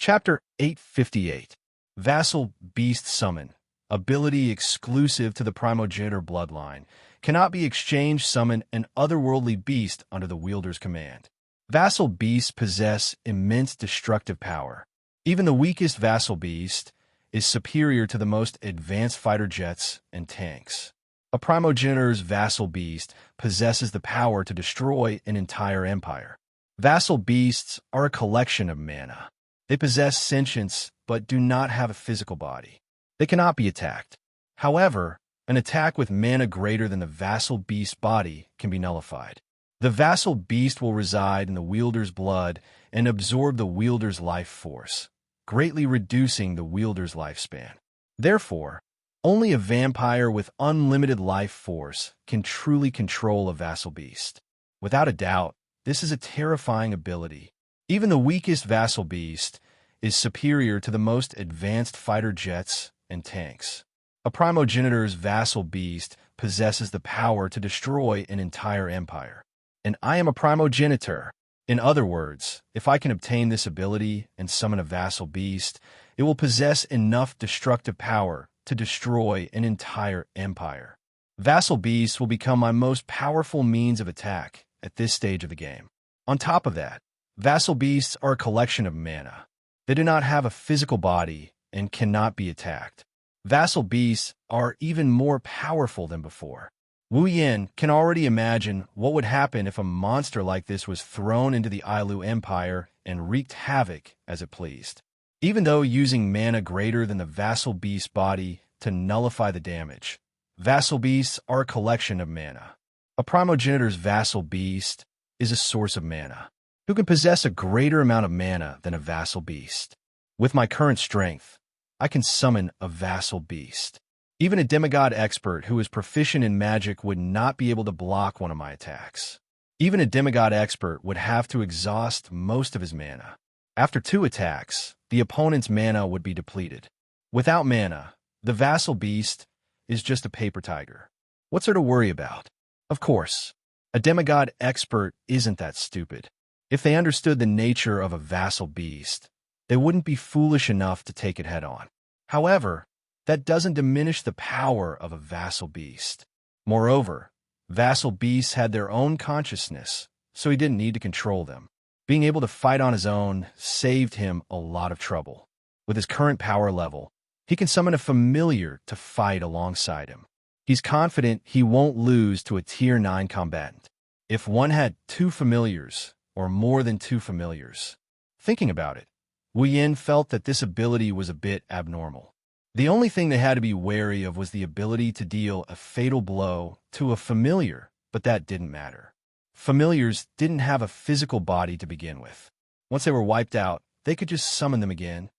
Chapter 858 Vassal Beast Summon. Ability exclusive to the primogenitor bloodline. Cannot be exchanged. Summon an otherworldly beast under the wielder's command. Vassal beasts possess immense destructive power. Even the weakest vassal beast is superior to the most advanced fighter jets and tanks. A primogenitor's vassal beast possesses the power to destroy an entire empire. Vassal beasts are a collection of mana. They possess sentience but do not have a physical body. They cannot be attacked. However, an attack with mana greater than the vassal beast's body can be nullified. The vassal beast will reside in the wielder's blood and absorb the wielder's life force, greatly reducing the wielder's lifespan. Therefore, only a vampire with unlimited life force can truly control a vassal beast. Without a doubt, this is a terrifying ability. Even the weakest vassal beast is superior to the most advanced fighter jets and tanks. A primogenitor's vassal beast possesses the power to destroy an entire empire. And I am a primogenitor. In other words, if I can obtain this ability and summon a vassal beast, it will possess enough destructive power to destroy an entire empire. Vassal beasts will become my most powerful means of attack at this stage of the game. On top of that, vassal beasts are a collection of mana. They do not have a physical body and cannot be attacked. Vassal beasts are even more powerful than before. Wu Yin can already imagine what would happen if a monster like this was thrown into the Ailu Empire and wreaked havoc as it pleased. Even though using mana greater than the vassal beast's body to nullify the damage, vassal beasts are a collection of mana. A primogenitor's vassal beast is a source of mana, who can possess a greater amount of mana than a vassal beast. With my current strength, I can summon a vassal beast. Even a demigod expert who is proficient in magic would not be able to block one of my attacks. Even a demigod expert would have to exhaust most of his mana. After 2 attacks, the opponent's mana would be depleted. Without mana, the vassal beast is just a paper tiger. What's there to worry about? Of course, a demigod expert isn't that stupid. If they understood the nature of a vassal beast, they wouldn't be foolish enough to take it head-on. However, that doesn't diminish the power of a vassal beast. Moreover, vassal beasts had their own consciousness, so he didn't need to control them. Being able to fight on his own saved him a lot of trouble. With his current power level, he can summon a familiar to fight alongside him. He's confident he won't lose to a Tier 9 combatant. If one had 2 familiars, or more than 2 familiars. Thinking about it, Wu Yin felt that this ability was a bit abnormal. The only thing they had to be wary of was the ability to deal a fatal blow to a familiar, but that didn't matter. Familiars didn't have a physical body to begin with. Once they were wiped out, they could just summon them again.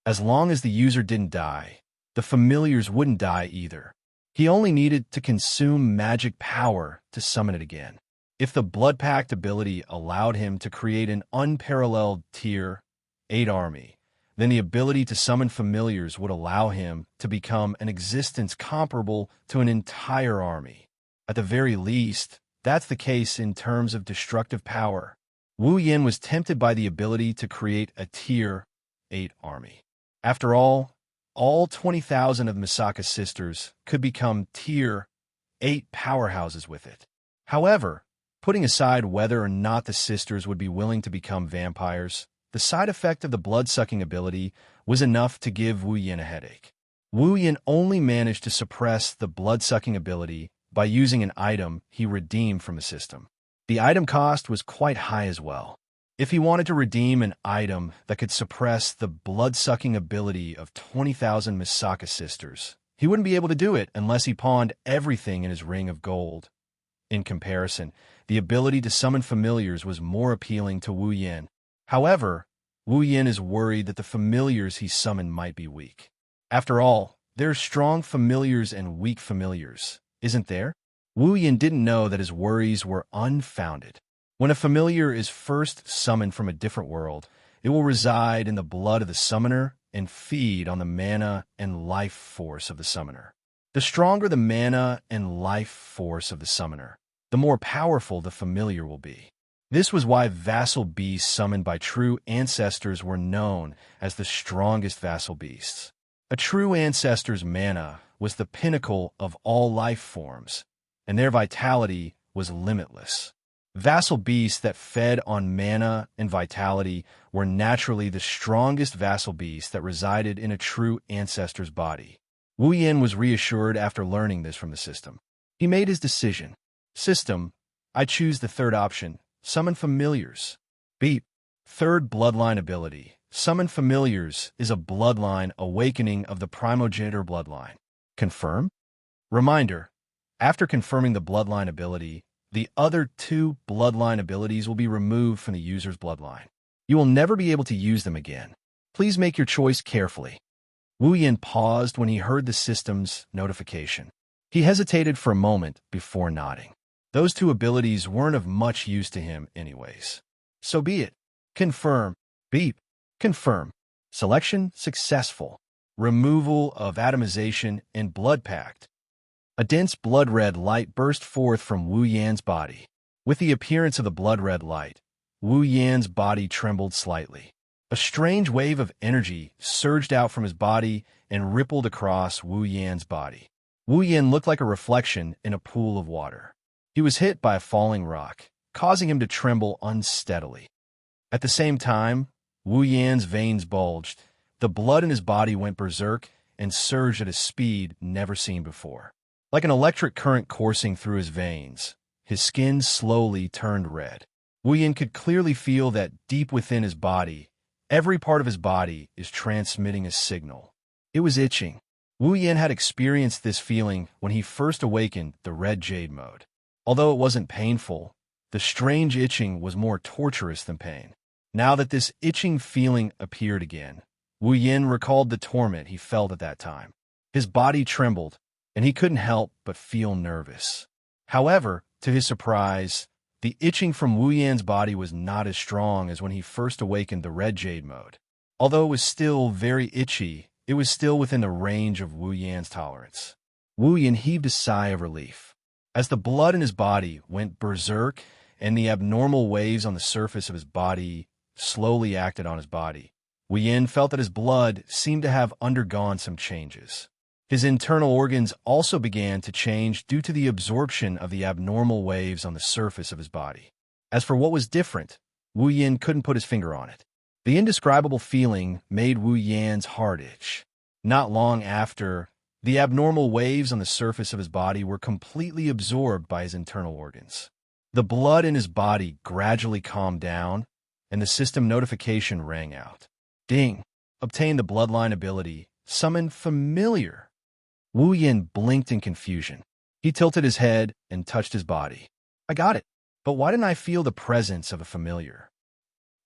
As long as the user didn't die, the familiars wouldn't die either. He only needed to consume magic power to summon it again. If the Blood Pact ability allowed him to create an unparalleled Tier 8 army, then the ability to summon familiars would allow him to become an existence comparable to an entire army. At the very least, that's the case in terms of destructive power. Wu Yin was tempted by the ability to create a Tier 8 army. After all 20,000 of Misaka's sisters could become Tier 8 powerhouses with it. However, putting aside whether or not the sisters would be willing to become vampires, the side effect of the blood-sucking ability was enough to give Wu Yin a headache. Wu Yin only managed to suppress the blood-sucking ability by using an item he redeemed from the system. The item cost was quite high as well. If he wanted to redeem an item that could suppress the blood-sucking ability of 20,000 Misaka sisters, he wouldn't be able to do it unless he pawned everything in his ring of gold. In comparison, the ability to summon familiars was more appealing to Wu Yin. However, Wu Yin is worried that the familiars he summoned might be weak. After all, there are strong familiars and weak familiars, isn't there? Wu Yin didn't know that his worries were unfounded. When a familiar is first summoned from a different world, it will reside in the blood of the summoner and feed on the mana and life force of the summoner. The stronger the mana and life force of the summoner, the more powerful the familiar will be. This was why vassal beasts summoned by true ancestors were known as the strongest vassal beasts. A true ancestor's mana was the pinnacle of all life forms, and their vitality was limitless. Vassal beasts that fed on mana and vitality were naturally the strongest vassal beasts that resided in a true ancestor's body. Wu Yin was reassured after learning this from the system. He made his decision. System, I choose the third option, summon familiars. Beep. Third bloodline ability. Summon familiars is a bloodline awakening of the primogenitor bloodline. Confirm? Reminder, after confirming the bloodline ability, the other two bloodline abilities will be removed from the user's bloodline. You will never be able to use them again. Please make your choice carefully. Wu Yin paused when he heard the system's notification. He hesitated for a moment before nodding. Those two abilities weren't of much use to him anyways. So be it. Confirm. Beep. Confirm. Selection successful. Removal of atomization and blood pact. A dense blood-red light burst forth from Wu Yan's body. With the appearance of the blood-red light, Wu Yan's body trembled slightly. A strange wave of energy surged out from his body and rippled across Wu Yan's body. Wu Yan looked like a reflection in a pool of water. He was hit by a falling rock, causing him to tremble unsteadily. At the same time, Wu Yan's veins bulged. The blood in his body went berserk and surged at a speed never seen before. Like an electric current coursing through his veins, his skin slowly turned red. Wu Yan could clearly feel that deep within his body, every part of his body is transmitting a signal. It was itching. Wu Yan had experienced this feeling when he first awakened the red jade mode. Although it wasn't painful, the strange itching was more torturous than pain. Now that this itching feeling appeared again, Wu Yan recalled the torment he felt at that time. His body trembled, and he couldn't help but feel nervous. However, to his surprise, the itching from Wu Yan's body was not as strong as when he first awakened the red jade mode. Although it was still very itchy, it was still within the range of Wu Yan's tolerance. Wu Yan heaved a sigh of relief. As the blood in his body went berserk and the abnormal waves on the surface of his body slowly acted on his body, Wu Yan felt that his blood seemed to have undergone some changes. His internal organs also began to change due to the absorption of the abnormal waves on the surface of his body. As for what was different, Wu Yan couldn't put his finger on it. The indescribable feeling made Wu Yan's heart itch. Not long after, the abnormal waves on the surface of his body were completely absorbed by his internal organs. The blood in his body gradually calmed down, and the system notification rang out. Ding! Obtain the bloodline ability. Summon familiar. Wu Yan blinked in confusion. He tilted his head and touched his body. I got it, but why didn't I feel the presence of a familiar?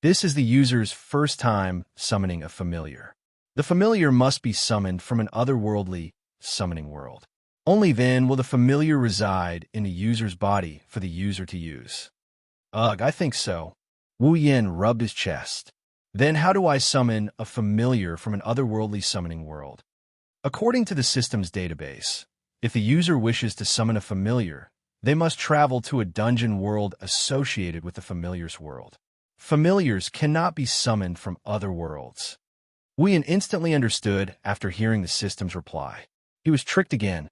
This is the user's first time summoning a familiar. The familiar must be summoned from an otherworldly summoning world. Only then will the familiar reside in the user's body for the user to use. Ugh, I think so. Wu Yan rubbed his chest. Then how do I summon a familiar from an otherworldly summoning world? According to the system's database, if the user wishes to summon a familiar, they must travel to a dungeon world associated with the familiar's world. Familiars cannot be summoned from other worlds. Wu Yan instantly understood after hearing the system's reply. He was tricked again.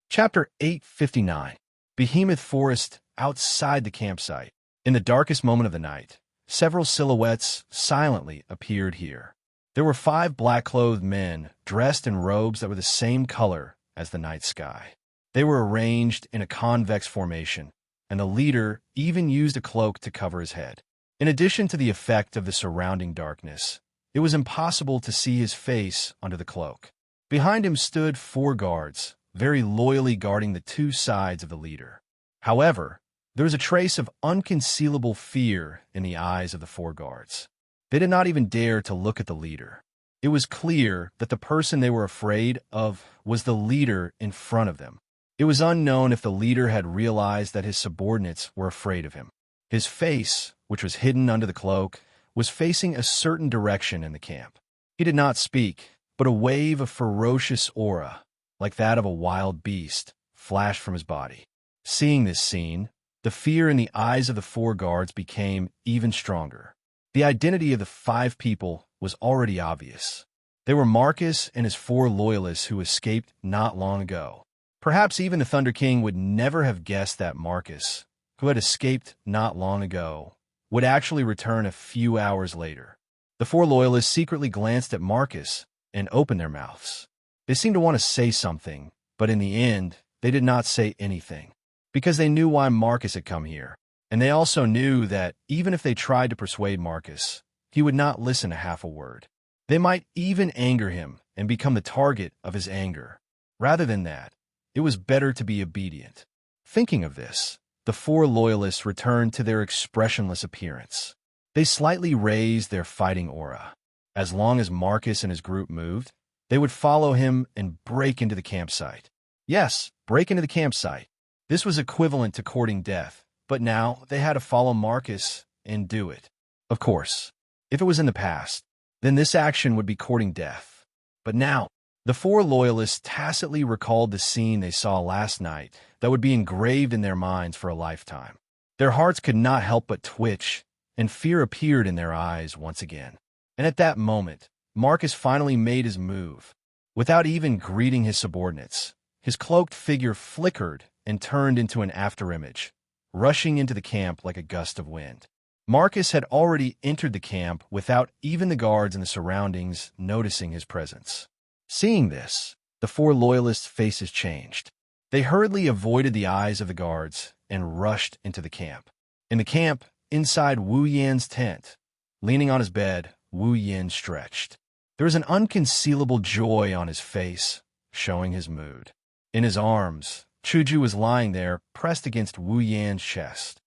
Chapter 859. Behemoth Forest outside the campsite. In the darkest moment of the night, several silhouettes silently appeared here. There were 5 black-clothed men dressed in robes that were the same color as the night sky. They were arranged in a convex formation, and the leader even used a cloak to cover his head. In addition to the effect of the surrounding darkness, it was impossible to see his face under the cloak. Behind him stood 4 guards, very loyally guarding the 2 sides of the leader. However, there was a trace of unconcealable fear in the eyes of the 4 guards. They did not even dare to look at the leader. It was clear that the person they were afraid of was the leader in front of them. It was unknown if the leader had realized that his subordinates were afraid of him. His face, which was hidden under the cloak, was facing a certain direction in the camp. He did not speak, but a wave of ferocious aura, like that of a wild beast, flashed from his body. Seeing this scene, The fear in the eyes of the 4 guards became even stronger. The identity of the 5 people was already obvious. They were Marcus and his 4 loyalists who escaped not long ago. Perhaps even the Thunder King would never have guessed that Marcus, who had escaped not long ago, would actually return a few hours later. The 4 loyalists secretly glanced at Marcus and opened their mouths. They seemed to want to say something, but in the end, they did not say anything, because they knew why Marcus had come here. And they also knew that even if they tried to persuade Marcus, he would not listen to half a word. They might even anger him and become the target of his anger. Rather than that, it was better to be obedient. Thinking of this, the 4 loyalists returned to their expressionless appearance. They slightly raised their fighting aura. As long as Marcus and his group moved, they would follow him and break into the campsite. Yes, break into the campsite. This was equivalent to courting death, but now they had to follow Marcus and do it. Of course, if it was in the past, then this action would be courting death. But now, the 4 loyalists tacitly recalled the scene they saw last night that would be engraved in their minds for a lifetime. Their hearts could not help but twitch, and fear appeared in their eyes once again. And at that moment, Marcus finally made his move. Without even greeting his subordinates, his cloaked figure flickered and turned into an afterimage, rushing into the camp like a gust of wind. Marcus had already entered the camp without even the guards in the surroundings noticing his presence. Seeing this, the 4 loyalists' faces changed. They hurriedly avoided the eyes of the guards and rushed into the camp. In the camp, inside Wu Yan's tent, leaning on his bed, Wu Yan stretched. There was an unconcealable joy on his face, showing his mood. In his arms, Chuju was lying there, pressed against Wu Yan's chest.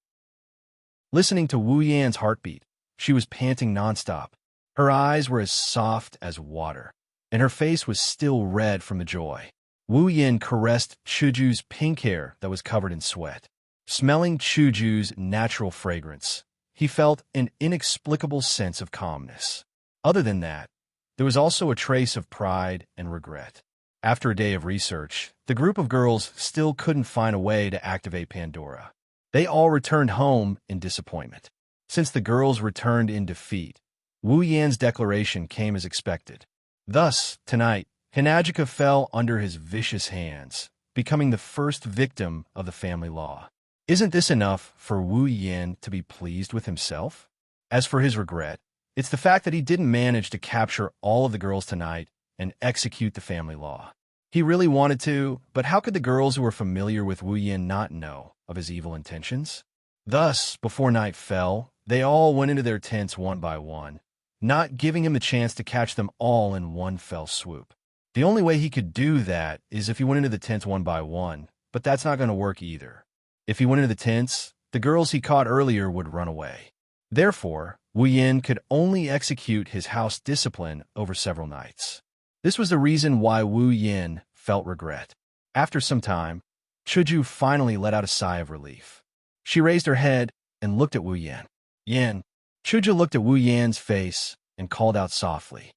Listening to Wu Yan's heartbeat, she was panting nonstop. Her eyes were as soft as water, and her face was still red from the joy. Wu Yan caressed Chuju's pink hair that was covered in sweat. Smelling Chuju's natural fragrance, he felt an inexplicable sense of calmness. Other than that, there was also a trace of pride and regret. After a day of research, the group of girls still couldn't find a way to activate Pandora. They all returned home in disappointment. Since the girls returned in defeat, Wu Yan's declaration came as expected. Thus, tonight, Hinajika fell under his vicious hands, becoming the first victim of the family law. Isn't this enough for Wu Yan to be pleased with himself? As for his regret, it's the fact that he didn't manage to capture all of the girls tonight and execute the family law. He really wanted to, but how could the girls who were familiar with Wu Yan not know of his evil intentions? Thus, before night fell, they all went into their tents one by one, not giving him the chance to catch them all in one fell swoop. The only way he could do that is if he went into the tents one by one, but that's not going to work either. If he went into the tents, the girls he caught earlier would run away. Therefore, Wu Yan could only execute his house discipline over several nights. This was the reason why Wu Yan felt regret. After some time, Chuju finally let out a sigh of relief. She raised her head and looked at Wu Yan. Yan. Chuju looked at Wu Yan's face and called out softly.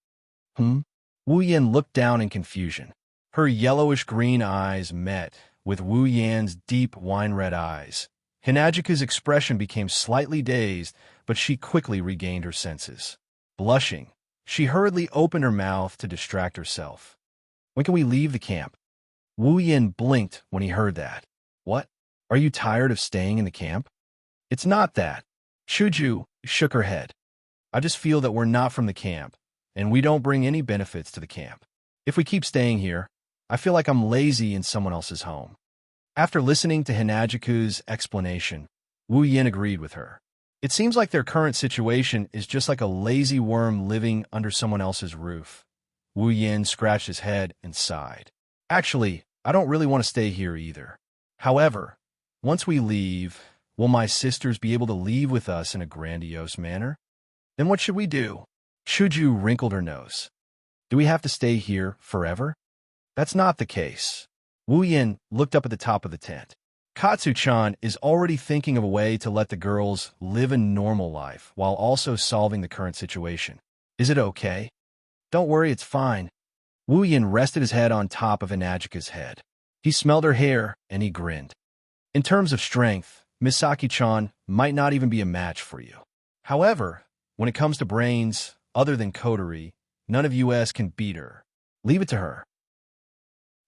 Wu Yan looked down in confusion. Her yellowish-green eyes met with Wu Yan's deep wine-red eyes. Hinajika's expression became slightly dazed, but she quickly regained her senses. Blushing, she hurriedly opened her mouth to distract herself. When can we leave the camp? Wu Yan blinked when he heard that. What? Are you tired of staying in the camp? It's not that. Chuju shook her head. I just feel that we're not from the camp, and we don't bring any benefits to the camp. If we keep staying here, I feel like I'm lazy in someone else's home. After listening to Hinajiku's explanation, Wu Yan agreed with her. It seems like their current situation is just like a lazy worm living under someone else's roof. Wu Yan scratched his head and sighed. Actually, I don't really want to stay here either. However, once we leave, will my sisters be able to leave with us in a grandiose manner? Then what should we do? Chuju wrinkled her nose. Do we have to stay here forever? That's not the case. Wu Yan looked up at the top of the tent. Katsu-chan is already thinking of a way to let the girls live a normal life while also solving the current situation. Is it okay? Don't worry, it's fine. Wu Yan rested his head on top of Hinajika's head. He smelled her hair and he grinned. In terms of strength, Misaki-chan might not even be a match for you. However, when it comes to brains, other than coterie, none of us can beat her. Leave it to her.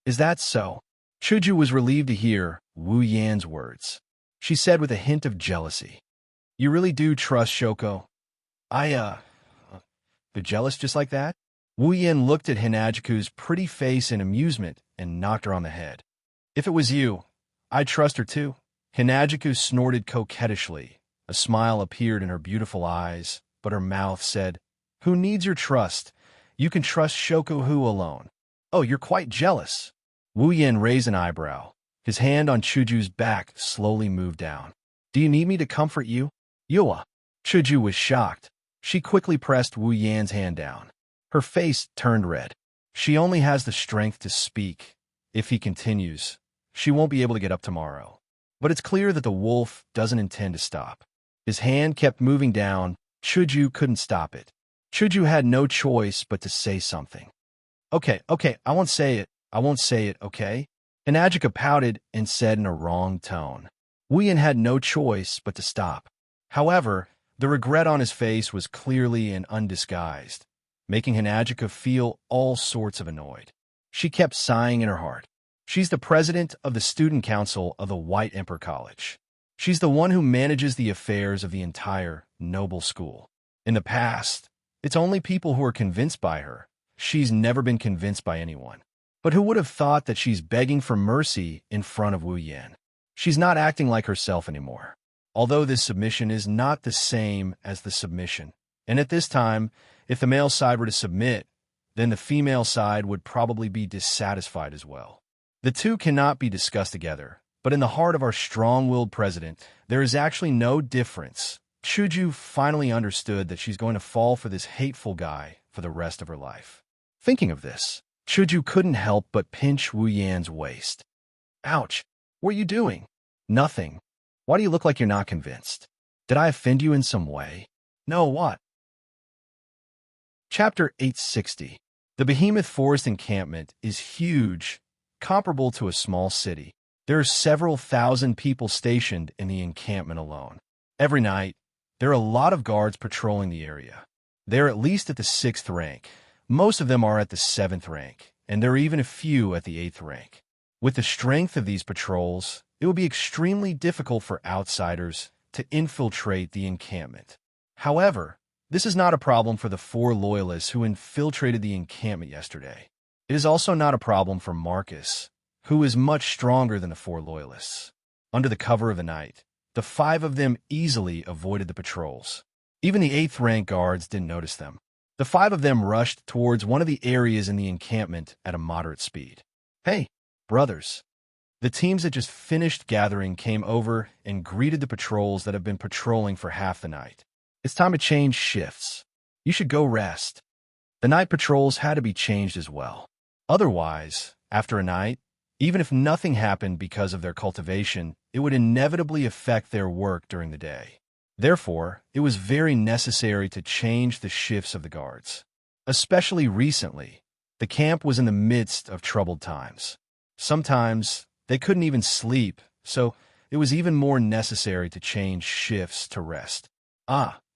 Is that so? Chuju was relieved to hear Wu Yan's words. She said with a hint of jealousy, "You really do trust Shoko? They're jealous just like that?" Wu Yan looked at Hinajiku's pretty face in amusement and knocked her on the head. "If it was you, I'd trust her too." Hinajiku snorted coquettishly. A smile appeared in her beautiful eyes, but her mouth said, "Who needs your trust? You can trust Shoko Hu alone." "Oh, you're quite jealous." Wu Yan raised an eyebrow. His hand on Chuju's back slowly moved down. "Do you need me to comfort you?" "Yua." Chuju was shocked. She quickly pressed Wu Yan's hand down. Her face turned red. She only has the strength to speak. If he continues, she won't be able to get up tomorrow. But it's clear that the wolf doesn't intend to stop. His hand kept moving down. Chuju couldn't stop it. Chuju had no choice but to say something. Okay, I won't say it, okay?" Hinajika pouted and said in a wrong tone. Wu Yan had no choice but to stop. However, the regret on his face was clearly and undisguised, making Hinajika feel all sorts of annoyed. She kept sighing in her heart. She's the president of the student council of the White Emperor College. She's the one who manages the affairs of the entire noble school. In the past, it's only people who are convinced by her. She's never been convinced by anyone. But who would have thought that she's begging for mercy in front of Wu Yan? She's not acting like herself anymore. Although this submission is not the same as the submission. And at this time, if the male side were to submit, then the female side would probably be dissatisfied as well. The two cannot be discussed together, but in the heart of our strong-willed president, there is actually no difference. Chuju finally understood that she's going to fall for this hateful guy for the rest of her life. Thinking of this, Chuju couldn't help but pinch Wu Yan's waist. "Ouch! What are you doing?" "Nothing. Why do you look like you're not convinced? Did I offend you in some way?" "No, what?" Chapter 860. The Behemoth Forest encampment is huge, comparable to a small city. There are several thousand people stationed in the encampment alone. Every night, there are a lot of guards patrolling the area. They're at least at the 6th rank. Most of them are at the 7th rank, and there are even a few at the 8th rank. With the strength of these patrols, it will be extremely difficult for outsiders to infiltrate the encampment. However, this is not a problem for the 4 loyalists who infiltrated the encampment yesterday. It is also not a problem for Marcus, who is much stronger than the 4 loyalists. Under the cover of the night, the 5 of them easily avoided the patrols. Even the 8th rank guards didn't notice them. The 5 of them rushed towards one of the areas in the encampment at a moderate speed. "Hey, brothers." The teams that just finished gathering came over and greeted the patrols that have been patrolling for half the night. "It's time to change shifts. You should go rest." The night patrols had to be changed as well. Otherwise, after a night, even if nothing happened because of their cultivation, it would inevitably affect their work during the day. Therefore, it was very necessary to change the shifts of the guards. Especially recently, the camp was in the midst of troubled times. Sometimes, they couldn't even sleep, so it was even more necessary to change shifts to rest.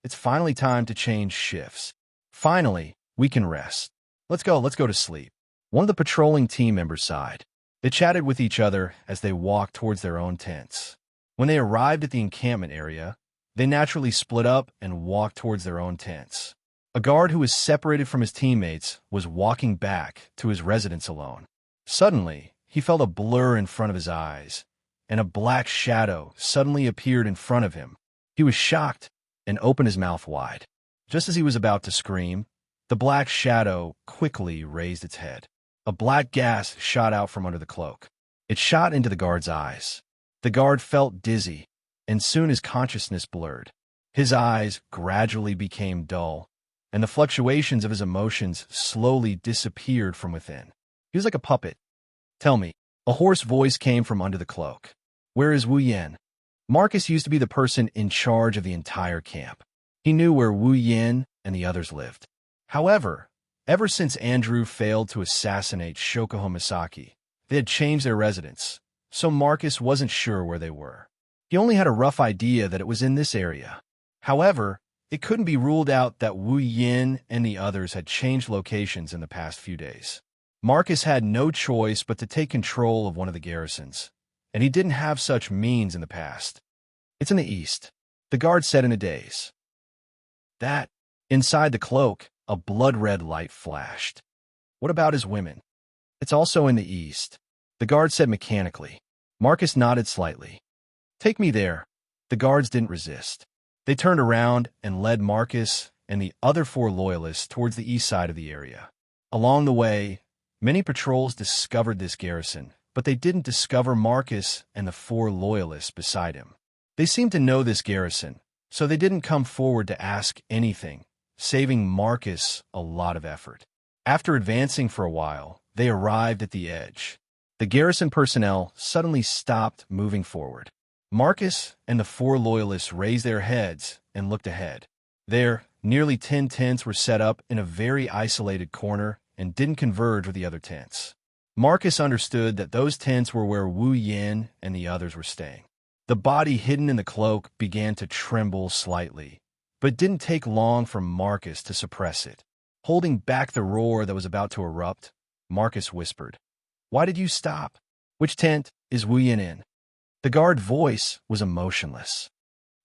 It's finally time to change shifts. Finally, we can rest. Let's go to sleep. One of the patrolling team members sighed. They chatted with each other as they walked towards their own tents. When they arrived at the encampment area, they naturally split up and walked towards their own tents. A guard who was separated from his teammates was walking back to his residence alone. Suddenly, he felt a blur in front of his eyes, and a black shadow suddenly appeared in front of him. He was shocked and opened his mouth wide. Just as he was about to scream, the black shadow quickly raised its head. A black gas shot out from under the cloak. It shot into the guard's eyes. The guard felt dizzy, and soon his consciousness blurred. His eyes gradually became dull, and the fluctuations of his emotions slowly disappeared from within. He was like a puppet. "Tell me." A hoarse voice came from under the cloak. "Where is Wu Yan?" Marcus used to be the person in charge of the entire camp. He knew where Wu Yan and the others lived. However, ever since Andrew failed to assassinate Shoko Misaki, they had changed their residence, so Marcus wasn't sure where they were. He only had a rough idea that it was in this area. However, it couldn't be ruled out that Wu Yin and the others had changed locations in the past few days. Marcus had no choice but to take control of one of the garrisons, and he didn't have such means in the past. It's in the east, the guard said in a daze. That, inside the cloak, a blood-red light flashed. What about his women? It's also in the east, the guard said mechanically. Marcus nodded slightly. Take me there. The guards didn't resist. They turned around and led Marcus and the other 4 loyalists towards the east side of the area. Along the way, many patrols discovered this garrison, but they didn't discover Marcus and the 4 loyalists beside him. They seemed to know this garrison, so they didn't come forward to ask anything, saving Marcus a lot of effort. After advancing for a while, they arrived at the edge. The garrison personnel suddenly stopped moving forward. Marcus and the 4 loyalists raised their heads and looked ahead. There, nearly 10 tents were set up in a very isolated corner and didn't converge with the other tents. Marcus understood that those tents were where Wu Yin and the others were staying. The body hidden in the cloak began to tremble slightly, but it didn't take long for Marcus to suppress it. Holding back the roar that was about to erupt, Marcus whispered, "Why did you stop? Which tent is Wu Yin in?" The guard voice was emotionless.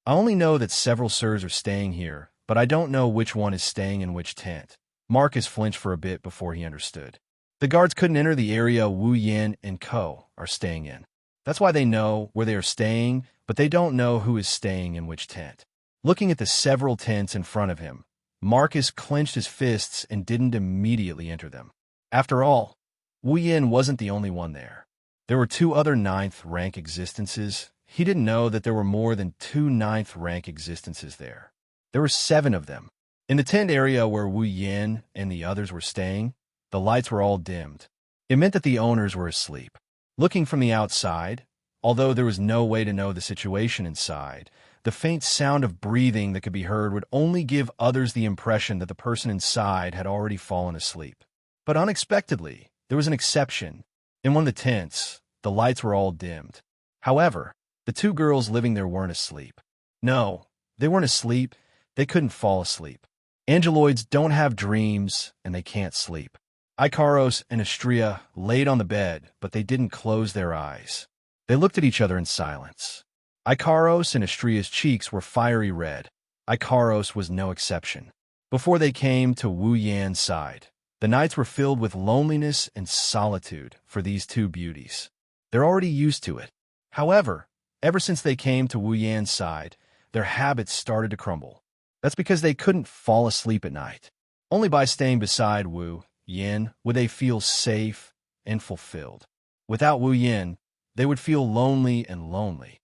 "I only know that several sirs are staying here, but I don't know which one is staying in which tent." Marcus flinched for a bit before he understood. The guards couldn't enter the area Wu Yin and Co. are staying in. That's why they know where they are staying, but they don't know who is staying in which tent. Looking at the several tents in front of him, Marcus clenched his fists and didn't immediately enter them. After all, Wu Yin wasn't the only one there. There were 2 other 9th rank existences. He didn't know that there were more than 2 9th rank existences there. There were 7 of them. In the tent area where Wu Yin and the others were staying, the lights were all dimmed. It meant that the owners were asleep. Looking from the outside, although there was no way to know the situation inside, the faint sound of breathing that could be heard would only give others the impression that the person inside had already fallen asleep. But unexpectedly, there was an exception. In one of the tents, the lights were all dimmed. However, the 2 girls living there weren't asleep. No, they weren't asleep. They couldn't fall asleep. Angeloids don't have dreams, and they can't sleep. Ikaros and Astrea laid on the bed, but they didn't close their eyes. They looked at each other in silence. Ikaros and Astrea's cheeks were fiery red. Ikaros was no exception. Before they came to Wu Yan's side, the nights were filled with loneliness and solitude for these 2 beauties. They're already used to it. However, ever since they came to Wu Yan's side, their habits started to crumble. That's because they couldn't fall asleep at night. Only by staying beside Wu Yin would they feel safe and fulfilled. Without Wu Yin, they would feel lonely and lonely.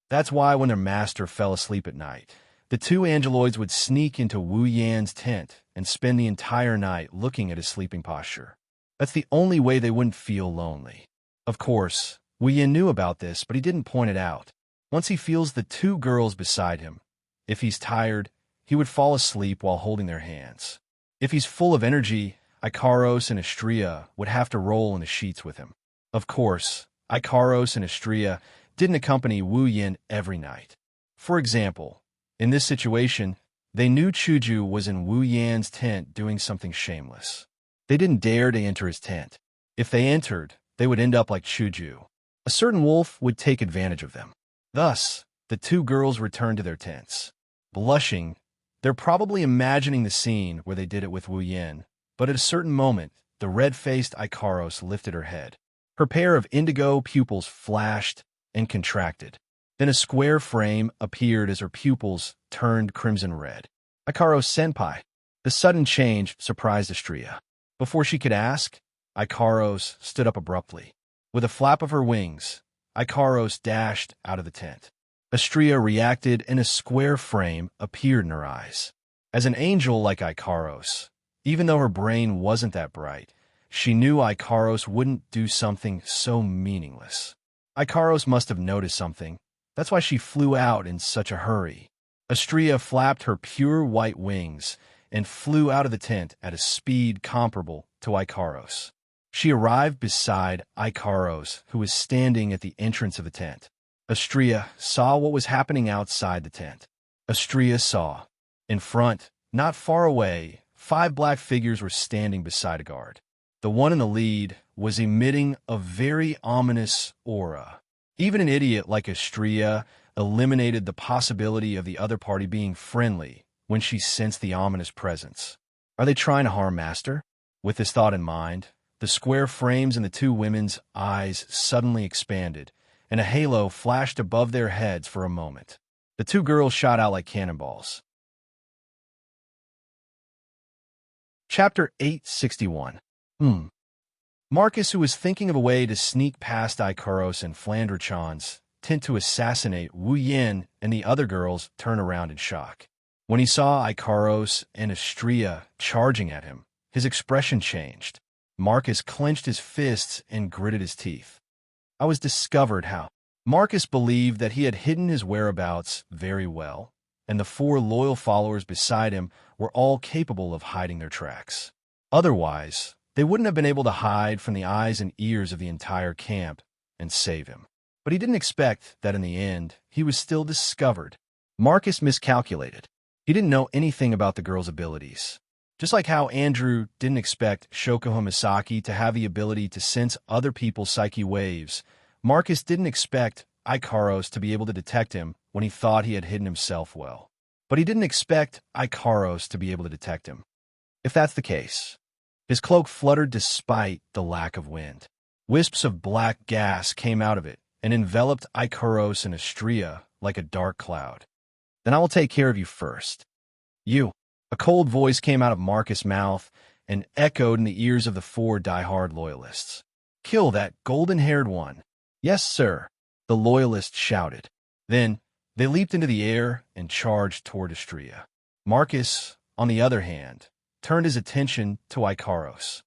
That's why when their master fell asleep at night, the 2 angeloids would sneak into Wu Yan's tent and spend the entire night looking at his sleeping posture. That's the only way they wouldn't feel lonely. Of course, Wu Yin knew about this, but he didn't point it out. Once he feels the 2 girls beside him, if he's tired, he would fall asleep while holding their hands. If he's full of energy, Ikaros and Astrea would have to roll in the sheets with him. Of course, Ikaros and Astrea didn't accompany Wu Yin every night. For example, in this situation, they knew Chuju was in Wu Yan's tent doing something shameless. They didn't dare to enter his tent. If they entered, they would end up like Chuju. A certain wolf would take advantage of them. Thus, the 2 girls returned to their tents. Blushing, they're probably imagining the scene where they did it with Wu Yin. But at a certain moment, the red-faced Ikaros lifted her head. Her pair of indigo pupils flashed and contracted. Then a square frame appeared as her pupils turned crimson red. Ikaros senpai. The sudden change surprised Astrea. Before she could ask, Ikaros stood up abruptly. With a flap of her wings, Ikaros dashed out of the tent. Astrea reacted and a square frame appeared in her eyes. As an angel like Ikaros, even though her brain wasn't that bright, she knew Ikaros wouldn't do something so meaningless. Ikaros must have noticed something. That's why she flew out in such a hurry. Astrea flapped her pure white wings and flew out of the tent at a speed comparable to Ikaros. She arrived beside Ikaros, who was standing at the entrance of the tent. Astrea saw what was happening outside the tent. Astrea saw. In front, not far away, 5 black figures were standing beside a guard. The one in the lead was emitting a very ominous aura. Even an idiot like Astrea eliminated the possibility of the other party being friendly when she sensed the ominous presence. Are they trying to harm Master? With this thought in mind, the square frames in the 2 women's eyes suddenly expanded, and a halo flashed above their heads for a moment. The 2 girls shot out like cannonballs. Chapter 861. Marcus, who was thinking of a way to sneak past Ikaros and Flandrachon's tent to assassinate Wu Yin and the other girls, turned around in shock. When he saw Ikaros and Astrea charging at him, his expression changed. Marcus clenched his fists and gritted his teeth. I was discovered how. Marcus believed that he had hidden his whereabouts very well, and the 4 loyal followers beside him were all capable of hiding their tracks. Otherwise, they wouldn't have been able to hide from the eyes and ears of the entire camp and save him. But he didn't expect that in the end, he was still discovered. Marcus miscalculated. He didn't know anything about the girl's abilities. Just like how Andrew didn't expect Shoko Misaki to have the ability to sense other people's psyche waves, Marcus didn't expect Ikaros to be able to detect him when he thought he had hidden himself well. But he didn't expect Ikaros to be able to detect him. If that's the case, his cloak fluttered despite the lack of wind. Wisps of black gas came out of it and enveloped Ikaros and Astrea like a dark cloud. Then I will take care of you first. You. A cold voice came out of Marcus' mouth and echoed in the ears of the 4 die-hard loyalists. Kill that golden-haired one. Yes, sir, the loyalists shouted. Then they leaped into the air and charged toward Astrea. Marcus, on the other hand, turned his attention to Ikaros.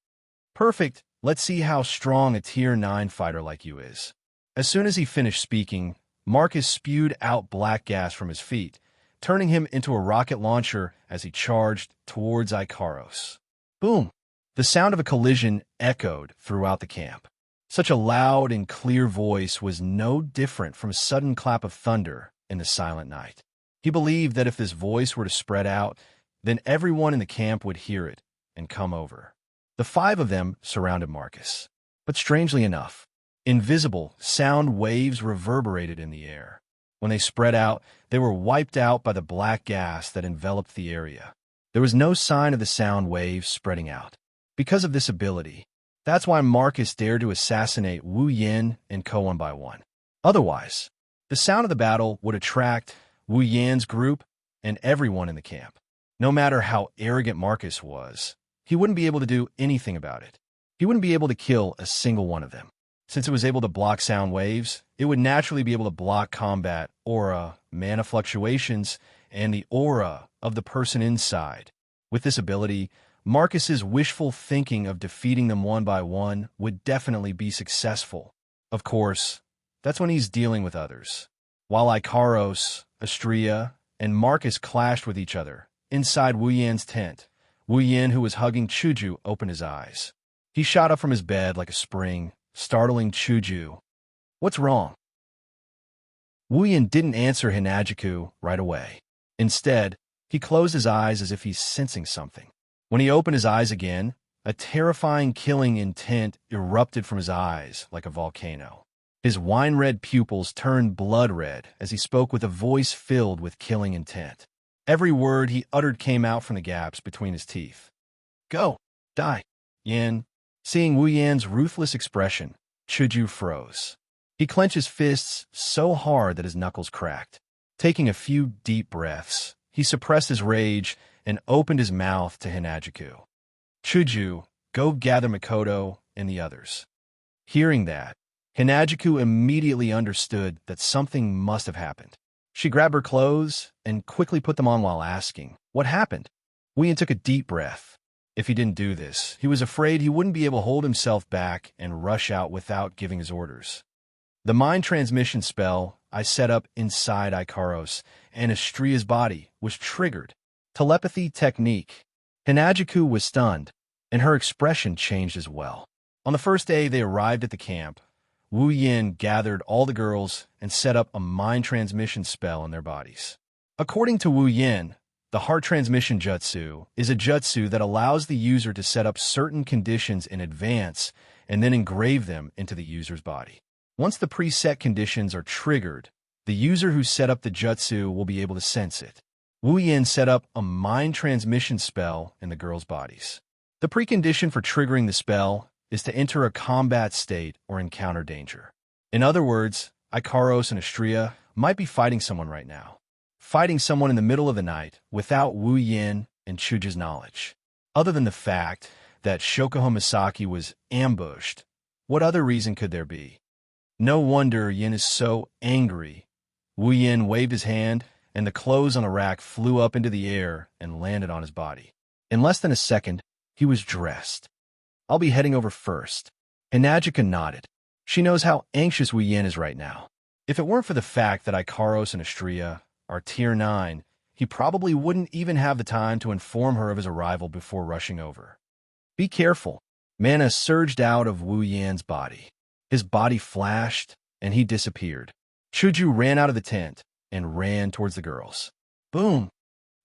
Perfect, let's see how strong a Tier 9 fighter like you is. As soon as he finished speaking, Marcus spewed out black gas from his feet, turning him into a rocket launcher as he charged towards Ikaros. Boom! The sound of a collision echoed throughout the camp. Such a loud and clear voice was no different from a sudden clap of thunder in the silent night. He believed that if this voice were to spread out, then everyone in the camp would hear it and come over. The 5 of them surrounded Marcus. But strangely enough, invisible sound waves reverberated in the air. When they spread out, they were wiped out by the black gas that enveloped the area. There was no sign of the sound waves spreading out. Because of this ability, that's why Marcus dared to assassinate Wu Yin and Ko one by one. Otherwise, the sound of the battle would attract Wu Yin's group and everyone in the camp. No matter how arrogant Marcus was, he wouldn't be able to do anything about it. He wouldn't be able to kill a single one of them. Since it was able to block sound waves, it would naturally be able to block combat, aura, mana fluctuations, and the aura of the person inside. With this ability, Marcus's wishful thinking of defeating them one by one would definitely be successful. Of course, that's when he's dealing with others. While Ikaros, Astrea, and Marcus clashed with each other inside Wu Yan's tent, Wu Yan, who was hugging Chuju, opened his eyes. He shot up from his bed like a spring, startling Chuju. What's wrong? Wu Yan didn't answer Hinajiku right away. Instead, he closed his eyes as if he's sensing something. When he opened his eyes again, a terrifying killing intent erupted from his eyes like a volcano. His wine-red pupils turned blood red as he spoke with a voice filled with killing intent. Every word he uttered came out from the gaps between his teeth. Go! Die! Yan. Seeing Wu Yan's ruthless expression, Chuju froze. He clenched his fists so hard that his knuckles cracked. Taking a few deep breaths, he suppressed his rage and opened his mouth to Hinajiku. Chuju, go gather Makoto and the others. Hearing that, Hinajiku immediately understood that something must have happened. She grabbed her clothes and quickly put them on while asking, what happened? Wu Yan took a deep breath. If he didn't do this, he was afraid he wouldn't be able to hold himself back and rush out without giving his orders. The mind transmission spell I set up inside Ikaros and Astrea's body was triggered. Telepathy technique. Hinajiku was stunned, and her expression changed as well. On the first day they arrived at the camp, Wu Yin gathered all the girls and set up a mind transmission spell in their bodies. According to Wu Yin, the heart transmission jutsu is a jutsu that allows the user to set up certain conditions in advance and then engrave them into the user's body. Once the preset conditions are triggered, the user who set up the jutsu will be able to sense it. Wu Yin set up a mind transmission spell in the girls' bodies. The precondition for triggering the spell is to enter a combat state or encounter danger. In other words, Ikaros and Astria might be fighting someone right now. Fighting someone in the middle of the night without Wu Yin and Chuja's knowledge. Other than the fact that Shokuho Misaki was ambushed, what other reason could there be? No wonder Yin is so angry. Wu Yin waved his hand, and the clothes on a rack flew up into the air and landed on his body. In less than a second, he was dressed. I'll be heading over first. Hinajika nodded. She knows how anxious Wu Yin is right now. If it weren't for the fact that Ikaros and Astria are Tier 9, he probably wouldn't even have the time to inform her of his arrival before rushing over. Be careful. Mana surged out of Wu Yin's body. His body flashed, and he disappeared. Chuju ran out of the tent and ran towards the girls. Boom!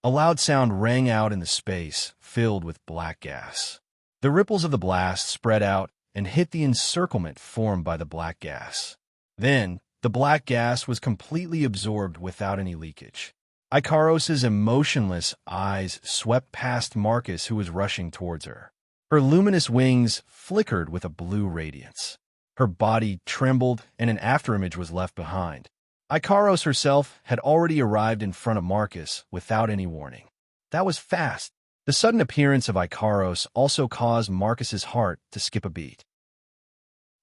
A loud sound rang out in the space, filled with black gas. The ripples of the blast spread out and hit the encirclement formed by the black gas. Then, the black gas was completely absorbed without any leakage. Ikaros's emotionless eyes swept past Marcus, who was rushing towards her. Her luminous wings flickered with a blue radiance. Her body trembled, and an afterimage was left behind. Ikaros herself had already arrived in front of Marcus without any warning. That was fast. The sudden appearance of Ikaros also caused Marcus's heart to skip a beat.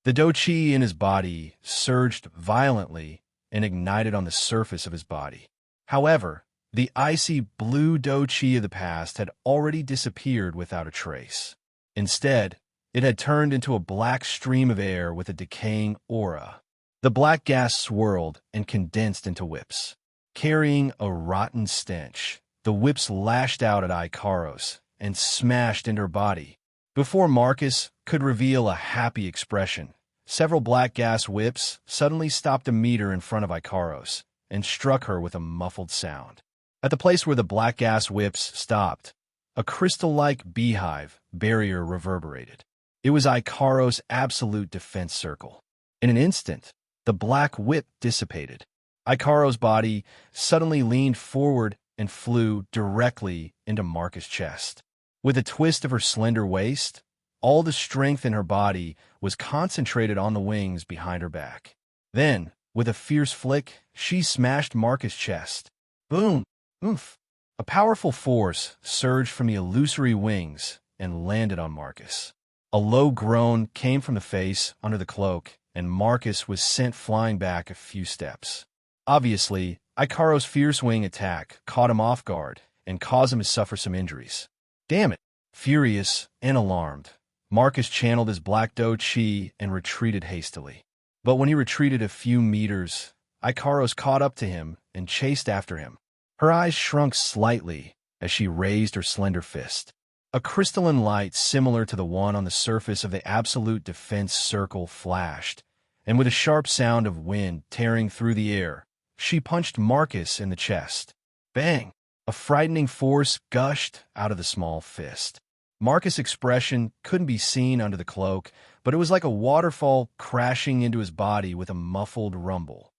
The do-chi in his body surged violently and ignited on the surface of his body. However, the icy blue do-chi of the past had already disappeared without a trace. Instead, it had turned into a black stream of air with a decaying aura. The black gas swirled and condensed into whips. Carrying a rotten stench, the whips lashed out at Ikaros and smashed into her body. Before Marcus could reveal a happy expression, several black gas whips suddenly stopped a meter in front of Ikaros and struck her with a muffled sound. At the place where the black gas whips stopped, a crystal-like beehive barrier reverberated. It was Ikaros' absolute defense circle. In an instant, the black whip dissipated. Ikaros' body suddenly leaned forward and flew directly into Marcus' chest. With a twist of her slender waist, all the strength in her body was concentrated on the wings behind her back. Then, with a fierce flick, she smashed Marcus' chest. Boom! Oomph! A powerful force surged from the illusory wings and landed on Marcus. A low groan came from the face under the cloak, and Marcus was sent flying back a few steps. Obviously, Ikaros' fierce wing attack caught him off guard and caused him to suffer some injuries. Damn it! Furious and alarmed, Marcus channeled his black do-chi and retreated hastily. But when he retreated a few meters, Ikaros caught up to him and chased after him. Her eyes shrunk slightly as she raised her slender fist. A crystalline light similar to the one on the surface of the absolute defense circle flashed, and with a sharp sound of wind tearing through the air, she punched Marcus in the chest. Bang! A frightening force gushed out of the small fist. Marcus' expression couldn't be seen under the cloak, but it was like a waterfall crashing into his body with a muffled rumble.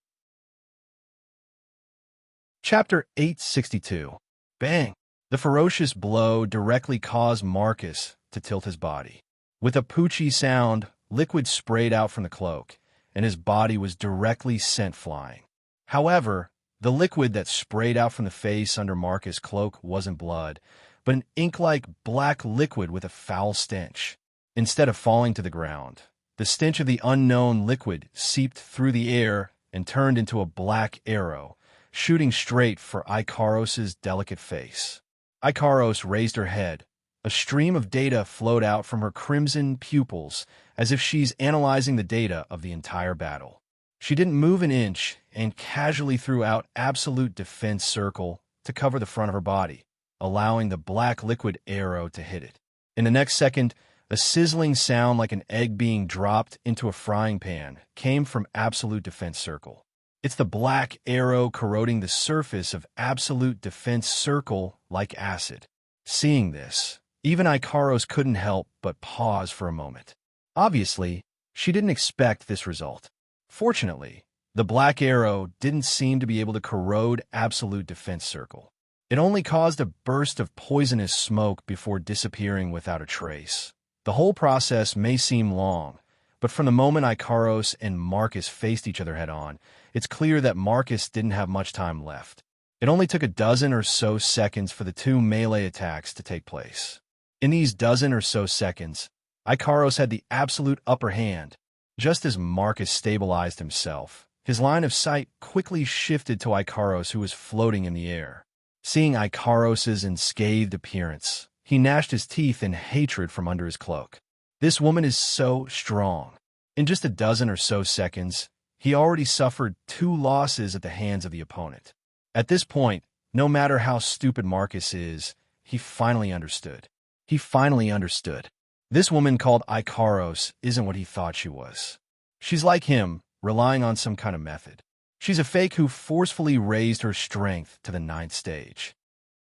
Chapter 862. Bang! The ferocious blow directly caused Marcus to tilt his body. With a poochie sound, liquid sprayed out from the cloak, and his body was directly sent flying. However, the liquid that sprayed out from the face under Marcus' cloak wasn't blood, but an ink-like black liquid with a foul stench. Instead of falling to the ground, the stench of the unknown liquid seeped through the air and turned into a black arrow, shooting straight for Ikaros' delicate face. Ikaros raised her head. A stream of data flowed out from her crimson pupils as if she's analyzing the data of the entire battle. She didn't move an inch and casually threw out absolute defense circle to cover the front of her body, allowing the black liquid arrow to hit it. In the next second, A sizzling sound like an egg being dropped into a frying pan came from Absolute Defense Circle. It's the black arrow corroding the surface of Absolute Defense Circle like acid. Seeing this, even Ikaros couldn't help but pause for a moment. Obviously, she didn't expect this result. Fortunately, the black arrow didn't seem to be able to corrode Absolute Defense Circle. It only caused a burst of poisonous smoke before disappearing without a trace. The whole process may seem long, but from the moment Ikaros and Marcus faced each other head-on, it's clear that Marcus didn't have much time left. It only took a dozen or so seconds for the two melee attacks to take place. In these dozen or so seconds, Ikaros had the absolute upper hand. Just as Marcus stabilized himself, his line of sight quickly shifted to Ikaros, who was floating in the air. Seeing Ikaros's unscathed appearance, he gnashed his teeth in hatred from under his cloak. This woman is so strong. In just a dozen or so seconds, he already suffered 2 losses at the hands of the opponent. At this point, no matter how stupid Marcus is, he finally understood. He finally understood. This woman called Ikaros isn't what he thought she was. She's like him, relying on some kind of method. She's a fake who forcefully raised her strength to the 9th stage.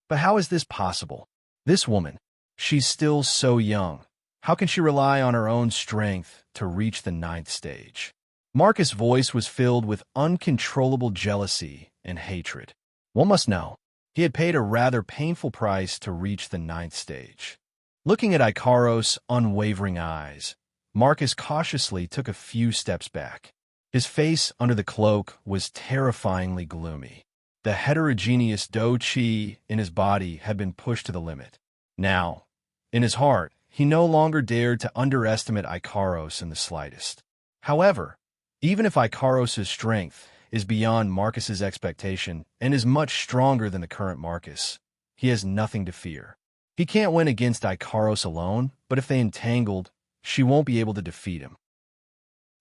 But how is this possible? This woman, she's still so young. How can she rely on her own strength to reach the 9th stage? Marcus' voice was filled with uncontrollable jealousy and hatred. One must know, he had paid a rather painful price to reach the 9th stage. Looking at Ikaros' unwavering eyes, Marcus cautiously took a few steps back. His face under the cloak was terrifyingly gloomy. The heterogeneous do-chi in his body had been pushed to the limit. Now, in his heart, he no longer dared to underestimate Ikaros in the slightest. However, even if Ikaros' strength is beyond Marcus's expectation and is much stronger than the current Marcus, he has nothing to fear. He can't win against Ikaros alone, but if they entangled, she won't be able to defeat him.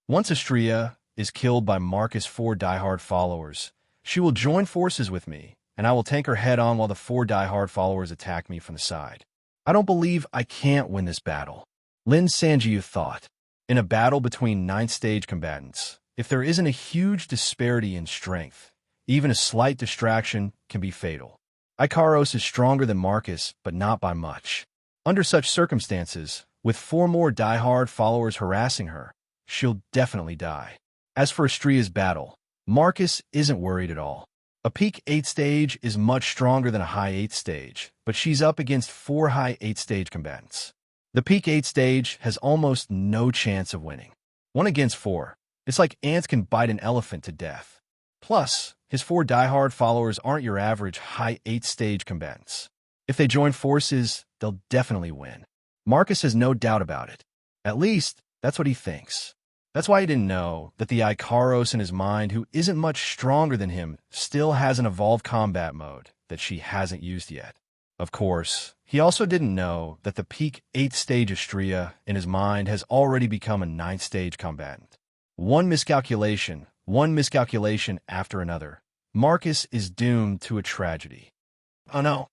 Once Astrea is killed by Marcus' 4 diehard followers, she will join forces with me, and I will tank her head-on while the 4 diehard followers attack me from the side. I don't believe I can't win this battle. Lin Sanjiu thought. In a battle between 9th stage combatants, if there isn't a huge disparity in strength, even a slight distraction can be fatal. Ikaros is stronger than Marcus, but not by much. Under such circumstances, with 4 more diehard followers harassing her, she'll definitely die. As for Astrea's battle, Marcus isn't worried at all. A peak 8th stage is much stronger than a high 8th stage, but she's up against 4 high 8th stage combatants. The peak 8th stage has almost no chance of winning. 1 against 4. It's like ants can bite an elephant to death. Plus, his 4 diehard followers aren't your average high 8th stage combatants. If they join forces, they'll definitely win. Marcus has no doubt about it. At least, that's what he thinks. That's why he didn't know that the Ikaros in his mind, who isn't much stronger than him, still has an evolved combat mode that she hasn't used yet. Of course, he also didn't know that the peak 8th stage Astrea in his mind has already become a 9th stage combatant. One miscalculation after another. Marcus is doomed to a tragedy. Oh no.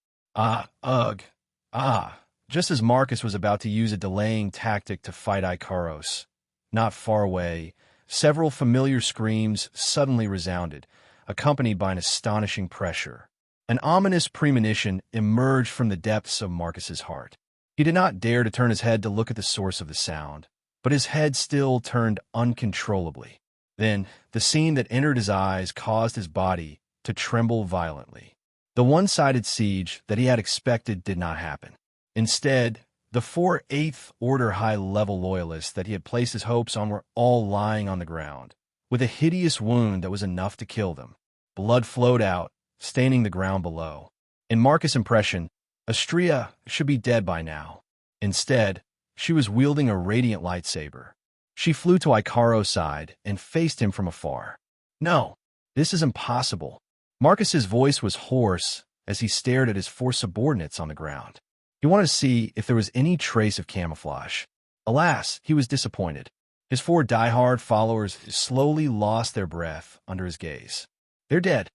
Just as Marcus was about to use a delaying tactic to fight Ikaros, not far away, several familiar screams suddenly resounded, accompanied by an astonishing pressure. An ominous premonition emerged from the depths of Marcus's heart. He did not dare to turn his head to look at the source of the sound, but his head still turned uncontrollably. Then, the scene that entered his eyes caused his body to tremble violently. The one-sided siege that he had expected did not happen. Instead, the 4 8th Order high-level loyalists that he had placed his hopes on were all lying on the ground, with a hideous wound that was enough to kill them. Blood flowed out, staining the ground below. In Marcus' impression, Astrea should be dead by now. Instead, she was wielding a radiant lightsaber. She flew to Ikaros' side and faced him from afar. No, this is impossible. Marcus's voice was hoarse as he stared at his 4 subordinates on the ground. He wanted to see if there was any trace of camouflage. Alas, he was disappointed. His 4 diehard followers slowly lost their breath under his gaze. They're dead.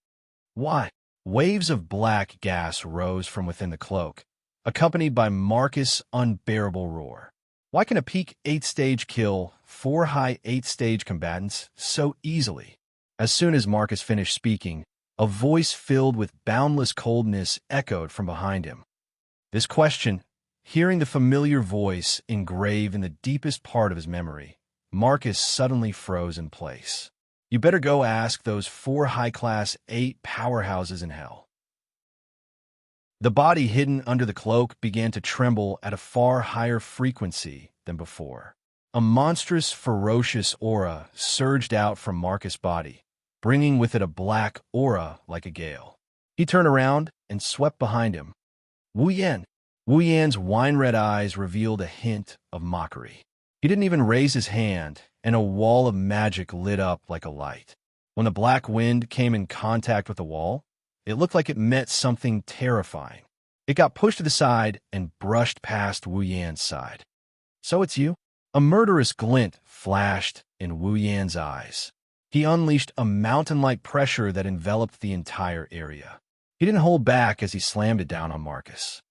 Why? Waves of black gas rose from within the cloak, accompanied by Marcus' unbearable roar. Why can a peak 8-stage kill 4 high 8-stage combatants so easily? As soon as Marcus finished speaking, a voice filled with boundless coldness echoed from behind him. This question, hearing the familiar voice engraved in the deepest part of his memory, Marcus suddenly froze in place. You better go ask those 4 high-class 8 powerhouses in hell. The body hidden under the cloak began to tremble at a far higher frequency than before. A monstrous, ferocious aura surged out from Marcus' body, bringing with it a black aura like a gale. He turned around and swept behind him. Wu Yan. Wu Yan's wine-red eyes revealed a hint of mockery. He didn't even raise his hand, and a wall of magic lit up like a light. When the black wind came in contact with the wall, it looked like it met something terrifying. It got pushed to the side and brushed past Wu Yan's side. So it's you? A murderous glint flashed in Wu Yan's eyes. He unleashed a mountain-like pressure that enveloped the entire area. He didn't hold back as he slammed it down on Marcus.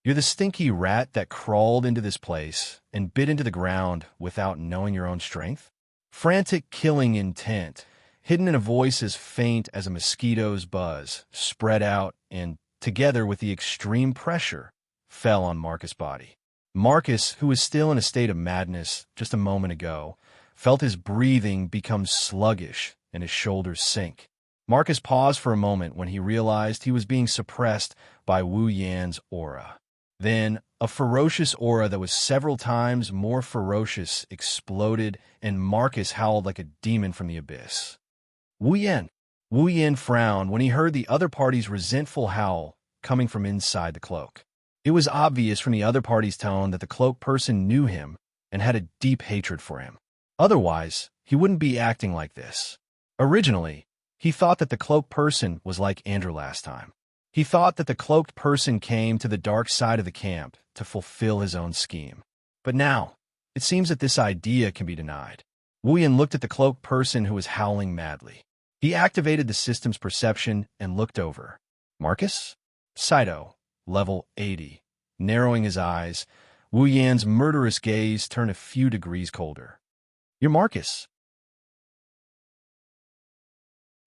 You're the stinky rat that crawled into this place and bit into the ground without knowing your own strength? Frantic killing intent, hidden in a voice as faint as a mosquito's buzz, spread out and, together with the extreme pressure, fell on Marcus' body. Marcus, who was still in a state of madness just a moment ago, felt his breathing become sluggish and his shoulders sink. Marcus paused for a moment when he realized he was being suppressed by Wu Yan's aura. Then, a ferocious aura that was several times more ferocious exploded, and Marcus howled like a demon from the abyss. Wu Yan. Wu Yan frowned when he heard the other party's resentful howl coming from inside the cloak. It was obvious from the other party's tone that the cloak person knew him and had a deep hatred for him. Otherwise, he wouldn't be acting like this. Originally, he thought that the cloaked person was like Andrew last time. He thought that the cloaked person came to the dark side of the camp to fulfill his own scheme. But now, it seems that this idea can be denied. Wu Yan looked at the cloaked person who was howling madly. He activated the system's perception and looked over. Marcus? Saito, level 80. Narrowing his eyes, Wu Yan's murderous gaze turned a few degrees colder. You're Marcus.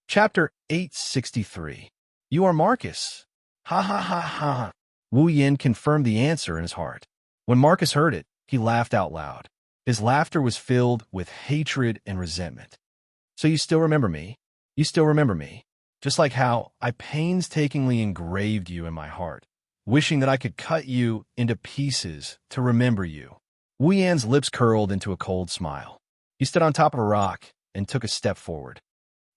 Chapter 863. You are Marcus. Ha ha ha ha. Wu Yan confirmed the answer in his heart. When Marcus heard it, he laughed out loud. His laughter was filled with hatred and resentment. So you still remember me? You still remember me? Just like how I painstakingly engraved you in my heart, wishing that I could cut you into pieces to remember you. Wu Yan's lips curled into a cold smile. He stood on top of a rock and took a step forward.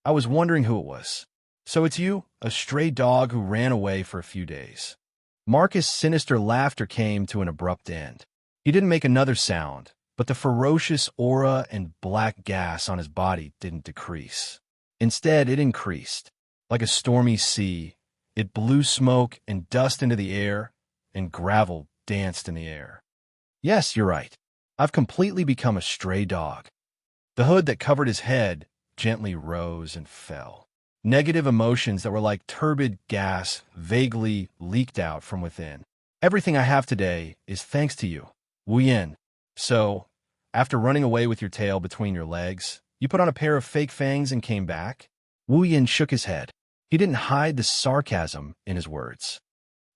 I was wondering who it was. So it's you, a stray dog who ran away for a few days. Marcus' sinister laughter came to an abrupt end. He didn't make another sound, but the ferocious aura and black gas on his body didn't decrease. Instead, it increased. Like a stormy sea, it blew smoke and dust into the air, and gravel danced in the air. Yes, you're right. I've completely become a stray dog. The hood that covered his head gently rose and fell. Negative emotions that were like turbid gas vaguely leaked out from within. Everything I have today is thanks to you, Wu Yan. So, after running away with your tail between your legs, you put on a pair of fake fangs and came back? Wu Yan shook his head. He didn't hide the sarcasm in his words.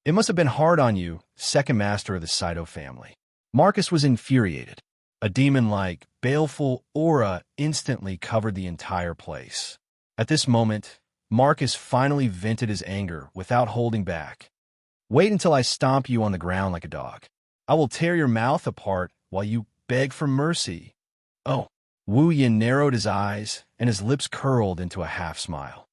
It must have been hard on you, second master of the Saito family. Marcus was infuriated. A demon-like, baleful aura instantly covered the entire place. At this moment, Marcus finally vented his anger without holding back. Wait until I stomp you on the ground like a dog. I will tear your mouth apart while you beg for mercy. Oh, Wu Yan narrowed his eyes and his lips curled into a half-smile.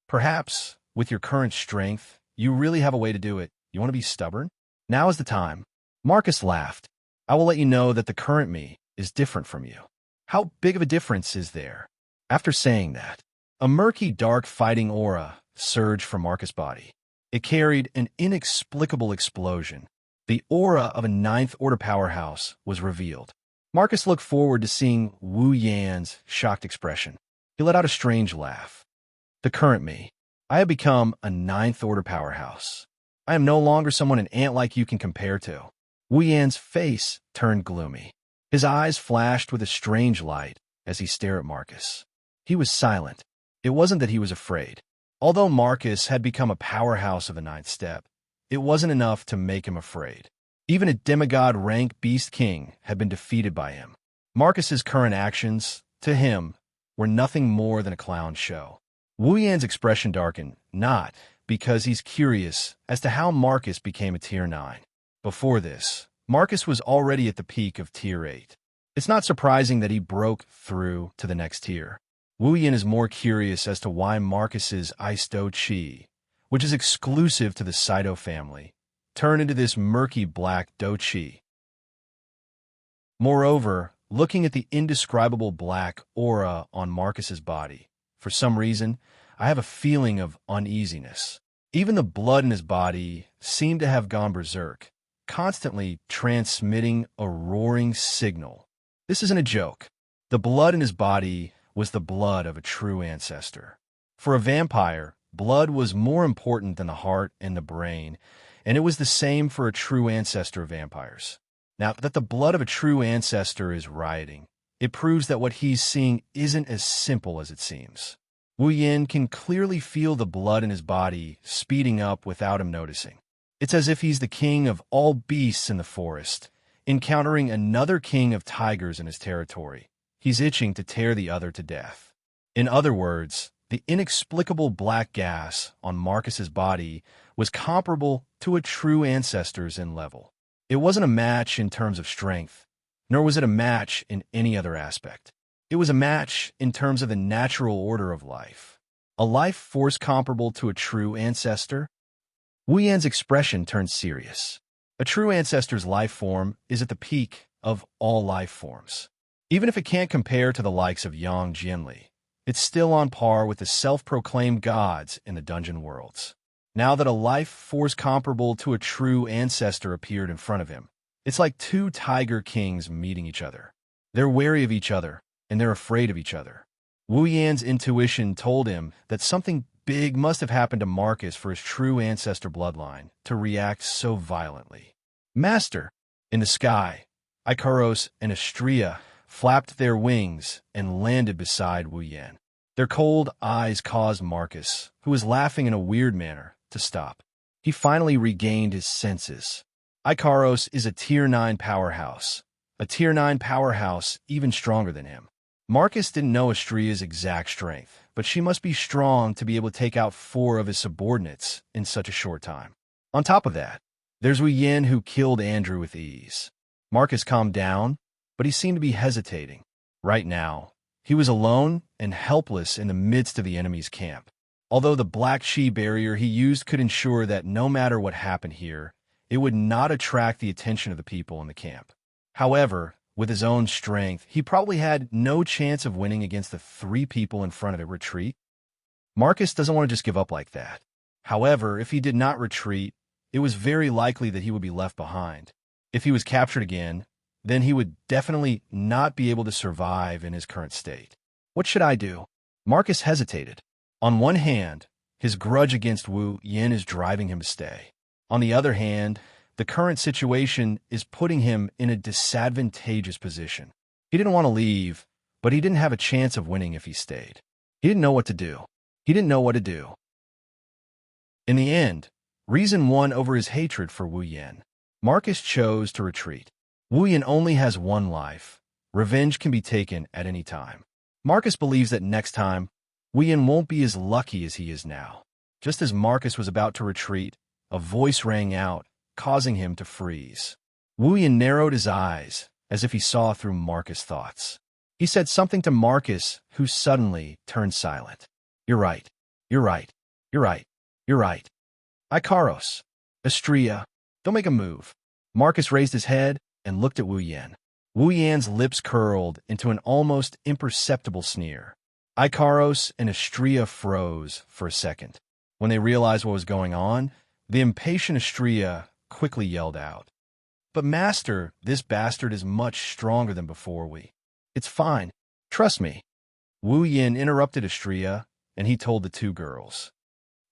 Perhaps, with your current strength, you really have a way to do it. You want to be stubborn? Now is the time. Marcus laughed. I will let you know that the current me is different from you. How big of a difference is there? After saying that, a murky, dark fighting aura surged from Marcus' body. It carried an inexplicable explosion. The aura of a ninth-order powerhouse was revealed. Marcus looked forward to seeing Wu Yan's shocked expression. He let out a strange laugh. The current me. I have become a ninth-order powerhouse. I am no longer someone an ant like you can compare to. Wu Yan's face turned gloomy. His eyes flashed with a strange light as he stared at Marcus. He was silent. It wasn't that he was afraid. Although Marcus had become a powerhouse of the ninth step, it wasn't enough to make him afraid. Even a demigod-rank beast king had been defeated by him. Marcus's current actions, to him, were nothing more than a clown show. Wu Yan's expression darkened, not because he's curious as to how Marcus became a Tier 9. Before this, Marcus was already at the peak of Tier 8. It's not surprising that he broke through to the next tier. Wu Yan is more curious as to why Marcus's Ice Do Chi, which is exclusive to the Saito family, turned into this murky black Do Chi. Moreover, looking at the indescribable black aura on Marcus's body, for some reason, I have a feeling of uneasiness. Even the blood in his body seemed to have gone berserk, constantly transmitting a roaring signal. This isn't a joke. The blood in his body was the blood of a true ancestor. For a vampire, blood was more important than the heart and the brain, and it was the same for a true ancestor of vampires. Now that the blood of a true ancestor is rioting, it proves that what he's seeing isn't as simple as it seems. Wu Yan can clearly feel the blood in his body speeding up without him noticing. It's as if he's the king of all beasts in the forest, encountering another king of tigers in his territory. He's itching to tear the other to death. In other words, the inexplicable black gas on Marcus's body was comparable to a true ancestor's in level. It wasn't a match in terms of strength, nor was it a match in any other aspect. It was a match in terms of the natural order of life. A life force comparable to a true ancestor? Wu Yan's expression turned serious. A true ancestor's life form is at the peak of all life forms. Even if it can't compare to the likes of Yang Jianli, it's still on par with the self-proclaimed gods in the dungeon worlds. Now that a life force comparable to a true ancestor appeared in front of him, it's like two tiger kings meeting each other. They're wary of each other, and they're afraid of each other. Wu Yan's intuition told him that something big must have happened to Marcus for his true ancestor bloodline to react so violently. Master! In the sky, Icaros and Astrea flapped their wings and landed beside Wu Yan. Their cold eyes caused Marcus, who was laughing in a weird manner, to stop. He finally regained his senses. Icaros is a Tier 9 powerhouse. A Tier 9 powerhouse even stronger than him. Marcus didn't know Astrea's exact strength, but she must be strong to be able to take out 4 of his subordinates in such a short time. On top of that, there's Wu Yan who killed Andrew with ease. Marcus calmed down, but he seemed to be hesitating. Right now, he was alone and helpless in the midst of the enemy's camp. Although the black chi barrier he used could ensure that no matter what happened here, it would not attract the attention of the people in the camp. However, with his own strength, he probably had no chance of winning against the 3 people in front of the retreat. Marcus doesn't want to just give up like that. However, if he did not retreat, it was very likely that he would be left behind. If he was captured again, then he would definitely not be able to survive in his current state. What should I do? Marcus hesitated. On one hand, his grudge against Wu Yan is driving him to stay. On the other hand, the current situation is putting him in a disadvantageous position. He didn't want to leave, but he didn't have a chance of winning if he stayed. He didn't know what to do. In the end, reason won over his hatred for Wu Yan. Marcus chose to retreat. Wu Yan only has one life. Revenge can be taken at any time. Marcus believes that next time, Wu Yan won't be as lucky as he is now. Just as Marcus was about to retreat, a voice rang out, causing him to freeze. Wu Yan narrowed his eyes, as if he saw through Marcus' thoughts. He said something to Marcus, who suddenly turned silent. You're right. Icaros, Astrea, don't make a move. Marcus raised his head and looked at Wu Yan. Wu Yan's lips curled into an almost imperceptible sneer. Icaros and Astrea froze for a second. When they realized what was going on, the impatient Astrea quickly yelled out. But master, this bastard is much stronger than before It's fine. Trust me. Wu Yan interrupted Astrea, and he told the 2 girls.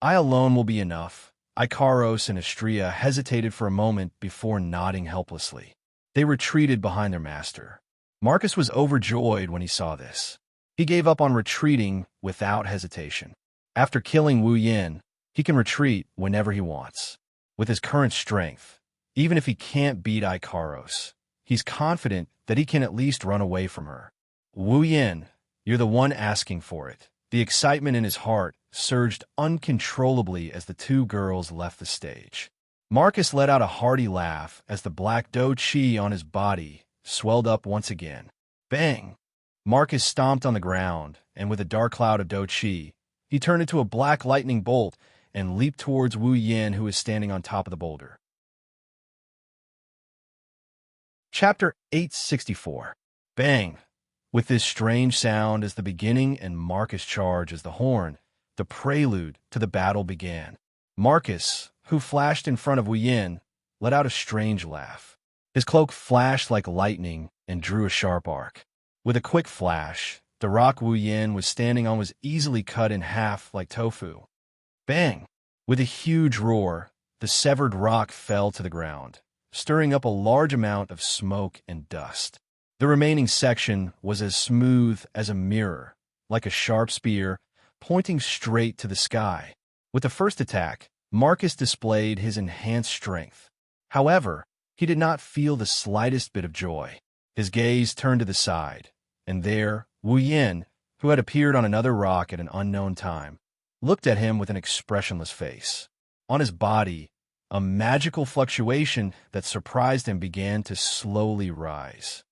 I alone will be enough. Icaros and Astrea hesitated for a moment before nodding helplessly. They retreated behind their master. Marcus was overjoyed when he saw this. He gave up on retreating without hesitation. After killing Wu Yin, he can retreat whenever he wants. With his current strength, even if he can't beat Ikaros, he's confident that he can at least run away from her. Wu Yin, you're the one asking for it. The excitement in his heart surged uncontrollably as the two girls left the stage. Marcus let out a hearty laugh as the black dough chi on his body swelled up once again. Bang! Marcus stomped on the ground, and with a dark cloud of dough chi, he turned into a black lightning bolt and leaped towards Wu Yin, who was standing on top of the boulder. Chapter 864. Bang! With this strange sound as the beginning and Marcus' charge as the horn, the prelude to the battle began. Marcus, who flashed in front of Wu Yin, let out a strange laugh. His cloak flashed like lightning and drew a sharp arc. With a quick flash, the rock Wu Yin was standing on was easily cut in half like tofu. Bang! With a huge roar, the severed rock fell to the ground, stirring up a large amount of smoke and dust. The remaining section was as smooth as a mirror, like a sharp spear, pointing straight to the sky. With the first attack, Marcus displayed his enhanced strength. However, he did not feel the slightest bit of joy. His gaze turned to the side, and there, Wu Yin, who had appeared on another rock at an unknown time, looked at him with an expressionless face. On his body, a magical fluctuation that surprised him began to slowly rise.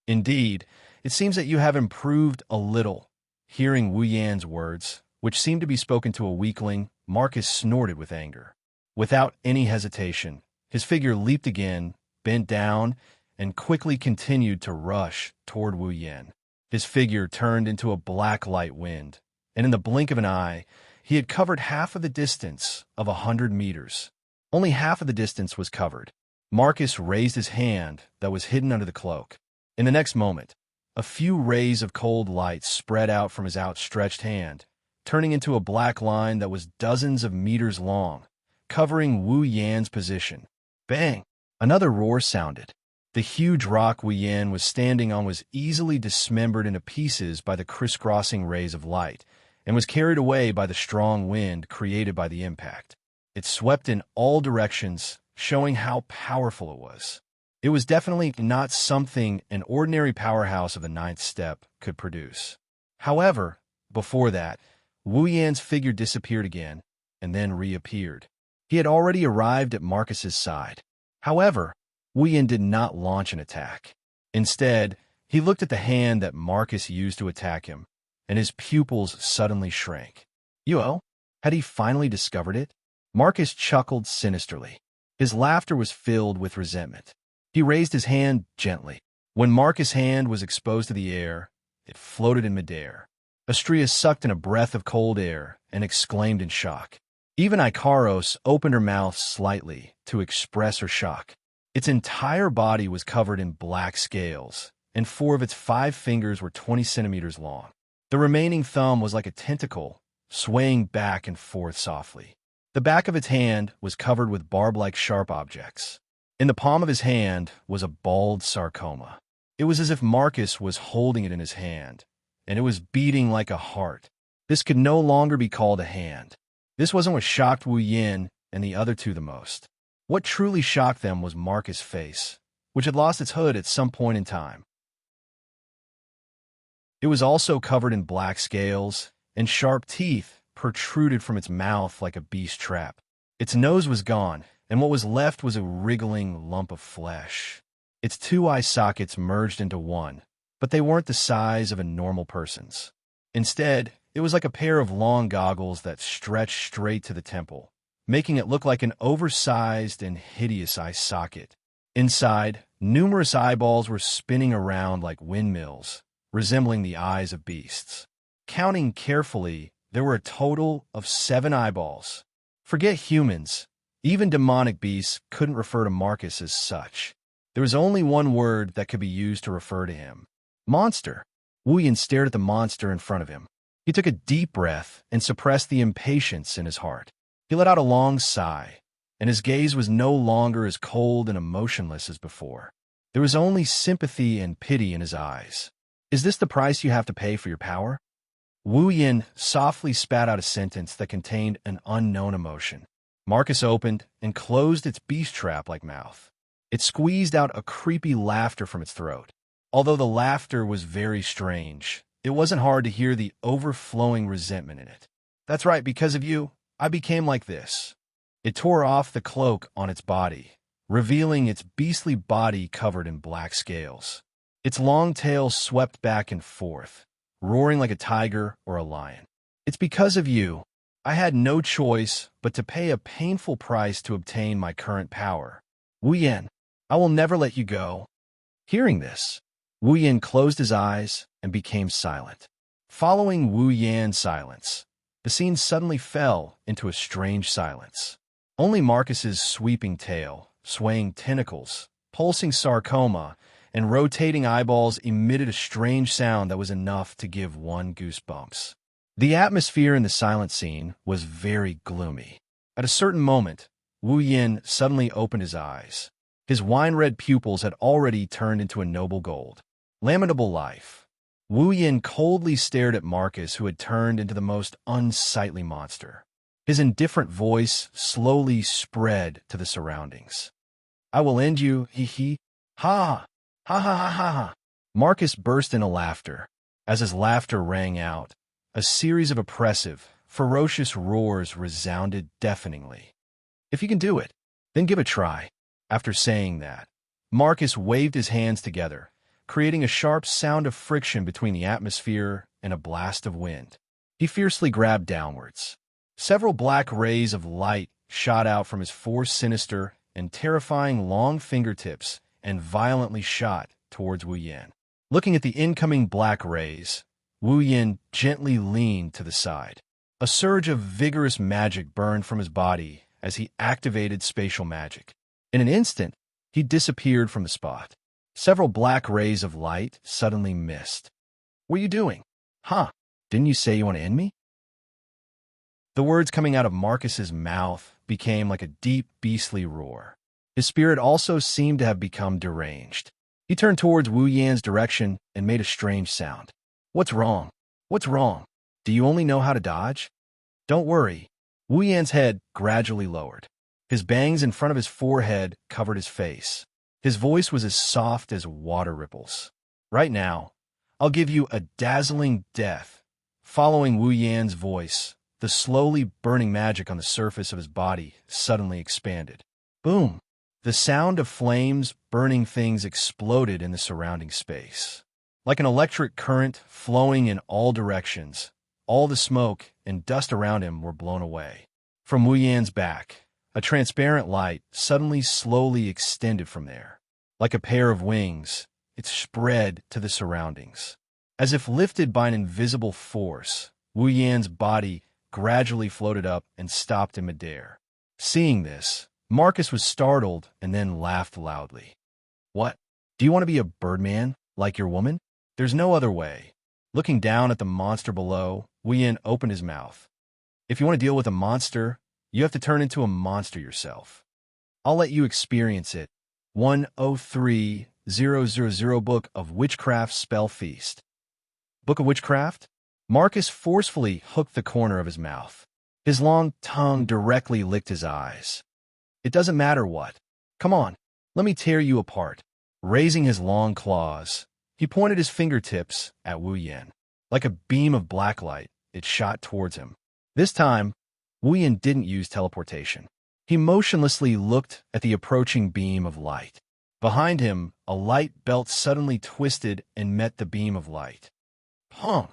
Indeed, it seems that you have improved a little. Hearing Wu Yan's words, which seemed to be spoken to a weakling, Marcus snorted with anger. Without any hesitation, his figure leaped again, bent down, and quickly continued to rush toward Wu Yin. His figure turned into a black light wind, and in the blink of an eye, he had covered half of the distance of 100 meters. Only half of the distance was covered. Marcus raised his hand that was hidden under the cloak. In the next moment, a few rays of cold light spread out from his outstretched hand, turning into a black line that was dozens of meters long, covering Wu Yan's position. Bang! Another roar sounded. The huge rock Wu Yan was standing on was easily dismembered into pieces by the crisscrossing rays of light, and was carried away by the strong wind created by the impact. It swept in all directions, showing how powerful it was. It was definitely not something an ordinary powerhouse of the ninth step could produce. However, before that, Wu Yan's figure disappeared again, and then reappeared. He had already arrived at Marcus's side. However, Wu Yan did not launch an attack. Instead, he looked at the hand that Marcus used to attack him, and his pupils suddenly shrank. Yuo, had he finally discovered it? Marcus chuckled sinisterly. His laughter was filled with resentment. He raised his hand gently. When Marcus' hand was exposed to the air, it floated in midair. Astrea sucked in a breath of cold air and exclaimed in shock. Even Ikaros opened her mouth slightly to express her shock. Its entire body was covered in black scales, and 4 of its 5 fingers were 20 centimeters long. The remaining thumb was like a tentacle, swaying back and forth softly. The back of its hand was covered with barb-like sharp objects. In the palm of his hand was a bald sarcoma. It was as if Marcus was holding it in his hand, and it was beating like a heart. This could no longer be called a hand. This wasn't what shocked Wu Yin and the other two the most. What truly shocked them was Marcus' face, which had lost its hood at some point in time. It was also covered in black scales, and sharp teeth protruded from its mouth like a beast trap. Its nose was gone, and what was left was a wriggling lump of flesh. Its 2 eye sockets merged into one, but they weren't the size of a normal person's. Instead, it was like a pair of long goggles that stretched straight to the temple, making it look like an oversized and hideous eye socket. Inside, numerous eyeballs were spinning around like windmills, resembling the eyes of beasts. Counting carefully, there were a total of 7 eyeballs. Forget humans. Even demonic beasts couldn't refer to Marcus as such. There was only one word that could be used to refer to him. Monster. Wu Yin stared at the monster in front of him. He took a deep breath and suppressed the impatience in his heart. He let out a long sigh, and his gaze was no longer as cold and emotionless as before. There was only sympathy and pity in his eyes. Is this the price you have to pay for your power? Wu Yin softly spat out a sentence that contained an unknown emotion. Marcus opened and closed its beast trap-like mouth. It squeezed out a creepy laughter from its throat. Although the laughter was very strange, it wasn't hard to hear the overflowing resentment in it. That's right, because of you, I became like this. It tore off the cloak on its body, revealing its beastly body covered in black scales. Its long tail swept back and forth, roaring like a tiger or a lion. It's because of you. I had no choice but to pay a painful price to obtain my current power. Wu Yan, I will never let you go. Hearing this, Wu Yan closed his eyes and became silent. Following Wu Yan's silence, the scene suddenly fell into a strange silence. Only Marcus's sweeping tail, swaying tentacles, pulsing sarcoma, and rotating eyeballs emitted a strange sound that was enough to give one goosebumps. The atmosphere in the silent scene was very gloomy. At a certain moment, Wu Yin suddenly opened his eyes. His wine-red pupils had already turned into a noble gold. Lamentable life. Wu Yin coldly stared at Marcus, who had turned into the most unsightly monster. His indifferent voice slowly spread to the surroundings. I will end you, he. Ha! Ha ha ha ha ha! Marcus burst into laughter. As his laughter rang out, a series of oppressive, ferocious roars resounded deafeningly. If you can do it, then give it a try. After saying that, Marcus waved his hands together, creating a sharp sound of friction between the atmosphere and a blast of wind. He fiercely grabbed downwards. Several black rays of light shot out from his four sinister and terrifying long fingertips and violently shot towards Wu Yan. Looking at the incoming black rays, Wu Yan gently leaned to the side. A surge of vigorous magic burned from his body as he activated spatial magic. In an instant, he disappeared from the spot. Several black rays of light suddenly missed. What are you doing? Huh? Didn't you say you want to end me? The words coming out of Marcus's mouth became like a deep, beastly roar. His spirit also seemed to have become deranged. He turned towards Wu Yan's direction and made a strange sound. What's wrong? What's wrong? Do you only know how to dodge? Don't worry. Wu Yan's head gradually lowered. His bangs in front of his forehead covered his face. His voice was as soft as water ripples. Right now, I'll give you a dazzling death. Following Wu Yan's voice, the slowly burning magic on the surface of his body suddenly expanded. Boom! The sound of flames burning things exploded in the surrounding space. Like an electric current flowing in all directions, all the smoke and dust around him were blown away. From Wu Yan's back, a transparent light suddenly slowly extended from there. Like a pair of wings, it spread to the surroundings. As if lifted by an invisible force, Wu Yan's body gradually floated up and stopped in midair. Seeing this, Marcus was startled and then laughed loudly. What? Do you want to be a birdman, like your woman? There's no other way. Looking down at the monster below, Wu Yan opened his mouth. If you want to deal with a monster, you have to turn into a monster yourself. I'll let you experience it. 103000 Book of Witchcraft Spell Feast. Book of Witchcraft? Marcus forcefully hooked the corner of his mouth. His long tongue directly licked his eyes. It doesn't matter what. Come on, let me tear you apart. Raising his long claws, he pointed his fingertips at Wu Yan. Like a beam of black light, it shot towards him. This time, Wu Yan didn't use teleportation. He motionlessly looked at the approaching beam of light. Behind him, a light belt suddenly twisted and met the beam of light. Pong!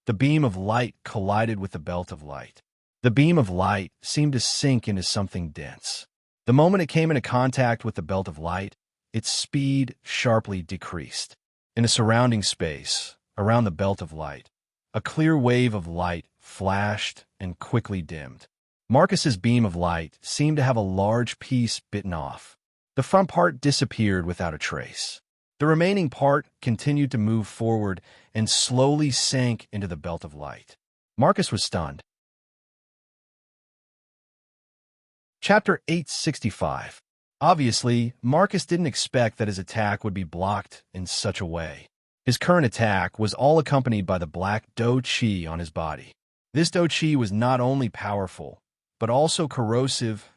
The beam of light collided with the belt of light. The beam of light seemed to sink into something dense. The moment it came into contact with the belt of light, its speed sharply decreased. In the surrounding space, around the belt of light, a clear wave of light flashed and quickly dimmed. Marcus's beam of light seemed to have a large piece bitten off. The front part disappeared without a trace. The remaining part continued to move forward and slowly sank into the belt of light. Marcus was stunned. Chapter 865. Obviously, Marcus didn't expect that his attack would be blocked in such a way. His current attack was all accompanied by the black Do Chi on his body. This Do Chi was not only powerful, but also corrosive,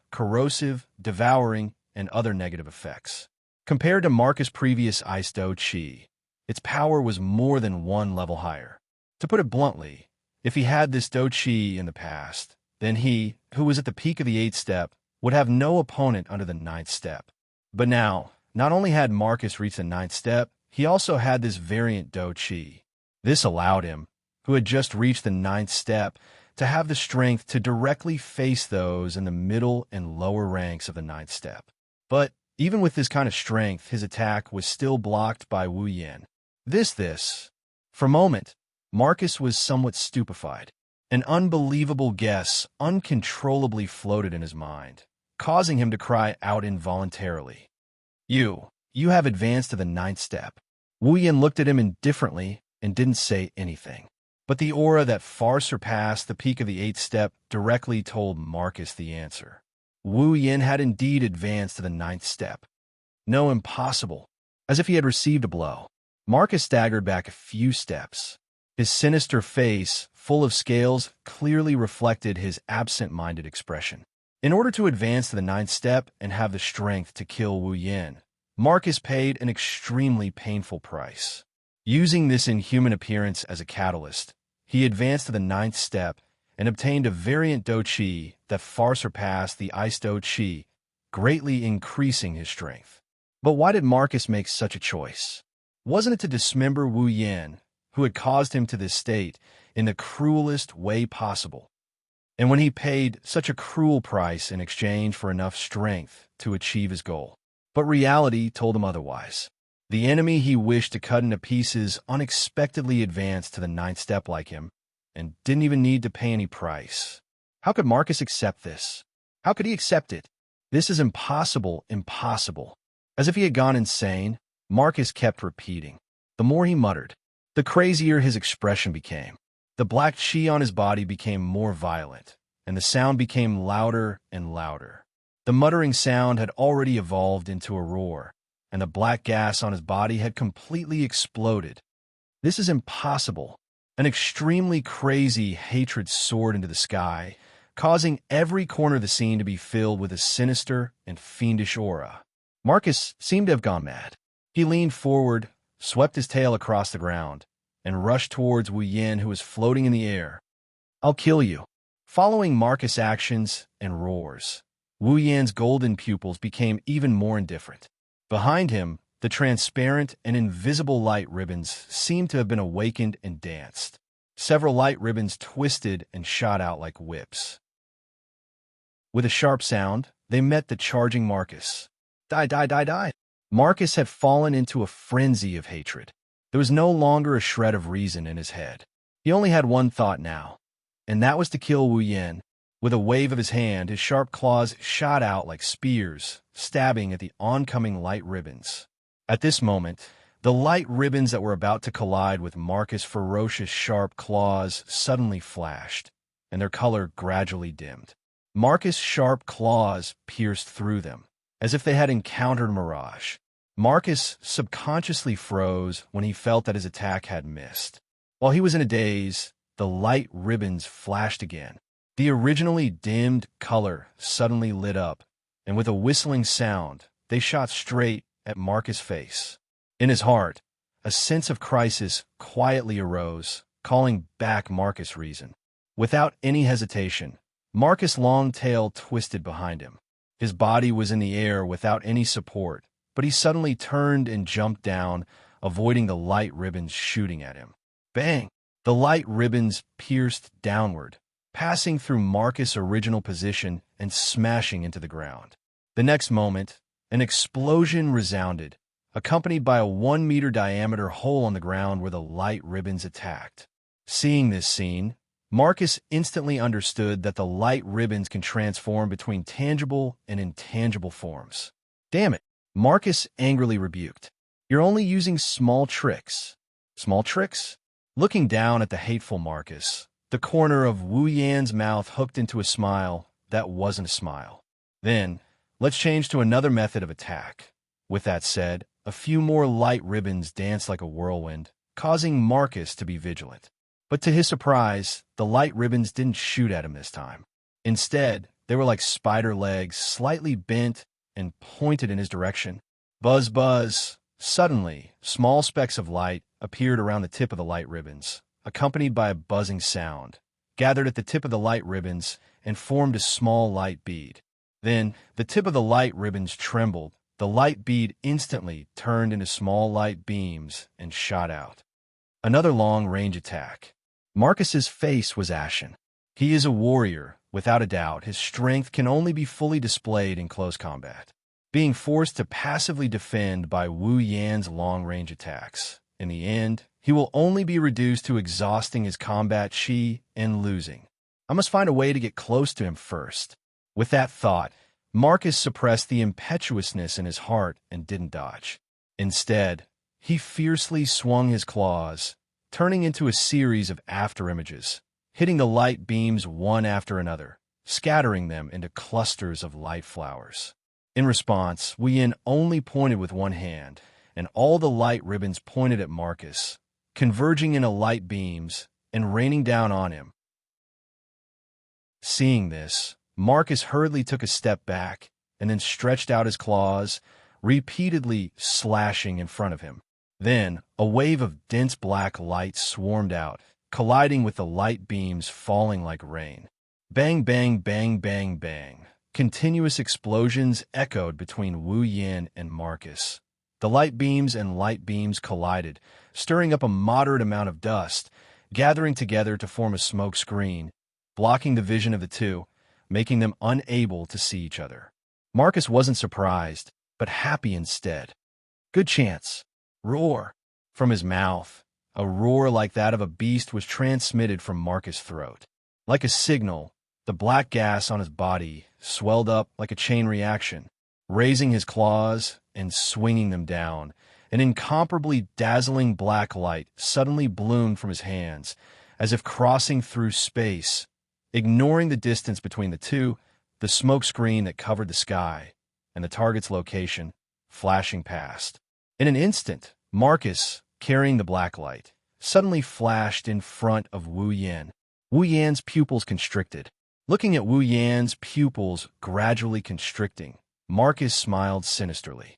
devouring, and other negative effects. Compared to Marcus' previous Ice Do Chi, its power was more than one level higher. To put it bluntly, if he had this Do Chi in the past, then he, who was at the peak of the 8th step, would have no opponent under the 9th step. But now, not only had Marcus reached the 9th step, he also had this variant Do Chi. This allowed him, who had just reached the 9th step, to have the strength to directly face those in the middle and lower ranks of the 9th step. But even with this kind of strength, his attack was still blocked by Wu Yan. For a moment, Marcus was somewhat stupefied. An unbelievable guess uncontrollably floated in his mind, causing him to cry out involuntarily. You have advanced to the 9th step. Wu Yan looked at him indifferently and didn't say anything. But the aura that far surpassed the peak of the 8th step directly told Marcus the answer. Wu Yan had indeed advanced to the 9th step. No, impossible. As if he had received a blow. Marcus staggered back a few steps. His sinister face, full of scales, clearly reflected his absent-minded expression. In order to advance to the 9th step and have the strength to kill Wu Yan, Marcus paid an extremely painful price. Using this inhuman appearance as a catalyst, he advanced to the 9th step and obtained a variant Do Chi that far surpassed the Ice Do Chi, greatly increasing his strength. But why did Marcus make such a choice? Wasn't it to dismember Wu Yan, who had caused him to this state, in the cruelest way possible? And when he paid such a cruel price in exchange for enough strength to achieve his goal. But reality told him otherwise. The enemy he wished to cut into pieces unexpectedly advanced to the 9th step like him, and didn't even need to pay any price. How could Marcus accept this? How could he accept it? This is impossible, impossible. As if he had gone insane, Marcus kept repeating. The more he muttered, the crazier his expression became. The black chi on his body became more violent, and the sound became louder and louder. The muttering sound had already evolved into a roar, and the black gas on his body had completely exploded. This is impossible. An extremely crazy hatred soared into the sky, causing every corner of the scene to be filled with a sinister and fiendish aura. Marcus seemed to have gone mad. He leaned forward, swept his tail across the ground, and rushed towards Wu Yan, who was floating in the air. I'll kill you. Following Marcus' actions and roars, Wu Yan's golden pupils became even more indifferent. Behind him, the transparent and invisible light ribbons seemed to have been awakened and danced. Several light ribbons twisted and shot out like whips. With a sharp sound, they met the charging Marcus. Die, die, die, die. Marcus had fallen into a frenzy of hatred. There was no longer a shred of reason in his head. He only had one thought now, and that was to kill Wu Yan. With a wave of his hand, his sharp claws shot out like spears, stabbing at the oncoming light ribbons. At this moment, the light ribbons that were about to collide with Marcus' ferocious sharp claws suddenly flashed, and their color gradually dimmed. Marcus' sharp claws pierced through them, as if they had encountered a mirage. Marcus subconsciously froze when he felt that his attack had missed. While he was in a daze, the light ribbons flashed again. The originally dimmed color suddenly lit up, and with a whistling sound, they shot straight at Marcus' face. In his heart, a sense of crisis quietly arose, calling back Marcus' reason. Without any hesitation, Marcus' long tail twisted behind him. His body was in the air without any support, but he suddenly turned and jumped down, avoiding the light ribbons shooting at him. Bang! The light ribbons pierced downward, passing through Marcus' original position and smashing into the ground. The next moment, an explosion resounded, accompanied by a 1-meter diameter hole on the ground where the light ribbons attacked. Seeing this scene, Marcus instantly understood that the light ribbons can transform between tangible and intangible forms. Damn it, Marcus angrily rebuked. You're only using small tricks. Small tricks? Looking down at the hateful Marcus, the corner of Wu Yan's mouth hooked into a smile that wasn't a smile. Then, Let's change to another method of attack. With that said, a few more light ribbons danced like a whirlwind, causing Marcus to be vigilant. But to his surprise, the light ribbons didn't shoot at him this time. Instead, they were like spider legs, slightly bent and pointed in his direction. Buzz, buzz. Suddenly, small specks of light appeared around the tip of the light ribbons, accompanied by a buzzing sound, gathered at the tip of the light ribbons and formed a small light bead. Then, the tip of the light ribbons trembled. The light bead instantly turned into small light beams and shot out. Another long-range attack. Marcus's face was ashen. He is a warrior, without a doubt. His strength can only be fully displayed in close combat, being forced to passively defend by Wu Yan's long-range attacks. In the end, he will only be reduced to exhausting his combat chi and losing. I must find a way to get close to him first. With that thought, Marcus suppressed the impetuousness in his heart and didn't dodge. Instead, he fiercely swung his claws, turning into a series of afterimages, hitting the light beams one after another, scattering them into clusters of light flowers. In response, Wu Yan only pointed with one hand, and all the light ribbons pointed at Marcus, converging into light beams and raining down on him. Seeing this, Marcus hurriedly took a step back and then stretched out his claws, repeatedly slashing in front of him. Then, a wave of dense black light swarmed out, colliding with the light beams falling like rain. Bang, bang, bang, bang, bang. Continuous explosions echoed between Wu Yan and Marcus. The light beams and light beams collided, stirring up a moderate amount of dust, gathering together to form a smoke screen, blocking the vision of the two, making them unable to see each other. Marcus wasn't surprised, but happy instead. Good chance. Roar. From his mouth, a roar like that of a beast was transmitted from Marcus' throat. Like a signal, the black gas on his body swelled up like a chain reaction, raising his claws and swinging them down. An incomparably dazzling black light suddenly bloomed from his hands, as if crossing through space, ignoring the distance between the two, the smoke screen that covered the sky, and the target's location, flashing past. In an instant, Marcus, carrying the black light, suddenly flashed in front of Wu Yan. Wu Yan's pupils constricted. Looking at Wu Yan's pupils gradually constricting, Marcus smiled sinisterly.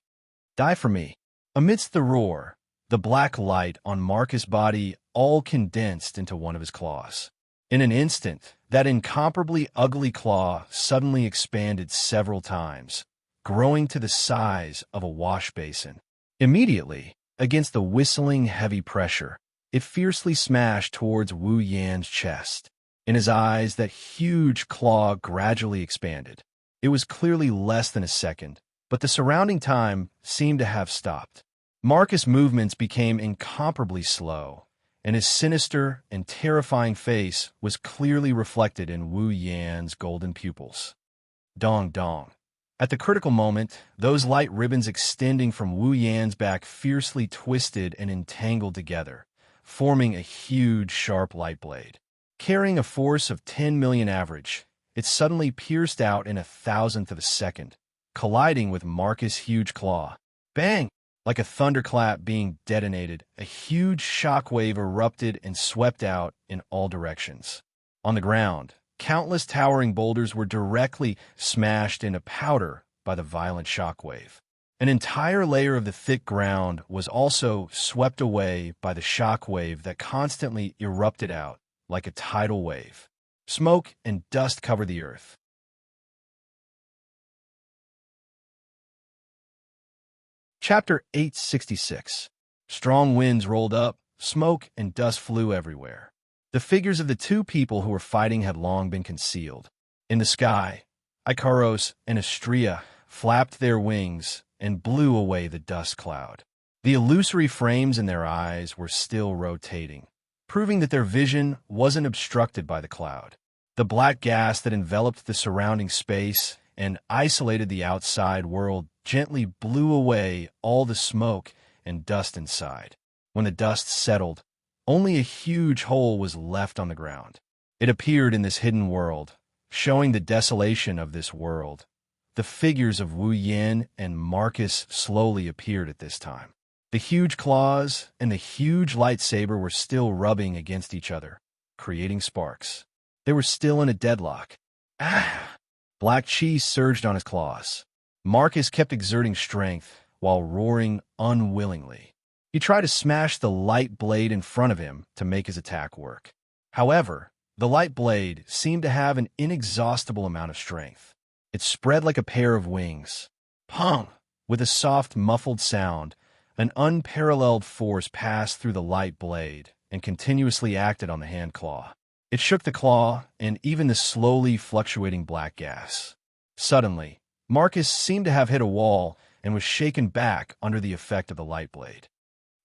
Die for me. Amidst the roar, the black light on Marcus' body all condensed into one of his claws. In an instant, that incomparably ugly claw suddenly expanded several times, growing to the size of a wash basin. Immediately, against the whistling heavy pressure, it fiercely smashed towards Wu Yan's chest. In his eyes, that huge claw gradually expanded. It was clearly less than a second, but the surrounding time seemed to have stopped. Marcus' movements became incomparably slow, and his sinister and terrifying face was clearly reflected in Wu Yan's golden pupils. Dong dong. At the critical moment, those light ribbons extending from Wu Yan's back fiercely twisted and entangled together, forming a huge, sharp light blade. Carrying a force of 10 million average, it suddenly pierced out in a thousandth of a second, colliding with Marcus' huge claw. Bang! Like a thunderclap being detonated, a huge shockwave erupted and swept out in all directions. On the ground, countless towering boulders were directly smashed into powder by the violent shockwave. An entire layer of the thick ground was also swept away by the shockwave that constantly erupted out like a tidal wave. Smoke and dust covered the earth. Chapter 866. Strong winds rolled up, smoke and dust flew everywhere. The figures of the two people who were fighting had long been concealed. In the sky, Icaros and Astrea flapped their wings and blew away the dust cloud. The illusory frames in their eyes were still rotating, proving that their vision wasn't obstructed by the cloud. The black gas that enveloped the surrounding space and isolated the outside world gently blew away all the smoke and dust inside. When the dust settled, only a huge hole was left on the ground. It appeared in this hidden world, showing the desolation of this world. The figures of Wu Yin and Marcus slowly appeared at this time. The huge claws and the huge lightsaber were still rubbing against each other, creating sparks. They were still in a deadlock. Ah! Black chi surged on his claws. Marcus kept exerting strength while roaring unwillingly. He tried to smash the light blade in front of him to make his attack work. However, the light blade seemed to have an inexhaustible amount of strength. It spread like a pair of wings. Pong! With a soft, muffled sound, an unparalleled force passed through the light blade and continuously acted on the hand claw. It shook the claw and even the slowly fluctuating black gas. Suddenly, Marcus seemed to have hit a wall and was shaken back under the effect of the light blade.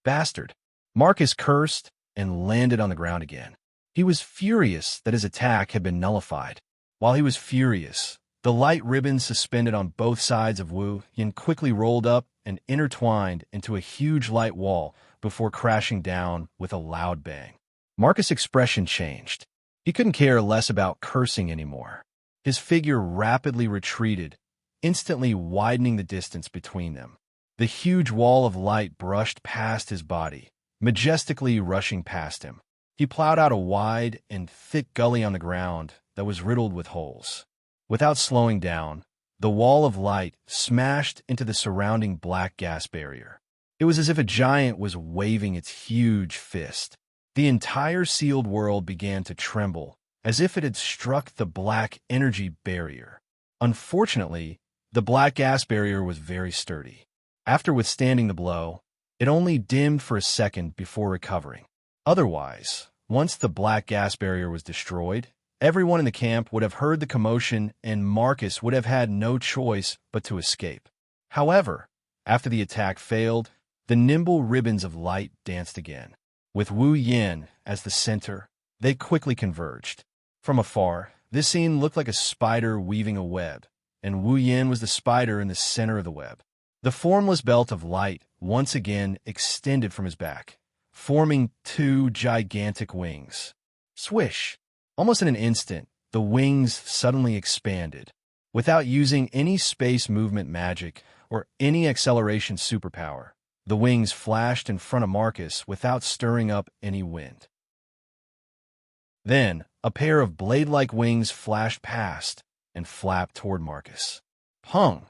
Bastard! Marcus cursed and landed on the ground again. He was furious that his attack had been nullified. While he was furious, the light ribbons suspended on both sides of Wu Yin quickly rolled up and intertwined into a huge light wall before crashing down with a loud bang. Marcus' expression changed. He couldn't care less about cursing anymore. His figure rapidly retreated, instantly widening the distance between them. The huge wall of light brushed past his body, majestically rushing past him. He plowed out a wide and thick gully on the ground that was riddled with holes. Without slowing down, the wall of light smashed into the surrounding black gas barrier. It was as if a giant was waving its huge fist. The entire sealed world began to tremble, as if it had struck the black energy barrier. Unfortunately, the black gas barrier was very sturdy. After withstanding the blow, it only dimmed for a second before recovering. Otherwise, once the black gas barrier was destroyed, everyone in the camp would have heard the commotion and Marcus would have had no choice but to escape. However, after the attack failed, the nimble ribbons of light danced again. With Wu Yin as the center, they quickly converged. From afar, this scene looked like a spider weaving a web, and Wu Yin was the spider in the center of the web. The formless belt of light once again extended from his back, forming two gigantic wings. Swish! Almost in an instant, the wings suddenly expanded. Without using any space movement magic or any acceleration superpower, the wings flashed in front of Marcus without stirring up any wind. Then, a pair of blade-like wings flashed past and flapped toward Marcus. Pung!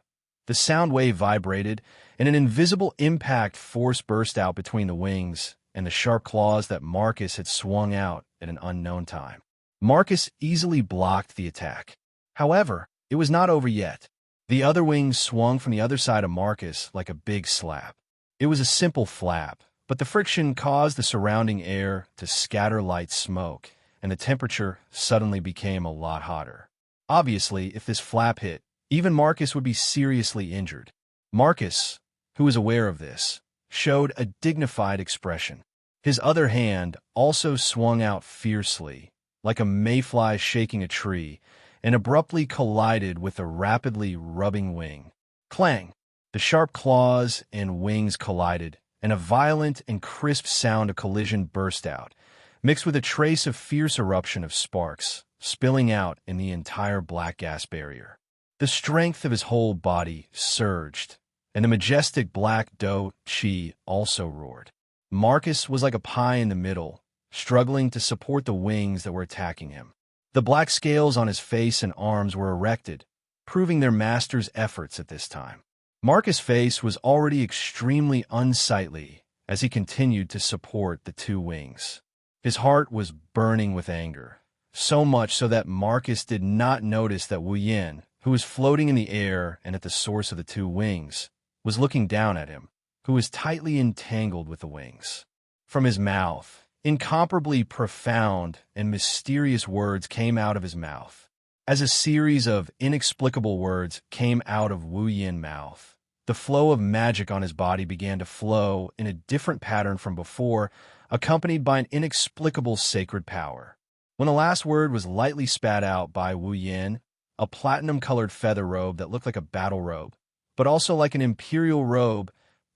The sound wave vibrated, and an invisible impact force burst out between the wings and the sharp claws that Marcus had swung out at an unknown time. Marcus easily blocked the attack. However, it was not over yet. The other wings swung from the other side of Marcus like a big slap. It was a simple flap, but the friction caused the surrounding air to scatter light smoke, and the temperature suddenly became a lot hotter. Obviously, if this flap hit, even Marcus would be seriously injured. Marcus, who was aware of this, showed a dignified expression. His other hand also swung out fiercely, like a mayfly shaking a tree, and abruptly collided with a rapidly rubbing wing. Clang! The sharp claws and wings collided, and a violent and crisp sound of collision burst out, mixed with a trace of fierce eruption of sparks, spilling out in the entire black gas barrier. The strength of his whole body surged, and the majestic black dough chi also roared. Marcus was like a pie in the middle, struggling to support the wings that were attacking him. The black scales on his face and arms were erected, proving their master's efforts at this time. Marcus' face was already extremely unsightly as he continued to support the two wings. His heart was burning with anger, so much so that Marcus did not notice that Wu Yin, who was floating in the air and at the source of the two wings, was looking down at him, who was tightly entangled with the wings. From his mouth, incomparably profound and mysterious words came out of his mouth. As a series of inexplicable words came out of Wu Yin's mouth, the flow of magic on his body began to flow in a different pattern from before, accompanied by an inexplicable sacred power. When the last word was lightly spat out by Wu Yin, a platinum-colored feather robe that looked like a battle robe, but also like an imperial robe,